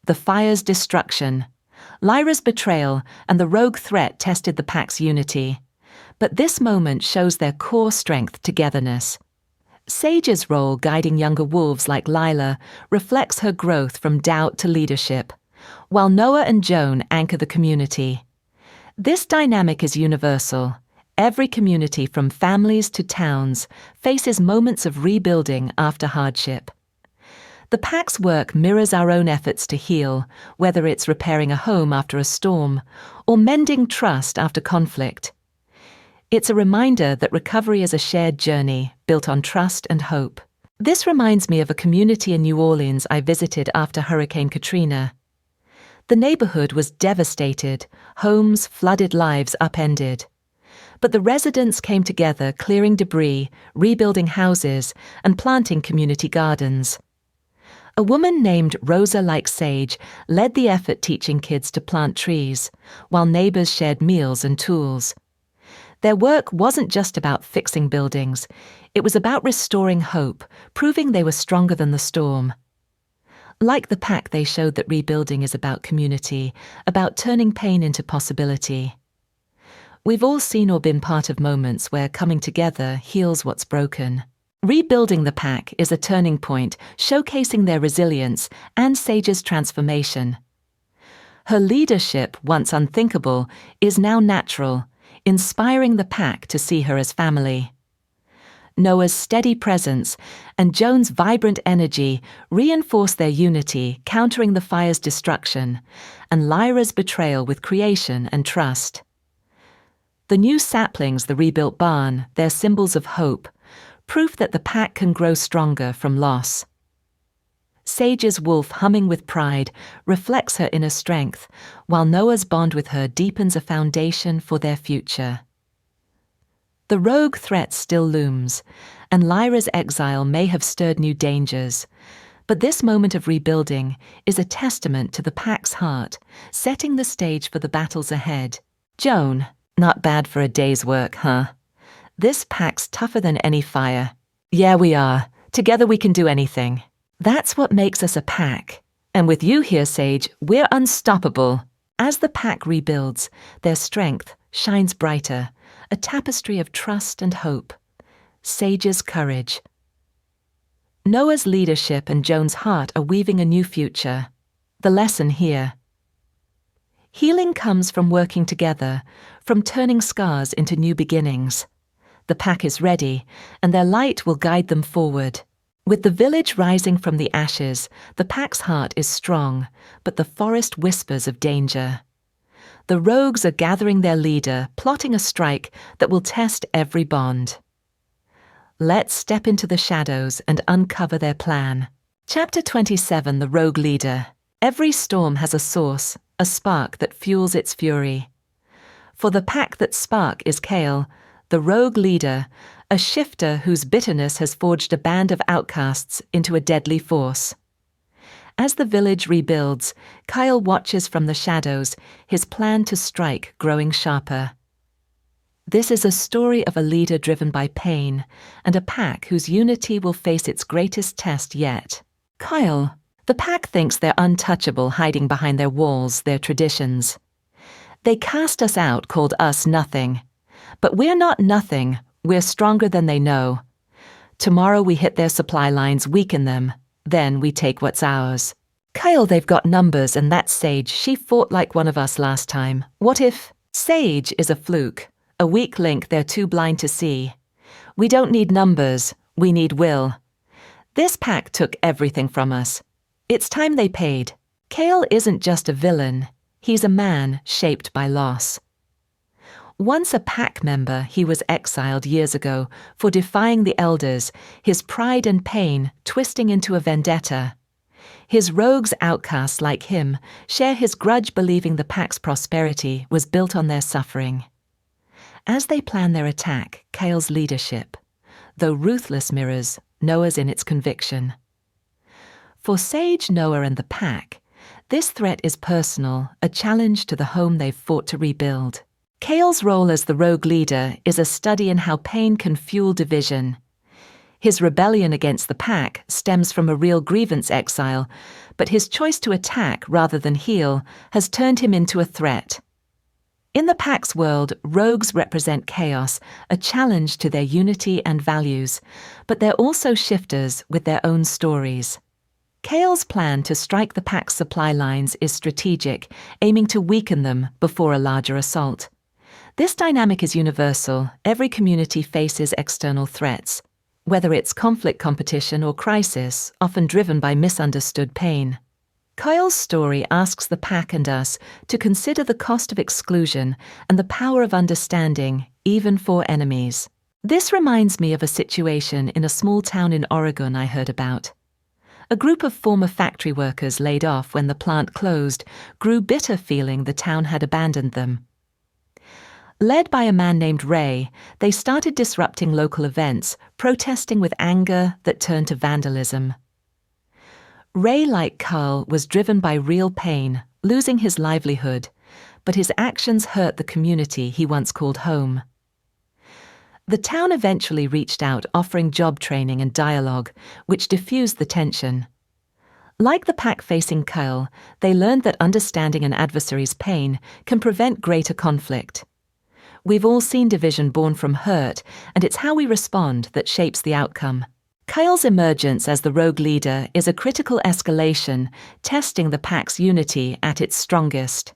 The fire's destruction, Lyra's betrayal, and the rogue threat tested the pack's unity. But this moment shows their core strength, togetherness. Sage's role guiding younger wolves like Lila reflects her growth from doubt to leadership, while Noah and Joan anchor the community. This dynamic is universal. Every community, from families to towns, faces moments of rebuilding after hardship. The pack's work mirrors our own efforts to heal, whether it's repairing a home after a storm or mending trust after conflict. It's a reminder that recovery is a shared journey built on trust and hope. This reminds me of a community in New Orleans I visited after Hurricane Katrina. The neighborhood was devastated, homes, flooded, lives upended. But the residents came together, clearing debris, rebuilding houses, and planting community gardens. A woman named Rosa Like Sage led the effort, teaching kids to plant trees, while neighbors shared meals and tools. Their work wasn't just about fixing buildings, it was about restoring hope, proving they were stronger than the storm. Like the pack, they showed that rebuilding is about community, about turning pain into possibility. We've all seen or been part of moments where coming together heals what's broken. Rebuilding the pack is a turning point, showcasing their resilience and Sage's transformation. Her leadership, once unthinkable, is now natural, inspiring the pack to see her as family. Noah's steady presence and Joan's vibrant energy reinforce their unity, countering the fire's destruction, and Lyra's betrayal with creation and trust. The new saplings, the rebuilt barn, they're symbols of hope, proof that the pack can grow stronger from loss. Sage's wolf, humming with pride, reflects her inner strength, while Noah's bond with her deepens a foundation for their future. The rogue threat still looms, and Lyra's exile may have stirred new dangers, but this moment of rebuilding is a testament to the pack's heart, setting the stage for the battles ahead. Joan, not bad for a day's work, huh? This pack's tougher than any fire. Yeah, we are. Together we can do anything. That's what makes us a pack. And with you here, Sage, we're unstoppable. As the pack rebuilds, their strength shines brighter, a tapestry of trust and hope. Sage's courage. Noah's leadership and Joan's heart are weaving a new future. The lesson here: healing comes from working together, from turning scars into new beginnings. The pack is ready, and their light will guide them forward. With the village rising from the ashes, the pack's heart is strong, but the forest whispers of danger. The rogues are gathering their leader, plotting a strike that will test every bond. Let's step into the shadows and uncover their plan. Chapter 27, The Rogue Leader. Every storm has a source, a spark that fuels its fury. For the pack that spark is Kale, the rogue leader, a shifter whose bitterness has forged a band of outcasts into a deadly force. As the village rebuilds, Kyle watches from the shadows, his plan to strike growing sharper. This is a story of a leader driven by pain, and a pack whose unity will face its greatest test yet. Kyle, the pack thinks they're untouchable, hiding behind their walls, their traditions. They cast us out, called us nothing. But we're not nothing, we're stronger than they know. Tomorrow we hit their supply lines, weaken them, then we take what's ours. Kyle, they've got numbers, and that's Sage. She fought like one of us last time. What if Sage is a fluke, a weak link they're too blind to see? We don't need numbers, we need will. This pack took everything from us. It's time they paid. Kale isn't just a villain, he's a man shaped by loss. Once a pack member, he was exiled years ago for defying the elders, his pride and pain twisting into a vendetta. His rogues outcasts like him share his grudge, believing the pack's prosperity was built on their suffering. As they plan their attack, Kale's leadership, though ruthless, mirrors Noah's in its conviction. For Sage, Noah, and the pack, this threat is personal, a challenge to the home they've fought to rebuild. Kale's role as the rogue leader is a study in how pain can fuel division. His rebellion against the pack stems from a real grievance exile, but his choice to attack rather than heal has turned him into a threat. In the pack's world, rogues represent chaos, a challenge to their unity and values, but they're also shifters with their own stories. Kale's plan to strike the pack's supply lines is strategic, aiming to weaken them before a larger assault. This dynamic is universal. Every community faces external threats, whether it's conflict, competition, or crisis, often driven by misunderstood pain. Kyle's story asks the pack and us to consider the cost of exclusion and the power of understanding, even for enemies. This reminds me of a situation in a small town in Oregon I heard about. A group of former factory workers laid off when the plant closed grew bitter, feeling the town had abandoned them. Led by a man named Ray, they started disrupting local events, protesting with anger that turned to vandalism. Ray, like Carl, was driven by real pain, losing his livelihood, but his actions hurt the community he once called home. The town eventually reached out, offering job training and dialogue, which diffused the tension. Like the pack facing Kyle, they learned that understanding an adversary's pain can prevent greater conflict. We've all seen division born from hurt, and it's how we respond that shapes the outcome. Kyle's emergence as the rogue leader is a critical escalation, testing the pack's unity at its strongest.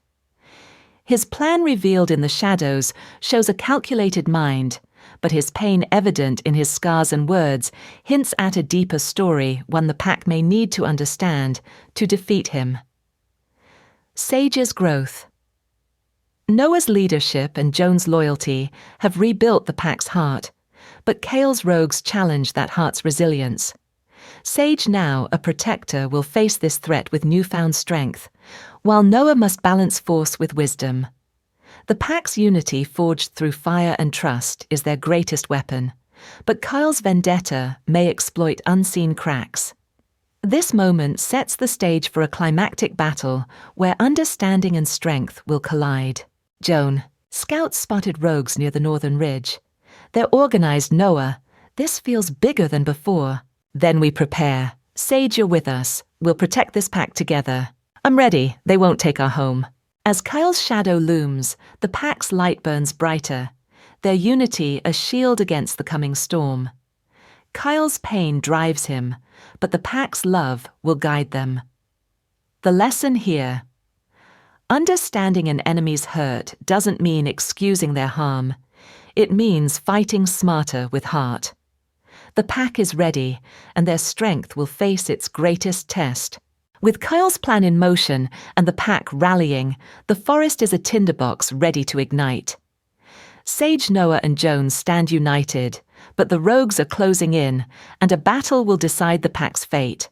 His plan, revealed in the shadows, shows a calculated mind, but his pain, evident in his scars and words, hints at a deeper story, one the pack may need to understand to defeat him. Sage's growth. Noah's leadership and Joan's loyalty have rebuilt the pack's heart, but Kale's rogues challenge that heart's resilience. Sage, now a protector, will face this threat with newfound strength, while Noah must balance force with wisdom. The pack's unity, forged through fire and trust, is their greatest weapon, but Kyle's vendetta may exploit unseen cracks. This moment sets the stage for a climactic battle where understanding and strength will collide. Joan. Scouts spotted rogues near the northern ridge. They're organized, Noah. This feels bigger than before. Then we prepare. Sage, you're with us. We'll protect this pack together. I'm ready. They won't take our home. As Kyle's shadow looms, the pack's light burns brighter, their unity a shield against the coming storm. Kyle's pain drives him, but the pack's love will guide them. The lesson here: understanding an enemy's hurt doesn't mean excusing their harm. It means fighting smarter with heart. The pack is ready, and their strength will face its greatest test. With Kyle's plan in motion and the pack rallying, the forest is a tinderbox ready to ignite. Sage, Noah, and Jones stand united, but the rogues are closing in, and a battle will decide the pack's fate.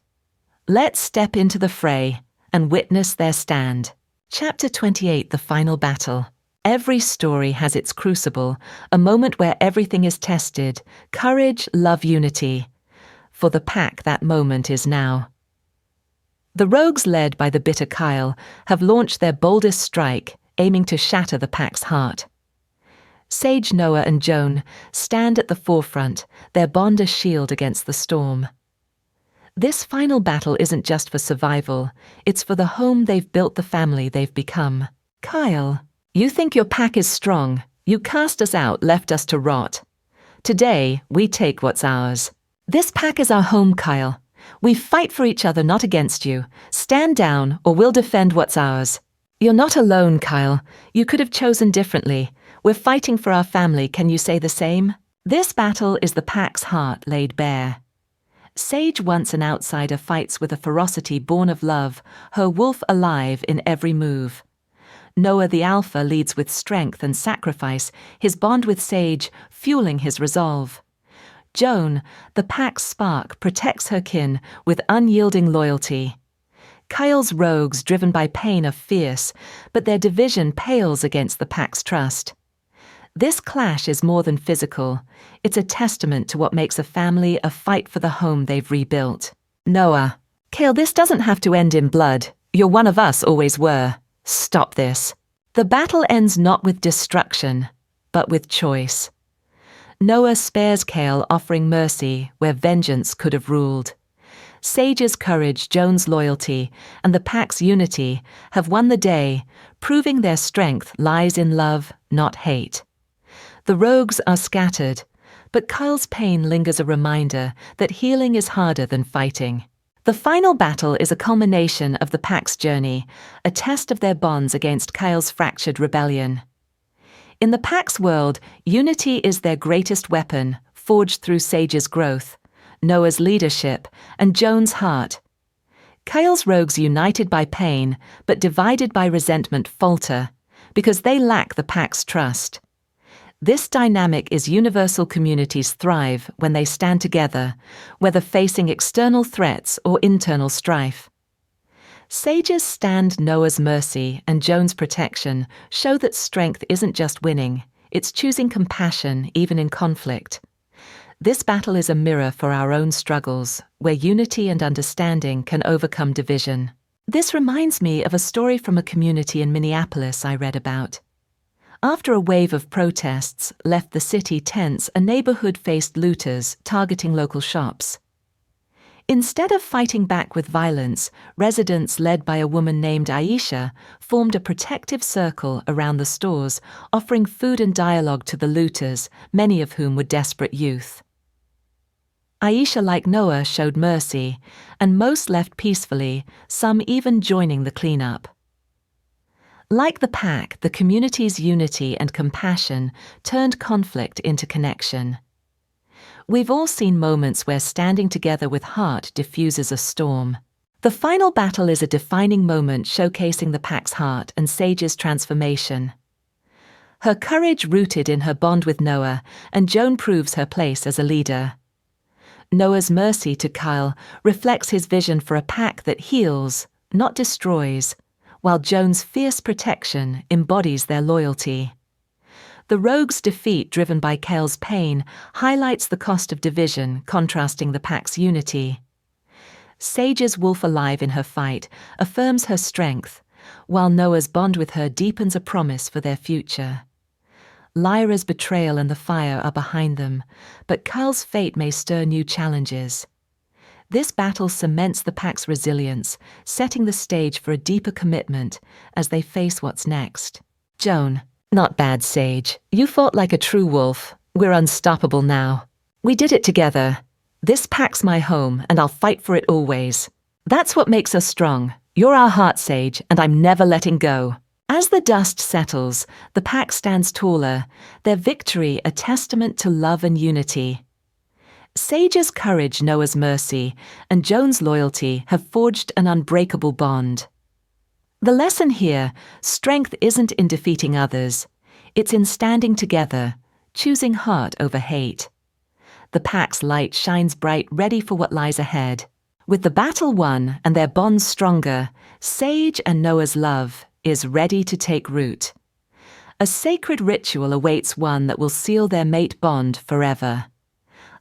Let's step into the fray and witness their stand. Chapter 28, The Final Battle. Every story has its crucible, a moment where everything is tested: courage, love, unity. For the pack, that moment is now. The rogues, led by the bitter Kyle, have launched their boldest strike, aiming to shatter the pack's heart. Sage, Noah, and Joan stand at the forefront, their bond a shield against the storm. This final battle isn't just for survival, it's for the home they've built, the family they've become. Kyle, you think your pack is strong. You cast us out, left us to rot. Today, we take what's ours. This pack is our home, Kyle. We fight for each other, not against you. Stand down, or we'll defend what's ours. You're not alone, Kyle. You could have chosen differently. We're fighting for our family, can you say the same? This battle is the pack's heart laid bare. Sage, once an outsider, fights with a ferocity born of love, her wolf alive in every move. Noah, the alpha, leads with strength and sacrifice, his bond with Sage fueling his resolve. Joan, the pack's spark, protects her kin with unyielding loyalty. Kyle's rogues, driven by pain, are fierce, but their division pales against the pack's trust. This clash is more than physical. It's a testament to what makes a family, a fight for the home they've rebuilt. Noah, Kyle, this doesn't have to end in blood. You're one of us, always were. Stop this. The battle ends not with destruction, but with choice. Noah spares Kyle, offering mercy where vengeance could have ruled. Sage's courage, Joan's loyalty, and the pack's unity have won the day, proving their strength lies in love, not hate. The rogues are scattered, but Kyle's pain lingers, a reminder that healing is harder than fighting. The final battle is a culmination of the pack's journey, a test of their bonds against Kyle's fractured rebellion. In the pack's world, unity is their greatest weapon, forged through Sage's growth, Noah's leadership, and Joan's heart. Kyle's rogues, united by pain, but divided by resentment, falter, because they lack the pack's trust. This dynamic is universal. Communities thrive when they stand together, whether facing external threats or internal strife. Sage's stand, Noah's mercy, and Joan's protection show that strength isn't just winning, it's choosing compassion even in conflict. This battle is a mirror for our own struggles, where unity and understanding can overcome division. This reminds me of a story from a community in Minneapolis I read about. After a wave of protests left the city tense, a neighborhood faced looters targeting local shops. Instead of fighting back with violence, residents, led by a woman named Aisha, formed a protective circle around the stores, offering food and dialogue to the looters, many of whom were desperate youth. Aisha, like Noah, showed mercy, and most left peacefully, some even joining the cleanup. Like the pack, the community's unity and compassion turned conflict into connection. We've all seen moments where standing together with heart diffuses a storm. The final battle is a defining moment, showcasing the pack's heart and Sage's transformation. Her courage rooted in her bond with Noah, and Joan proves her place as a leader. Noah's mercy to Kyle reflects his vision for a pack that heals, not destroys, while Joan's fierce protection embodies their loyalty. The rogue's defeat, driven by Kyle's pain, highlights the cost of division, contrasting the pack's unity. Sage's wolf, alive in her fight, affirms her strength, while Noah's bond with her deepens a promise for their future. Lyra's betrayal and the fire are behind them, but Kyle's fate may stir new challenges. This battle cements the pack's resilience, setting the stage for a deeper commitment as they face what's next. Joan, not bad, Sage. You fought like a true wolf. We're unstoppable now. We did it together. This pack's my home, and I'll fight for it always. That's what makes us strong. You're our heart, Sage, and I'm never letting go. As the dust settles, the pack stands taller, their victory a testament to love and unity. Sage's courage, Noah's mercy, and Joan's loyalty have forged an unbreakable bond. The lesson here, strength isn't in defeating others, it's in standing together, choosing heart over hate. The pack's light shines bright, ready for what lies ahead. With the battle won and their bonds stronger, Sage and Noah's love is ready to take root. A sacred ritual awaits one that will seal their mate bond forever.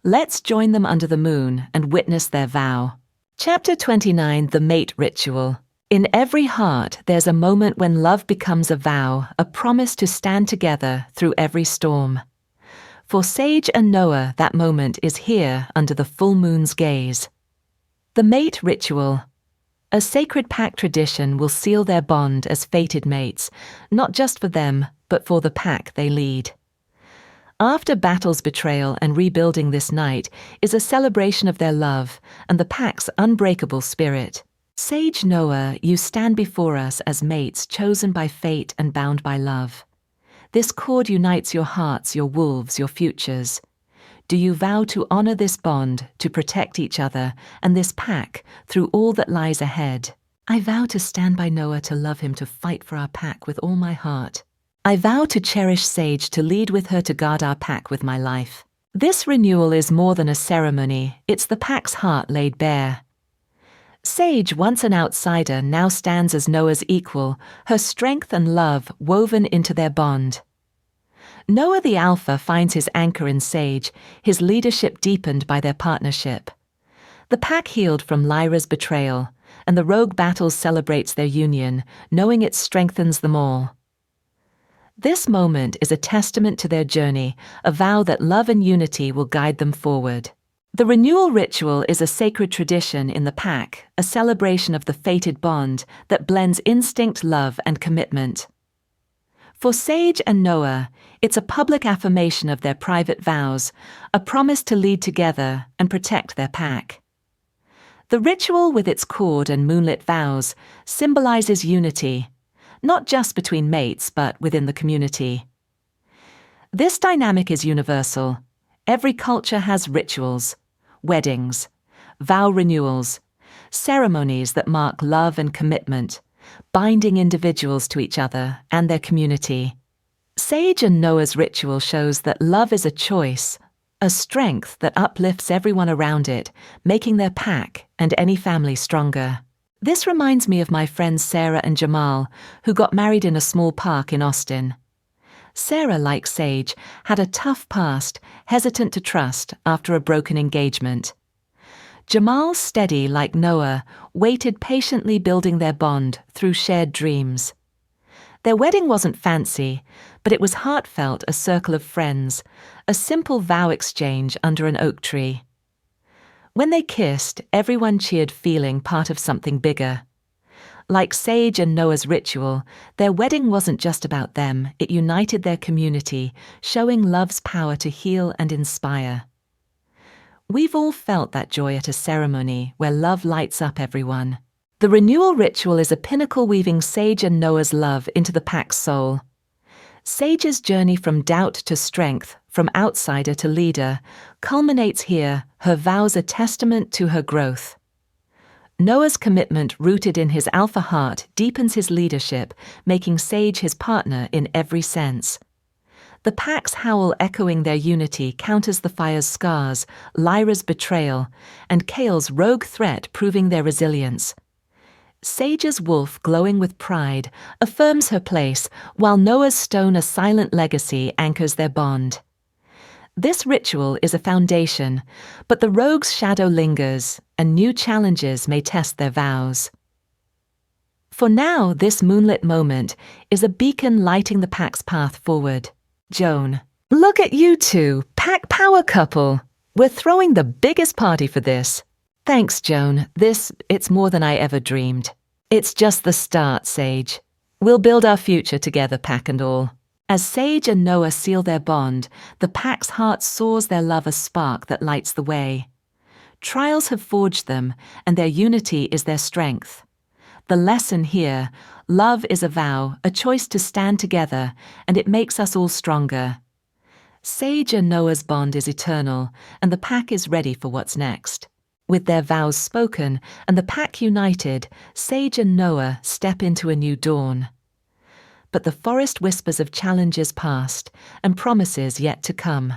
Let's join them under the moon and witness their vow. Chapter 29, The Mate Ritual. In every heart, there's a moment when love becomes a vow, a promise to stand together through every storm. For Sage and Noah, that moment is here under the full moon's gaze. The Mate Ritual. A sacred pack tradition will seal their bond as fated mates, not just for them, but for the pack they lead. After battle's betrayal and rebuilding this night is a celebration of their love and the pack's unbreakable spirit. Sage Noah, you stand before us as mates chosen by fate and bound by love. This cord unites your hearts, your wolves, your futures. Do you vow to honor this bond, to protect each other and this pack through all that lies ahead? I vow to stand by Noah, to love him, to fight for our pack with all my heart. I vow to cherish Sage, to lead with her, to guard our pack with my life. This renewal is more than a ceremony, it's the pack's heart laid bare. Sage, once an outsider, now stands as Noah's equal, her strength and love woven into their bond. Noah the Alpha finds his anchor in Sage, his leadership deepened by their partnership. The pack healed from Lyra's betrayal, and the rogue battles celebrates their union, knowing it strengthens them all. This moment is a testament to their journey, a vow that love and unity will guide them forward. The renewal ritual is a sacred tradition in the pack, a celebration of the fated bond that blends instinct, love, and commitment. For Sage and Noah, it's a public affirmation of their private vows, a promise to lead together and protect their pack. The ritual, with its cord and moonlit vows, symbolizes unity, not just between mates, but within the community. This dynamic is universal. Every culture has rituals, weddings, vow renewals, ceremonies that mark love and commitment, binding individuals to each other and their community. Sage and Noah's ritual shows that love is a choice, a strength that uplifts everyone around it, making their pack and any family stronger. This reminds me of my friends Sarah and Jamal, who got married in a small park in Austin. Sarah, like Sage, had a tough past, hesitant to trust after a broken engagement. Jamal, steady like Noah, waited patiently, building their bond through shared dreams. Their wedding wasn't fancy, but it was heartfelt, a circle of friends, a simple vow exchange under an oak tree. When they kissed, everyone cheered, feeling part of something bigger. Like Sage and Noah's ritual, their wedding wasn't just about them, it united their community, showing love's power to heal and inspire. We've all felt that joy at a ceremony where love lights up everyone. The renewal ritual is a pinnacle, weaving Sage and Noah's love into the pack's soul. Sage's journey from doubt to strength, from outsider to leader, culminates here, her vows a testament to her growth. Noah's commitment, rooted in his alpha heart, deepens his leadership, making Sage his partner in every sense. The pack's howl, echoing their unity, counters the fire's scars, Lyra's betrayal, and Kale's rogue threat, proving their resilience. Sage's wolf, glowing with pride, affirms her place, while Noah's stone, a silent legacy, anchors their bond. This ritual is a foundation, but the rogue's shadow lingers, and new challenges may test their vows. For now, this moonlit moment is a beacon lighting the pack's path forward. Joan, look at you two, pack power couple. We're throwing the biggest party for this. Thanks, Joan. It's more than I ever dreamed. It's just the start, Sage. We'll build our future together, pack and all. As Sage and Noah seal their bond, the pack's heart soars, their love a spark that lights the way. Trials have forged them, and their unity is their strength. The lesson here, love is a vow, a choice to stand together, and it makes us all stronger. Sage and Noah's bond is eternal, and the pack is ready for what's next. With their vows spoken and the pack united, Sage and Noah step into a new dawn. But the forest whispers of challenges past and promises yet to come.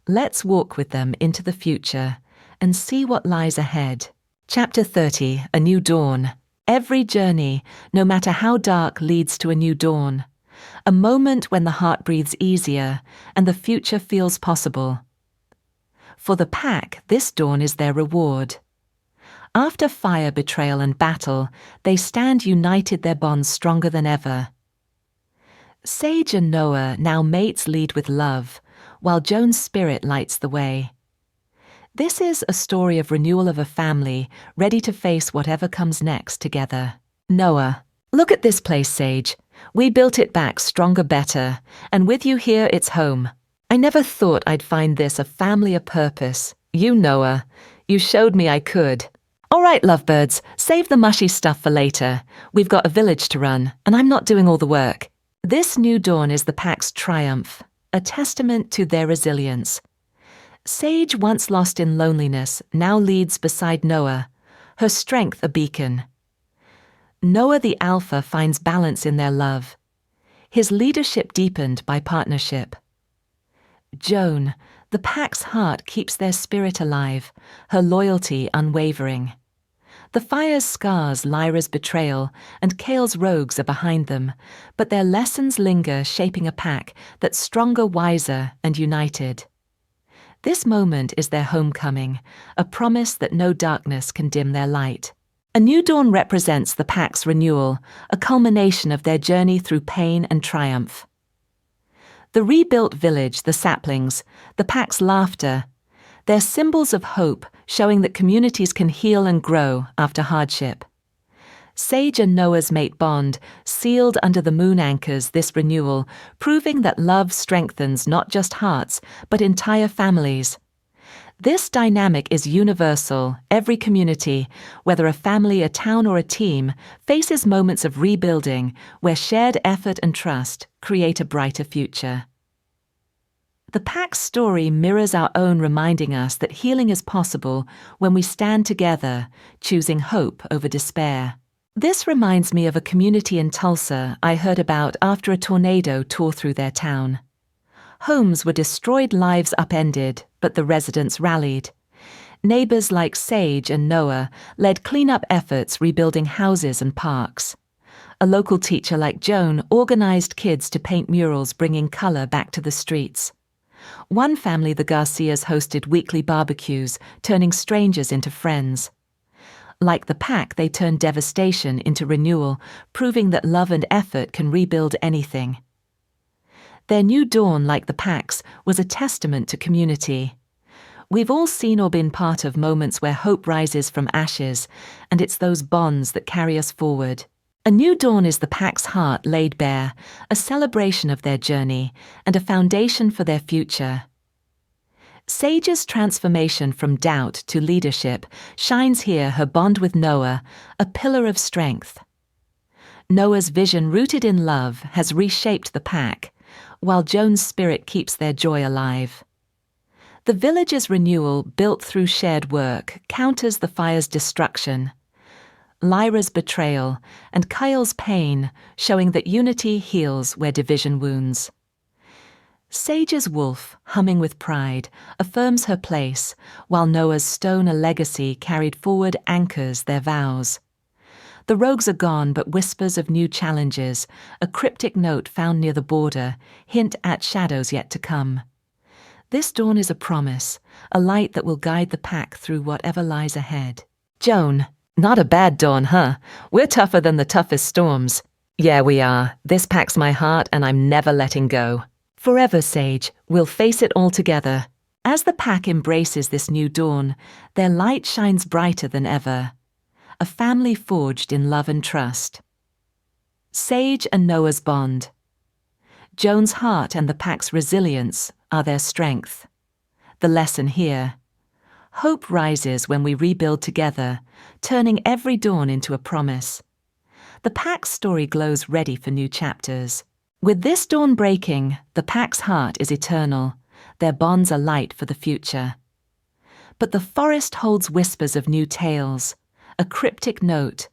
Let's walk with them into the future and see what lies ahead. Chapter 30, A New Dawn. Every journey, no matter how dark, leads to a new dawn. A moment when the heart breathes easier and the future feels possible. For the pack, this dawn is their reward. After fire, betrayal, and battle, they stand united, their bonds stronger than ever. Sage and Noah, now mates, lead with love, while Joan's spirit lights the way. This is a story of renewal of a family, ready to face whatever comes next together. Noah: look at this place, Sage. We built it back stronger, better, and with you here, it's home. I never thought I'd find this a family of purpose. You, Noah, you showed me I could. All right, lovebirds, save the mushy stuff for later. We've got a village to run, and I'm not doing all the work. This new dawn is the pack's triumph, a testament to their resilience. Sage, once lost in loneliness, now leads beside Noah, her strength a beacon. Noah the Alpha finds balance in their love. His leadership deepened by partnership. Joan, the pack's heart, keeps their spirit alive, her loyalty unwavering. The fire's scars, Lyra's betrayal, and Kale's rogues are behind them, but their lessons linger, shaping a pack that's stronger, wiser, and united. This moment is their homecoming, a promise that no darkness can dim their light. A new dawn represents the pack's renewal, a culmination of their journey through pain and triumph. The rebuilt village, the saplings, the pack's laughter, they're symbols of hope, showing that communities can heal and grow after hardship. Sage and Noah's mate bond, sealed under the moon, anchors this renewal, proving that love strengthens not just hearts, but entire families. This dynamic is universal. Every community, whether a family, a town, or a team, faces moments of rebuilding where shared effort and trust create a brighter future. The pack's story mirrors our own, reminding us that healing is possible when we stand together, choosing hope over despair. This reminds me of a community in Tulsa I heard about after a tornado tore through their town. Homes were destroyed, lives upended, but the residents rallied. Neighbors like Sage and Noah led cleanup efforts, rebuilding houses and parks. A local teacher like Joan organized kids to paint murals, bringing color back to the streets. One family, the Garcias, hosted weekly barbecues, turning strangers into friends. Like the pack, they turned devastation into renewal, proving that love and effort can rebuild anything. Their new dawn, like the pack's, was a testament to community. We've all seen or been part of moments where hope rises from ashes, and it's those bonds that carry us forward. A new dawn is the pack's heart laid bare, a celebration of their journey, and a foundation for their future. Sage's transformation from doubt to leadership shines here, her bond with Noah, a pillar of strength. Noah's vision, rooted in love, has reshaped the pack, while Joan's spirit keeps their joy alive. The village's renewal, built through shared work, counters the fire's destruction. Lyra's betrayal and Kyle's pain, showing that unity heals where division wounds. Sage's wolf, humming with pride, affirms her place, while Noah's stone, a legacy carried forward, anchors their vows. The rogues are gone, but whispers of new challenges, a cryptic note found near the border, hint at shadows yet to come. This dawn is a promise, a light that will guide the pack through whatever lies ahead. Joan: not a bad dawn, huh? We're tougher than the toughest storms. Yeah, we are. This pack's my heart, and I'm never letting go. Forever, Sage, we'll face it all together. As the pack embraces this new dawn, their light shines brighter than ever. A family forged in love and trust. Sage and Noah's bond. Joan's heart and the pack's resilience are their strength. The lesson here: hope rises when we rebuild together, turning every dawn into a promise. The pack's story glows, ready for new chapters. With this dawn breaking, the pack's heart is eternal. Their bonds are light for the future. But the forest holds whispers of new tales, a cryptic note,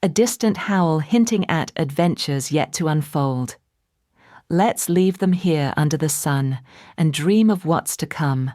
a distant howl hinting at adventures yet to unfold. Let's leave them here under the sun and dream of what's to come.